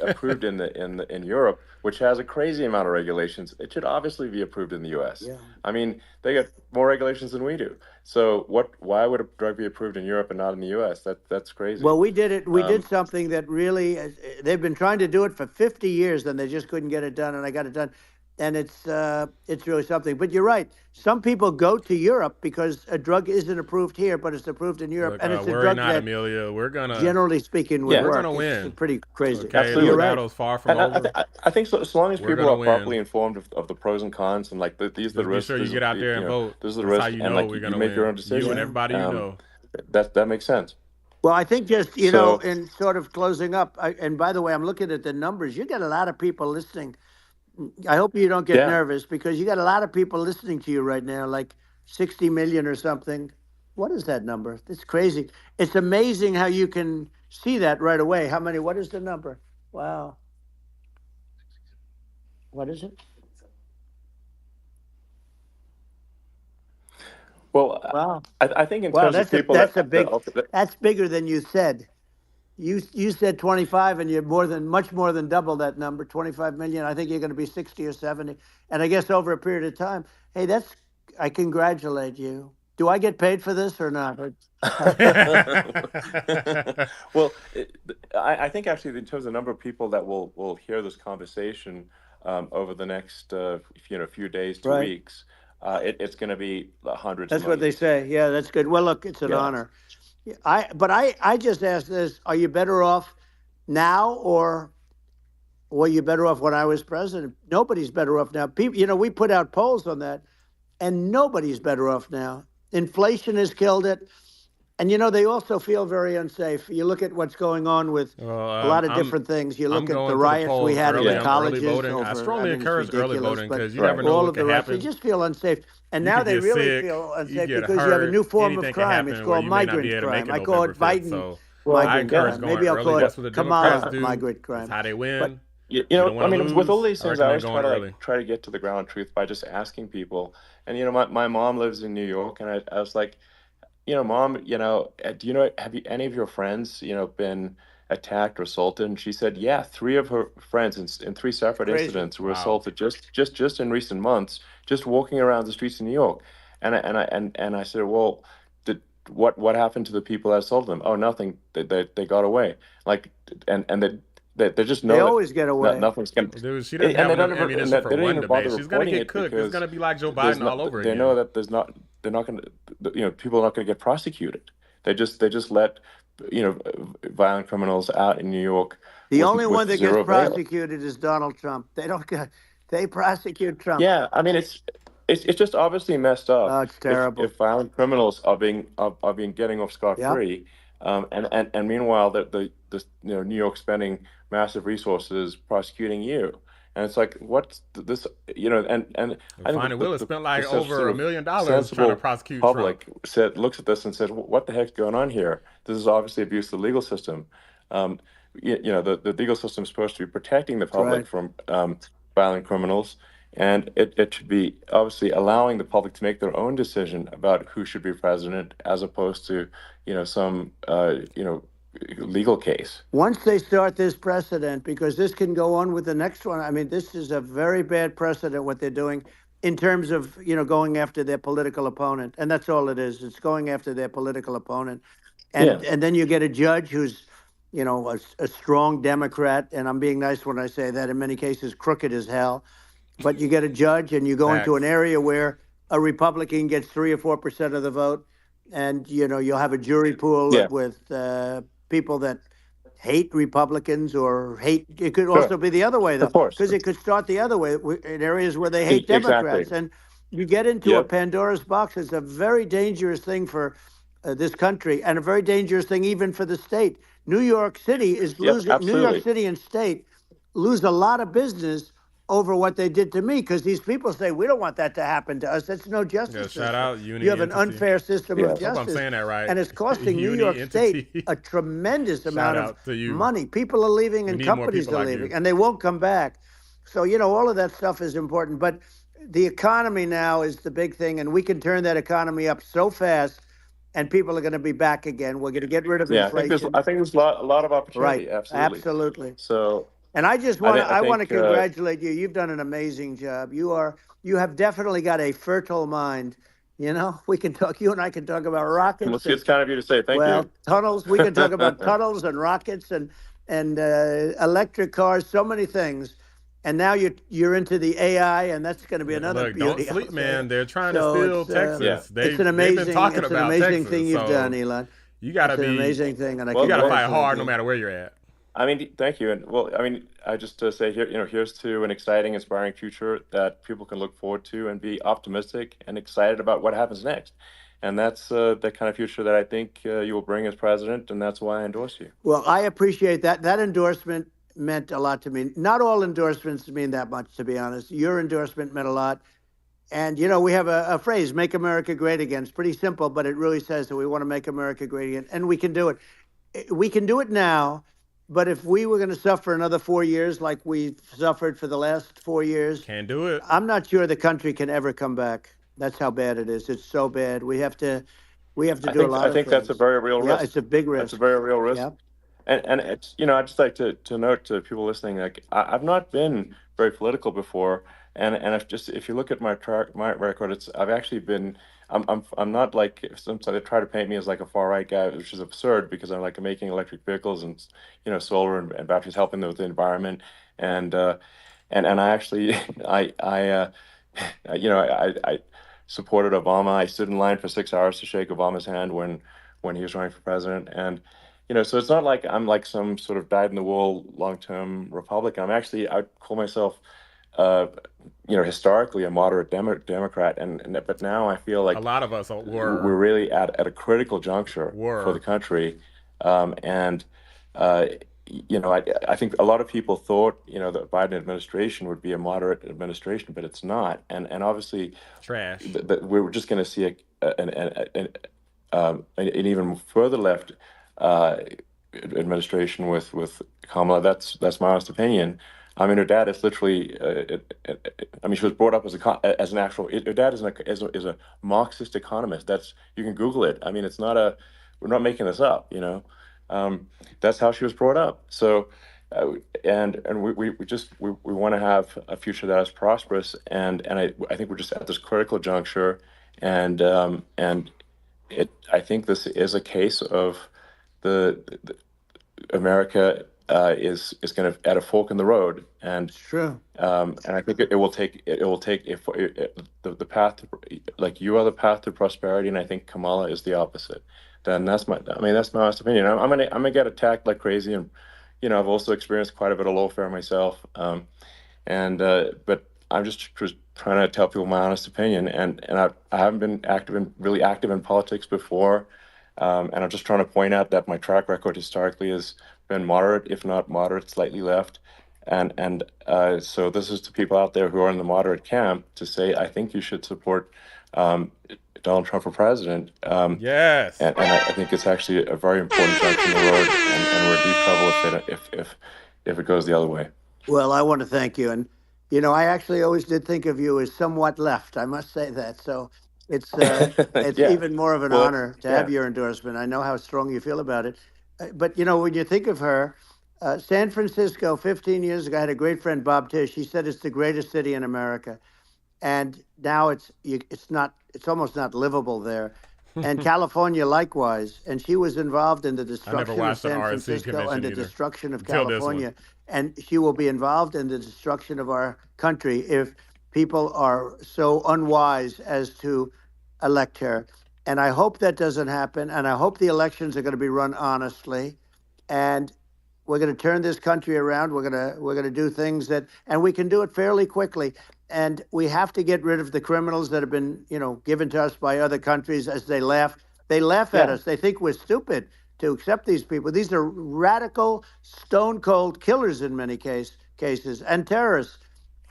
approved in Europe, which has a crazy amount of regulations, it should obviously be approved in the U.S. Yeah. I mean, they got more regulations than we do. So what? Why would a drug be approved in Europe and not in the U.S.? That's crazy. Well, we did it. We did Um, something that really, they've been trying to do it for 50 years and they just couldn't get it done. And I got it done. And it's really something. But you're right. Some people go to Europe because a drug isn't approved here, but it's approved in Europe. Look, And it's a worry drug not, that, Amelia. generally speaking, would yeah, We're gonna work. It's win. pretty crazy. Okay, You're this absolutely. right. battle's far from And over. I think so, so long as We're people gonna are properly win. informed of the pros and cons and like these are the Just be risks, sure you get out there and vote. these are the That's how risks, you and know like we're you gonna make your win. own You and decision. Yeah. everybody you know. That makes sense. Well, I think just, So in sort of closing up, and by the way, I'm looking at the numbers. You got a lot of people listening. I hope you don't get yeah. nervous because you got a lot of people listening to you right now, like 60 million or something. What is that number? It's crazy. It's amazing how you can see that right away. How many? What is the number? Wow. What is it? Well, Wow. I think in Wow, terms of that's a people that's that a big that's bigger than you said. You said 25 and you're much more than double that number, 25 million. I think you're going to be 60 or 70. And I guess over a period of time, hey, I congratulate you. Do I get paid for this or not? well, I think actually in terms of the number of people that will hear this conversation over the next few days to Right. weeks, it's going to be hundreds of That's what they millions. say. Yeah, that's good. Well, look, it's an Yeah. honor. But I just asked this, are you better off now or were you better off when I was president? Nobody's better off now. People, we put out polls on that and nobody's better off now. Inflation has killed it. And they also feel very unsafe. You look at what's going on with Well, a lot of I'm different things. You I'm look at the going to the riots we polls had at early. the Yeah. I'm early colleges voting. I over, I strongly mean, it's encourage early ridiculous, voting but because you never Right. know all what of the could rest, they happen. just feel unsafe. And You now could they get really sick. feel You unsafe get because you have a hurt. new form of Anything can crime. It's happen where called you may not be migrant able to make crime. it I call it November 5th. Biden So Well, I migrant yeah. encourage crime. going Maybe I'll early. call it That's what the Democrats Kamala do. migrant That's crime. how they But win. You You don't know, I want to mean, with all lose. these I things, I recommend always going early. try to get to the ground truth by just asking people. And my mom lives in New York, and I was like, Mom, do have any of your friends, been attacked or assaulted? And she said, yeah, three of her friends in three separate crazy. incidents were Wow. assaulted just in recent months, just walking around the streets of New York. And I said, well, what happened to the people that assaulted them? Oh, nothing. They got away. Like, and they just They know that always get away. nothing's going Well, dude, she to, doesn't and have they don't enough ever, and ammunition they for don't one even bother debate. She's gonna reporting get it cooked. It's because gonna be like Joe there's Biden not, all over they know again. that they're not going to, people are not going to get prosecuted. They just let, violent criminals out in New York The only one with that gets zero bail. prosecuted is Donald Trump. They don't get, they prosecute Trump. Yeah, I mean it's just obviously messed Oh, up it's terrible. if violent criminals are being getting off scot Yep. free, and meanwhile the New York spending massive resources prosecuting you, and it's like what's this, and And I think Finding Willis spent like the over sort $1 of million trying to sensible prosecute Trump. public looks at this and says, what the heck's going on here? This is obviously abuse of the legal system. Um, the legal system is supposed to be protecting the That's right. public from violent criminals, and it should be obviously allowing the public to make their own decision about who should be president, as opposed to some legal case. Once they start this precedent, because this can go on with the next one, I mean, this is a very bad precedent what they're doing in terms of, going after their political opponent. And that's all it is. It's going after their political opponent. Yeah, And then you get a judge who's, a strong Democrat. And I'm being nice when I say that, in many cases, crooked as hell. But you get a judge and you go into an Facts. area where a Republican gets 3 or 4% of the vote. And, you'll have a jury pool yeah, with people that hate Republicans or hate. It could sure, also be the other way, of though, course. because it could start the other way in areas where they hate Exactly. Democrats. And you get into a Yep. Pandora's box. It's a very dangerous thing for this country and a very dangerous thing even for the state. New York City is Yep. losing, New York Absolutely. City and state lose a lot of business over what they did to me, because these people say we don't want that to happen to us. That's no Yeah, justice shout system. out You Uni have an Entity. unfair system of Yes. I hope I'm justice, saying that right. and it's costing New Uni York State Entity. a tremendous Shout amount of out to you. money. People are leaving We and need more companies people are like leaving, you. and they won't come back. So, all of that stuff is important. But the economy now is the big thing, and we can turn that economy up so fast, and people are going to be back again. We're going to get rid of Yeah, inflation. I think there's a lot of Right. opportunity. Absolutely. Absolutely. So And I just I want to think I I want to think congratulate you. You've done an amazing job. You have definitely got a fertile mind. We can talk. You and I can talk about rockets it's and, kind of you to say thank you. well, tunnels. We can talk about tunnels and rockets and electric cars. So many things. And now you're into the AI, and that's going to be another Look, don't beauty, I'll sleep, tell you. man. They're trying to So steal it's Yeah. Texas. it's an They've been amazing talking it's an about amazing Texas. thing you've done, So Elon. you gotta It's an be amazing thing, and I you gotta fight congratulate hard no you. matter where you're at. I mean, thank you. And well, I mean, I just say here, here's to an exciting, inspiring future that people can look forward to and be optimistic and excited about what happens next. And that's the kind of future that I think you will bring as president, and that's why I endorse you. Well, I appreciate that. That endorsement meant a lot to me. Not all endorsements mean that much, to be honest. Your endorsement meant a lot. And, we have a phrase, make America great again. It's pretty simple, but it really says that we want to make America great again. And we can do it. We can do it now. But if we were going to suffer another 4 years like we've suffered for the last 4 years, Can't do it. I'm not sure the country can ever come back. That's how bad it is. It's so bad. We have to do a lot I of think that's a things. very real Yeah, risk. it's a big That's a risk. very real risk. Yeah. And it's I'd just like to note to people listening, like I've not been very political before, and if you look at my record, I've actually been I'm not like some they try to paint me as like a far right guy, which is absurd because I'm like making electric vehicles and solar and batteries helping with the environment, and and I actually I supported Obama. I stood in line for 6 hours to shake Obama's hand when he was running for president, and so it's not like I'm like some sort of dyed-in-the-wool long-term Republican. I'd call myself, uh, historically a moderate Democrat, but now I feel A like lot of us we're were. really at a critical juncture for the country, and I think a lot of people thought the Biden administration would be a moderate administration, but it's not, and obviously Trash. we're just going to see an even further left uh, administration with Kamala. That's my honest opinion. I mean, her dad is literally. I mean, she was brought up as an actual. Her dad is a Marxist economist. You can Google it. I mean, it's not a. We're not making this up. That's how she was brought up. So, and we want to have a future that is prosperous. And I think we're just at this critical juncture, and I think this is a case of the America is kind of at a fork in the road, and It's true. and I think it will take if the path to, like you are the path to prosperity, and I think Kamala is the opposite. Then that's my honest opinion. I'm gonna get attacked like crazy, and I've also experienced quite a bit of lawfare myself, and but I'm just trying to tell people my honest opinion, and I haven't been really active in politics before, and I'm just trying to point out that my track record historically has been moderate, if not moderate, slightly left, and so this is to people out there who are in the moderate camp to say I think you should support Donald Trump for president. Yes. And I think it's actually a very important junction in the road, and we're in deep trouble if it goes the other way. Well, I want to thank you. And, I actually always did think of you as somewhat left. I must say that. So it's Yeah. even more of an Well, honor to have yeah. your endorsement. I know how strong you feel about it. But, when you think of her, San Francisco, 15 years ago, I had a great friend, Bob Tish. He said it's the greatest city in America. And now it's almost not livable there. And California likewise. And she was involved in the I never destruction of watched an San RNC Francisco and convention the either destruction of until this one. California. And she will be involved in the destruction of our country if people are so unwise as to elect her. And I hope that doesn't happen. And I hope the elections are going to be run honestly. And we're going to turn this country around. We're going to do things and we can do it fairly quickly. And we have to get rid of the criminals that have been, given to us by other countries as they laugh. They laugh at us. They think we're stupid to accept these people. These are radical, stone cold killers in many cases and terrorists.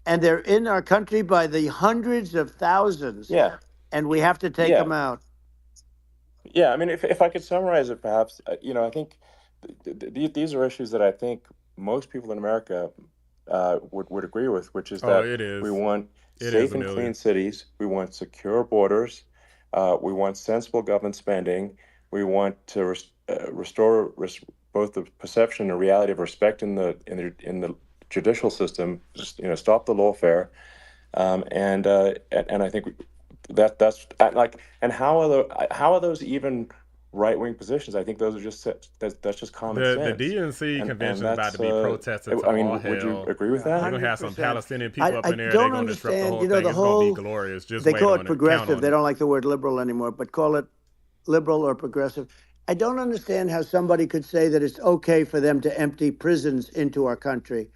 and they're in our country by the hundreds of thousands, Yeah, and we have to take yeah, them out. yeah. I mean, if I could summarize it, perhaps, I think these are issues that I think most people in America would agree with, which is Oh, that it is. we want It is, safe and clean Amelia. cities, we want secure borders, we want sensible government spending, we want to restore both the perception and reality of respect in the judicial system. Just stop the lawfare, and I think that's like, and how are those even right wing positions? I think those are that's just common The sense, DNC and convention is about that's to be protested to I all mean, would you hell. agree with Yeah, that? They're gonna have some 100%. Palestinian people up I in there. They're don't gonna disrupt the understand, whole thing. the It's gonna be whole, glorious. Just they wait call on it it. Count progressive. on They it. don't like the word liberal anymore, but call it liberal or progressive. I don't understand how somebody could say that it's okay for them to empty prisons into our country.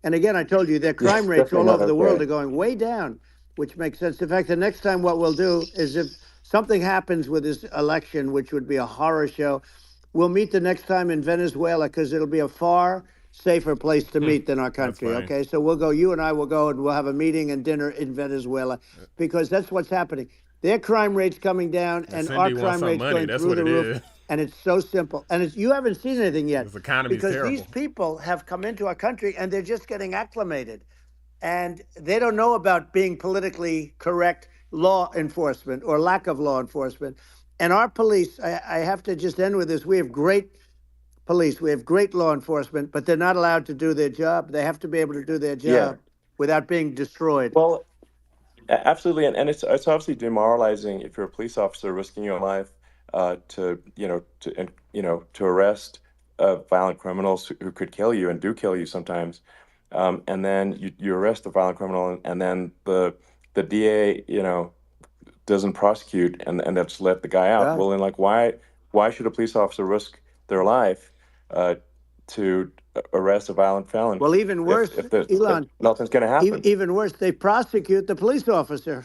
And again, I told you their Yeah, crime rates definitely all not over the world okay. are going way down, which makes sense. In fact, the next time what we'll do is, if something happens with this election, which would be a horror show, we'll meet the next time in Venezuela, because it'll be a far safer place to meet than our That's country. funny. Okay, so we'll go. You and I will go, and we'll have a meeting and dinner in Venezuela, because that's what's happening. Their crime rate's coming down, And and our Cindy wants crime some rate's money. going That's through what the it roof. is. And it's so simple. And you haven't seen anything yet, This economy's because these terrible. people have come into our country and they're just getting acclimated, and they don't know about being politically correct law enforcement or lack of law enforcement. And our police, I have to just end with this. We have great police, we have great law enforcement, but they're not allowed to do their job. They have to be able to do their Yeah. job without being destroyed. Well, absolutely, and it's obviously demoralizing if you're a police officer risking your life to arrest violent criminals who could kill you and do kill you sometimes, and then you arrest the violent criminal, and then the DA doesn't prosecute, and they just let the guy out. Yeah. Well, then, like, why should a police officer risk their life uh, to arrest a violent felon Well, even if worse, if Elon, nothing's going to happen? even worse, they prosecute the police officer.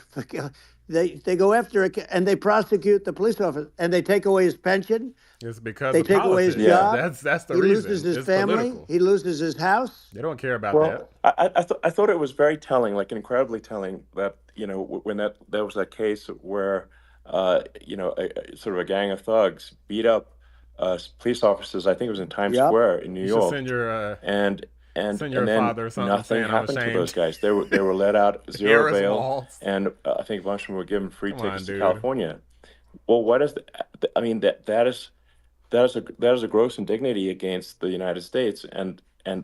They go after it and they prosecute the police officer, and they take away his pension. It's because They of take away his politics. Yeah. job. That's the He reason. loses his It's family. political. He loses his house. They don't care about Well, that. I thought it was very telling, like incredibly telling, that when there was that case where sort of a gang of thugs beat up police officers. I think it was in Times Yep. Square in New You should York, send your and send and your then father something nothing saying I'm happened to those ashamed. guys. They were let out zero Harris bail, Malls. and I think a bunch of them were given free Come tickets on, to dude. California. Well, what is I mean, that is a gross indignity against the United States, and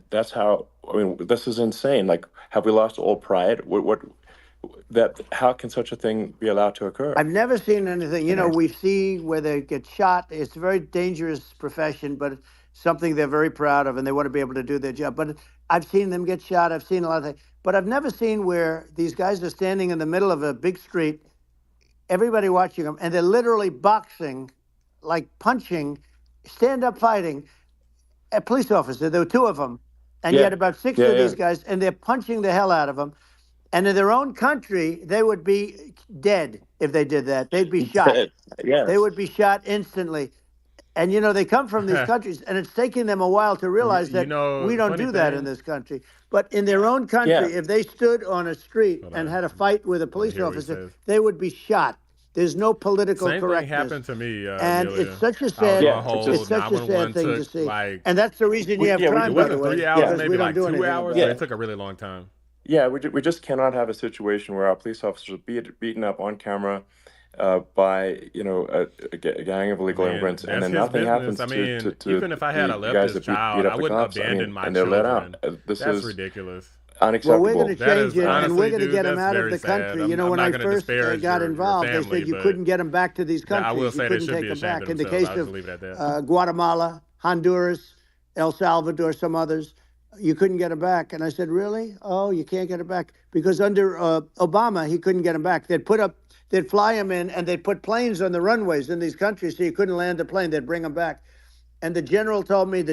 that's how, I mean, this is insane. Like, have we lost all pride? What that how can such a thing be allowed to occur? I've never seen anything. We see where they get shot. It's a very dangerous profession, but it's something they're very proud of, and they want to be able to do their job. But I've seen them get shot. I've seen a lot of things. But I've never seen where these guys are standing in the middle of a big street, everybody watching them, and they're literally boxing, like punching, stand up fighting a police officer. There were two of them, and you Yeah, had about six yeah, of yeah. these guys, and they're punching the hell out of them. And in their own country, they would be dead if they did that. They'd be shot. They Yes. would be shot instantly. And they come from these countries, and it's taking them a while to realize that we don't Funny do that in thing. this country. But in their own Yeah. country, if they stood on a street Hold and on. had a fight with a Let me police hear what he officer, says. they would be shot. There's no political Same thing correctness. happened to me, And Amelia. it's such a I was sad, Yeah, on it's hold. it's just such a sad 911 thing to took see. like, And that's the reason you have yeah, crime, it by the wasn't way, 3 hours, Yeah. because we maybe don't like do 2 anything hours, about but Yeah. it took a really long time. Yeah, we just cannot have a situation where our police officers are beaten up on camera by a gang of I illegal mean, immigrants, and that's then his nothing business. happens I to mean, even if I had a the guys leftist that beat child, up I the wouldn't cops. I abandon mean, my and they're let out. children. This That's is ridiculous. Well, we're going unacceptable. to That change is it, and honestly, we're going to dude, get them that's out of very the sad. country. I'm When not I going to first disparage got your involved, they family, said you but couldn't get them back to these I will countries. You say they couldn't should take be them ashamed back. of In the themselves. case I'll just of leave it at that. Guatemala, Honduras, El Salvador, some others, you couldn't get them back. And I said, really? Oh, you can't get them back? Because under Obama, he couldn't get them back. They'd fly them in, and they'd put planes on the runways in these countries so you couldn't land a plane. They'd bring them back. And the generals told me,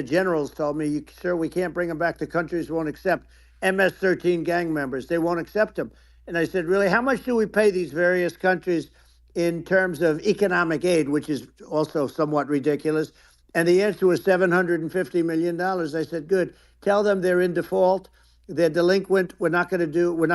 sir, we can't bring them back. The countries won't accept MS-13 gang members. They won't accept them. And I said, really, how much do we pay these various countries in terms of economic aid, which is also somewhat ridiculous? And the answer was $750 million. I said, good. Tell them they're in default. They're delinquent. We're not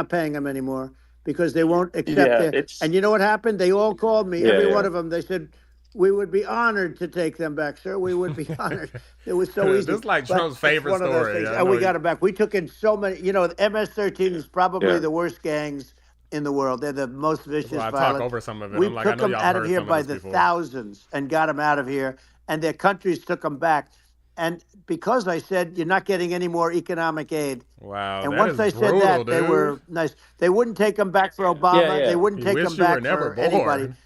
paying them anymore because they won't accept their. And you know what happened? They all called me, every one of them. They said, we would be honored to take them back, sir. We would be honored. It was so easy. This is like But Trump's it's favorite one of those story. things. And we got it back. We took in so many. You know, the MS-13 is probably the worst gangs in the world. They're the most vicious, Well, I violent. talk over some of it. We I'm like, I took know them y'all out of heard here some by of this the before. thousands and got them out of here. And their countries took them back. And because I said, you're not getting any more economic aid. Wow, And that once is I brutal, said that, dude. they were nice. They wouldn't take them back for Obama. They wouldn't You take wish them you were back never for anybody. born.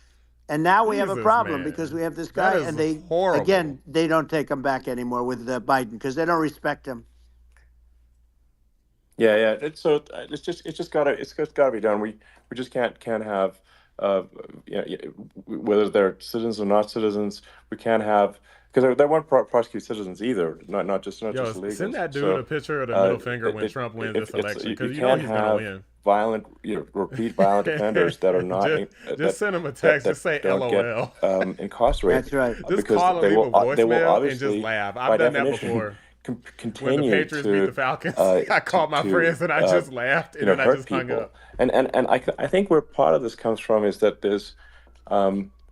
And now we have a Jesus, problem man. because we have this That guy, is and they horrible. again they don't take him back anymore with Biden because they don't respect him. Yeah. It's just gotta be done. We just can't have whether they're citizens or not citizens. We can't have, because they won't prosecute citizens either. Not just Yo, illegals. send that dude So a picture of the middle finger when Trump wins this election, you because you know can't he's gonna have win. violent, repeat violent offenders that are not just send him a text. Just say don't LOL. get incarcerated. That's right. Just Because call and leave a they will voicemail and just obviously, laugh. by I've done that definition, before. When the continue Patriots beat the Falcons, I called my friends and I just laughed, and then I hurt just hung people. up. And I think where part of this comes from is that there's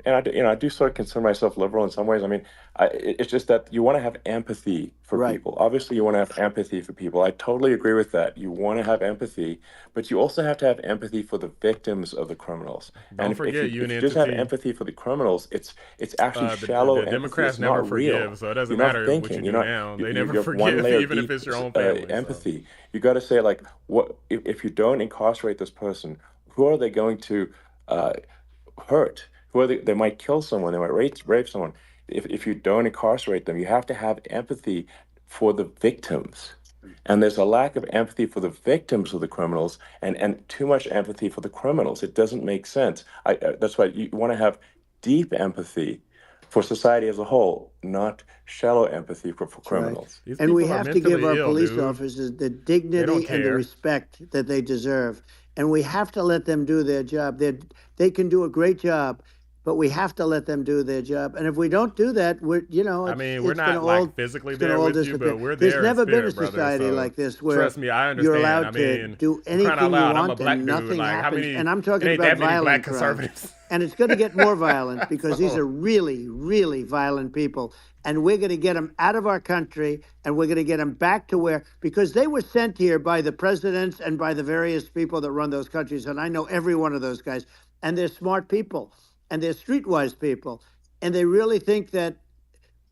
and I do sort of consider myself liberal in some ways. I mean, it's just that you want to have empathy for Right. people. Obviously, you want to have empathy for people. I totally agree with that. You want to have empathy, but you also have to have empathy for the victims of the criminals. Don't And forget if you just have empathy for the criminals, it's actually shallow the empathy. Democrats It's never not real. forgive, so it doesn't You're not matter thinking. what you do You're not. now. They You never have one forgive, layer even if deep it's your own family. empathy. You got to say, like, what if you don't incarcerate this person? Who are they going to hurt? Who are they might kill someone. They might rape someone. If you don't incarcerate them, you have to have empathy for the victims. And there's a lack of empathy for the victims of the criminals, and too much empathy for the criminals. It doesn't make sense. That's why you want to have deep empathy for society as a whole, not shallow empathy for criminals. These And we people are have to give mentally our ill, police dude. officers the They don't dignity and the care. respect that they deserve. And we have to let them do their job. They can do a great job, but we have to let them do their job. And if we don't do that, we're I mean, we're not like physically there with you, but we're There's there in never been a spirit, brother. society So like this where trust me, I you're understand. allowed I to mean, do crying out anything you loud, I'm a want black and dude. nothing Like, how happens. many? And I'm It talking ain't about that many black violent crime. conservatives. And it's going to get more violent because these So- are really, really violent people. And we're going to get them out of our country, and we're going to get them back to where, because they were sent here by the presidents and by the various people that run those countries. And I know every one of those guys. And they're smart people, and they're streetwise people. And they really think that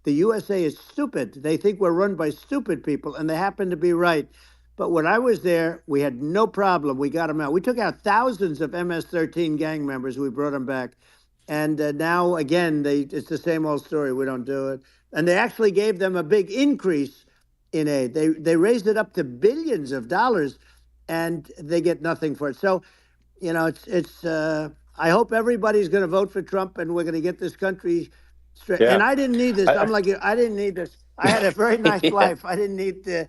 the USA is stupid. They think we're run by stupid people, and they happen to be right. But when I was there, we had no problem. We got them out. We took out thousands of MS-13 gang members. We brought them back. And now, again, it's the same old story. We don't do it. And they actually gave them a big increase in aid. They raised it up to billions of dollars, and they get nothing for it. So, you know, I hope everybody's going to vote for Trump, and we're going to get this country straight. Yeah. And I didn't need this. I'm like you. I didn't need this. I had a very nice life. I didn't need to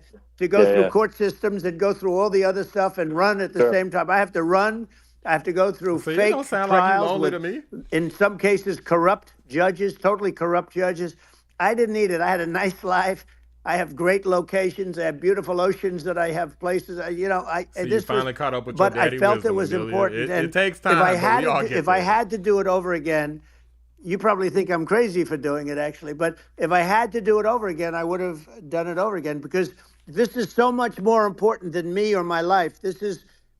go through court systems and go through all the other stuff and run at the same time. I have to run. I have to go through So you fake don't sound like you trials lonely with, to me. in some cases, corrupt judges, totally corrupt judges. I didn't need it. I had a nice life. I have great locations. I have beautiful oceans that I have places. So you finally caught up with your but I daddy felt wisdom, it was Amelia. important. It And takes time, if I but had we all to, get if I there. had to do it over again, you probably think I'm crazy for doing it, actually. But if I had to do it over again, I would have done it over again, because this is so much more important than me or my life.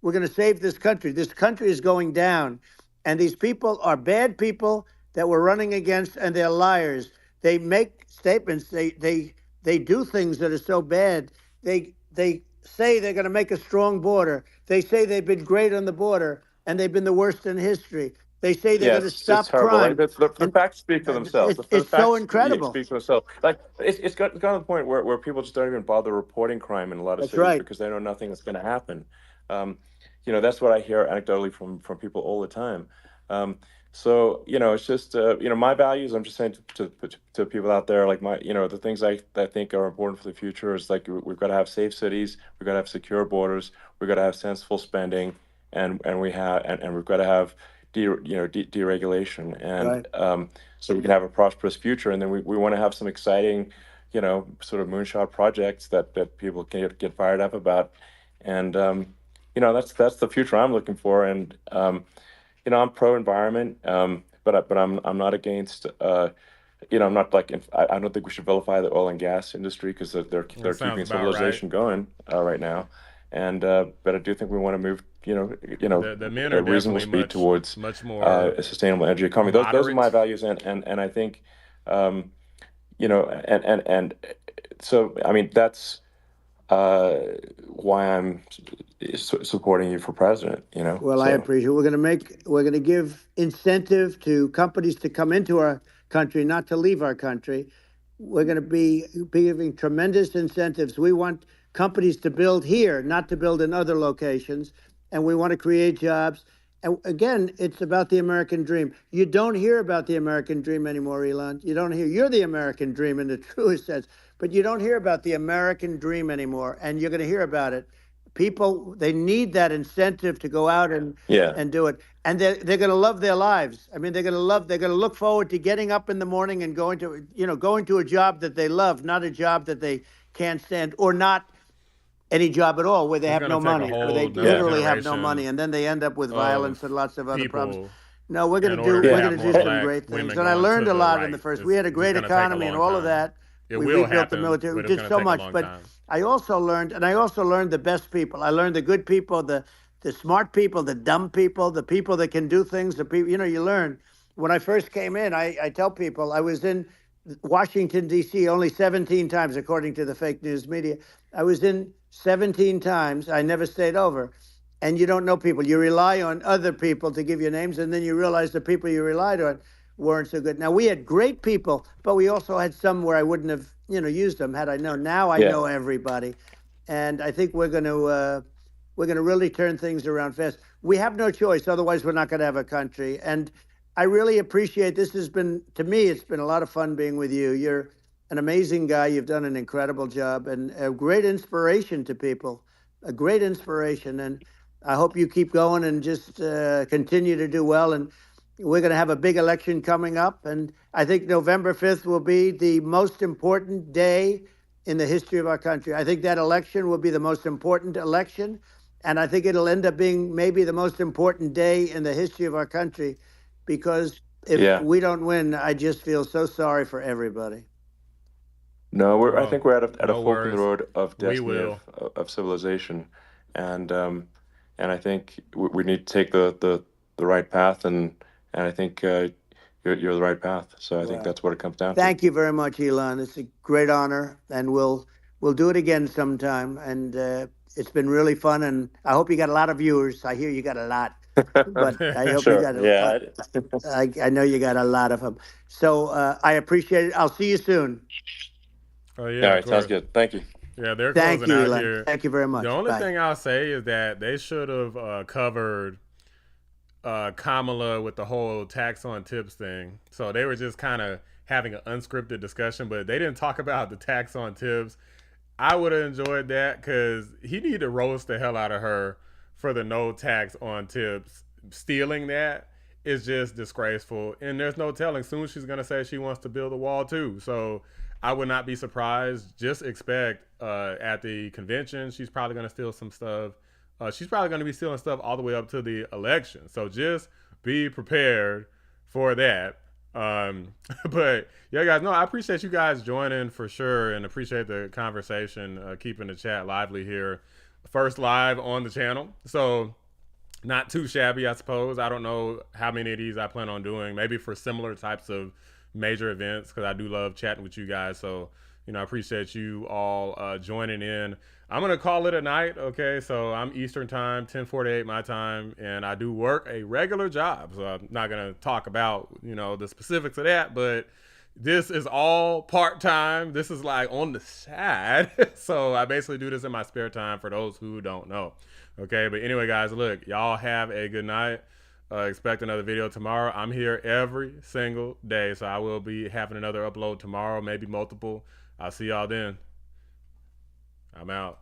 We're going to save this country. This country is going down. And these people are bad people that we're running against, and they're liars. They make statements. They do things that are so bad. They say they're going to make a strong border. They say they've been great on the border, and they've been the worst in history. They say they're going to stop It's horrible. crime. Like, the facts speak for themselves. The It's so facts incredible. speak for themselves. Like it's gotten to the point where people just don't even bother reporting crime in a lot of That's cities right. because they know nothing is going to happen. That's what I hear anecdotally from people all the time. So it's just my values. I'm just saying to people out there, like the things I think are important for the future is, like, we've got to have safe cities, we've got to have secure borders, we've got to have sensible spending, and we've got to have deregulation, and Right. So we can have a prosperous future. And then we want to have some exciting, sort of moonshot projects that people can get fired up about. And that's the future I'm looking for. And I'm pro environment, but I'm not against. I'm not like I don't think we should vilify the oil and gas industry because they're That sounds keeping about right. civilization going right now. And but I do think we want to move, The men are at reasonable definitely speed towards much more a sustainable energy economy. Those are my moderate. values, and I think, um, and so I mean that's uh, why I'm supporting you for president. Well, I So appreciate it. We're going to give incentive to companies to come into our country, not to leave our country. We're going to be giving tremendous incentives. We want companies to build here, not to build in other locations. And we want to create jobs. And again, it's about the American dream. You don't hear about the American dream anymore, Elon. You don't hear. You're the American dream in the truest sense, but you don't hear about the American dream anymore. And you're going to hear about it. People, they need that incentive to go out yeah, and do it, and they're going to love their lives. I mean, they're going to look forward to getting up in the morning and going to a job that they love, not a job that they can't stand, or not any job at all, where they It's have gonna no take a money, where whole they another literally have no money, generation and then they end up with of violence and lots of other problems. people No, in order to we're have going to more do some black great things. women And I going to learned a the lot in the right. first. We It's had a just great gonna take a economy and long all of time. that. It We will rebuilt the happen, military. We but it's did gonna so take a much. long But time. I also learned the best people. I learned the good people, the smart people, the dumb people, the people that can do things, the people, you learn. When I first came in, I tell people I was in Washington, D.C. only 17 times, according to the fake news media. I was in 17 times. I never stayed over. And you don't know people. You rely on other people to give you names, and then you realize the people you relied on weren't so good. Now, we had great people, but we also had some where I wouldn't have, used them had I known. Now I yeah. know everybody. And I think we're going to really turn things around fast. We have no choice. Otherwise, we're not going to have a country. And I really appreciate this. Has been, to me, it's been a lot of fun being with you. You're an amazing guy. You've done an incredible job and a great inspiration to people, a great inspiration. And I hope you keep going and just continue to do well. And we're going to have a big election coming up. And I think November 5th will be the most important day in the history of our country. I think that election will be the most important election. And I think it'll end up being maybe the most important day in the history of our country, because if Yeah. we don't win, I just feel so sorry for everybody. No, I Well, think we're at a no fork in the worries. road of We destiny will. of civilization, and I think we need to take the right path, and I think you're the right path. So I think Well, that's what it comes down to. thank you very much, Elon. It's a great honor, and we'll do it again sometime. And it's been really fun, and I hope you got a lot of viewers. I hear you got a lot, but I hope you Sure. got Yeah. I know you got a lot of them. So I appreciate it. I'll see you soon. Oh All yeah, of right. Sounds course. good. Thank you. Yeah, they're Thank closing you, out Elon. here. Thank you very The much. only Bye. thing I'll say is that they should have covered Kamala with the whole tax on tips thing. So they were just kind of having an unscripted discussion, but they didn't talk about the tax on tips. I would have enjoyed that because he need to roast the hell out of her for the no tax on tips. Stealing that is just disgraceful, and there's no telling. Soon she's gonna say she wants to build a wall too. So I would not be surprised. Just expect at the convention she's probably gonna steal some stuff. She's probably gonna be stealing stuff all the way up to the election. So just be prepared for that. But yeah, guys, no, I appreciate you guys joining for sure, and appreciate the conversation, keeping the chat lively here. First live on the channel, so not too shabby, I suppose. I don't know how many of these I plan on doing. Maybe for similar types of major events, because I do love chatting with you guys. So I appreciate you all joining in. I'm gonna call it a night. Okay, so I'm Eastern time, 10:48 my time, and I do work a regular job. So I'm not gonna talk about the specifics of that, but this is all part time. This is like on the side. So I basically do this in my spare time for those who don't know. Okay, but anyway, guys, look, y'all have a good night. Expect another video tomorrow. I'm here every single day, so I will be having another upload tomorrow, maybe multiple. I'll see y'all then. I'm out.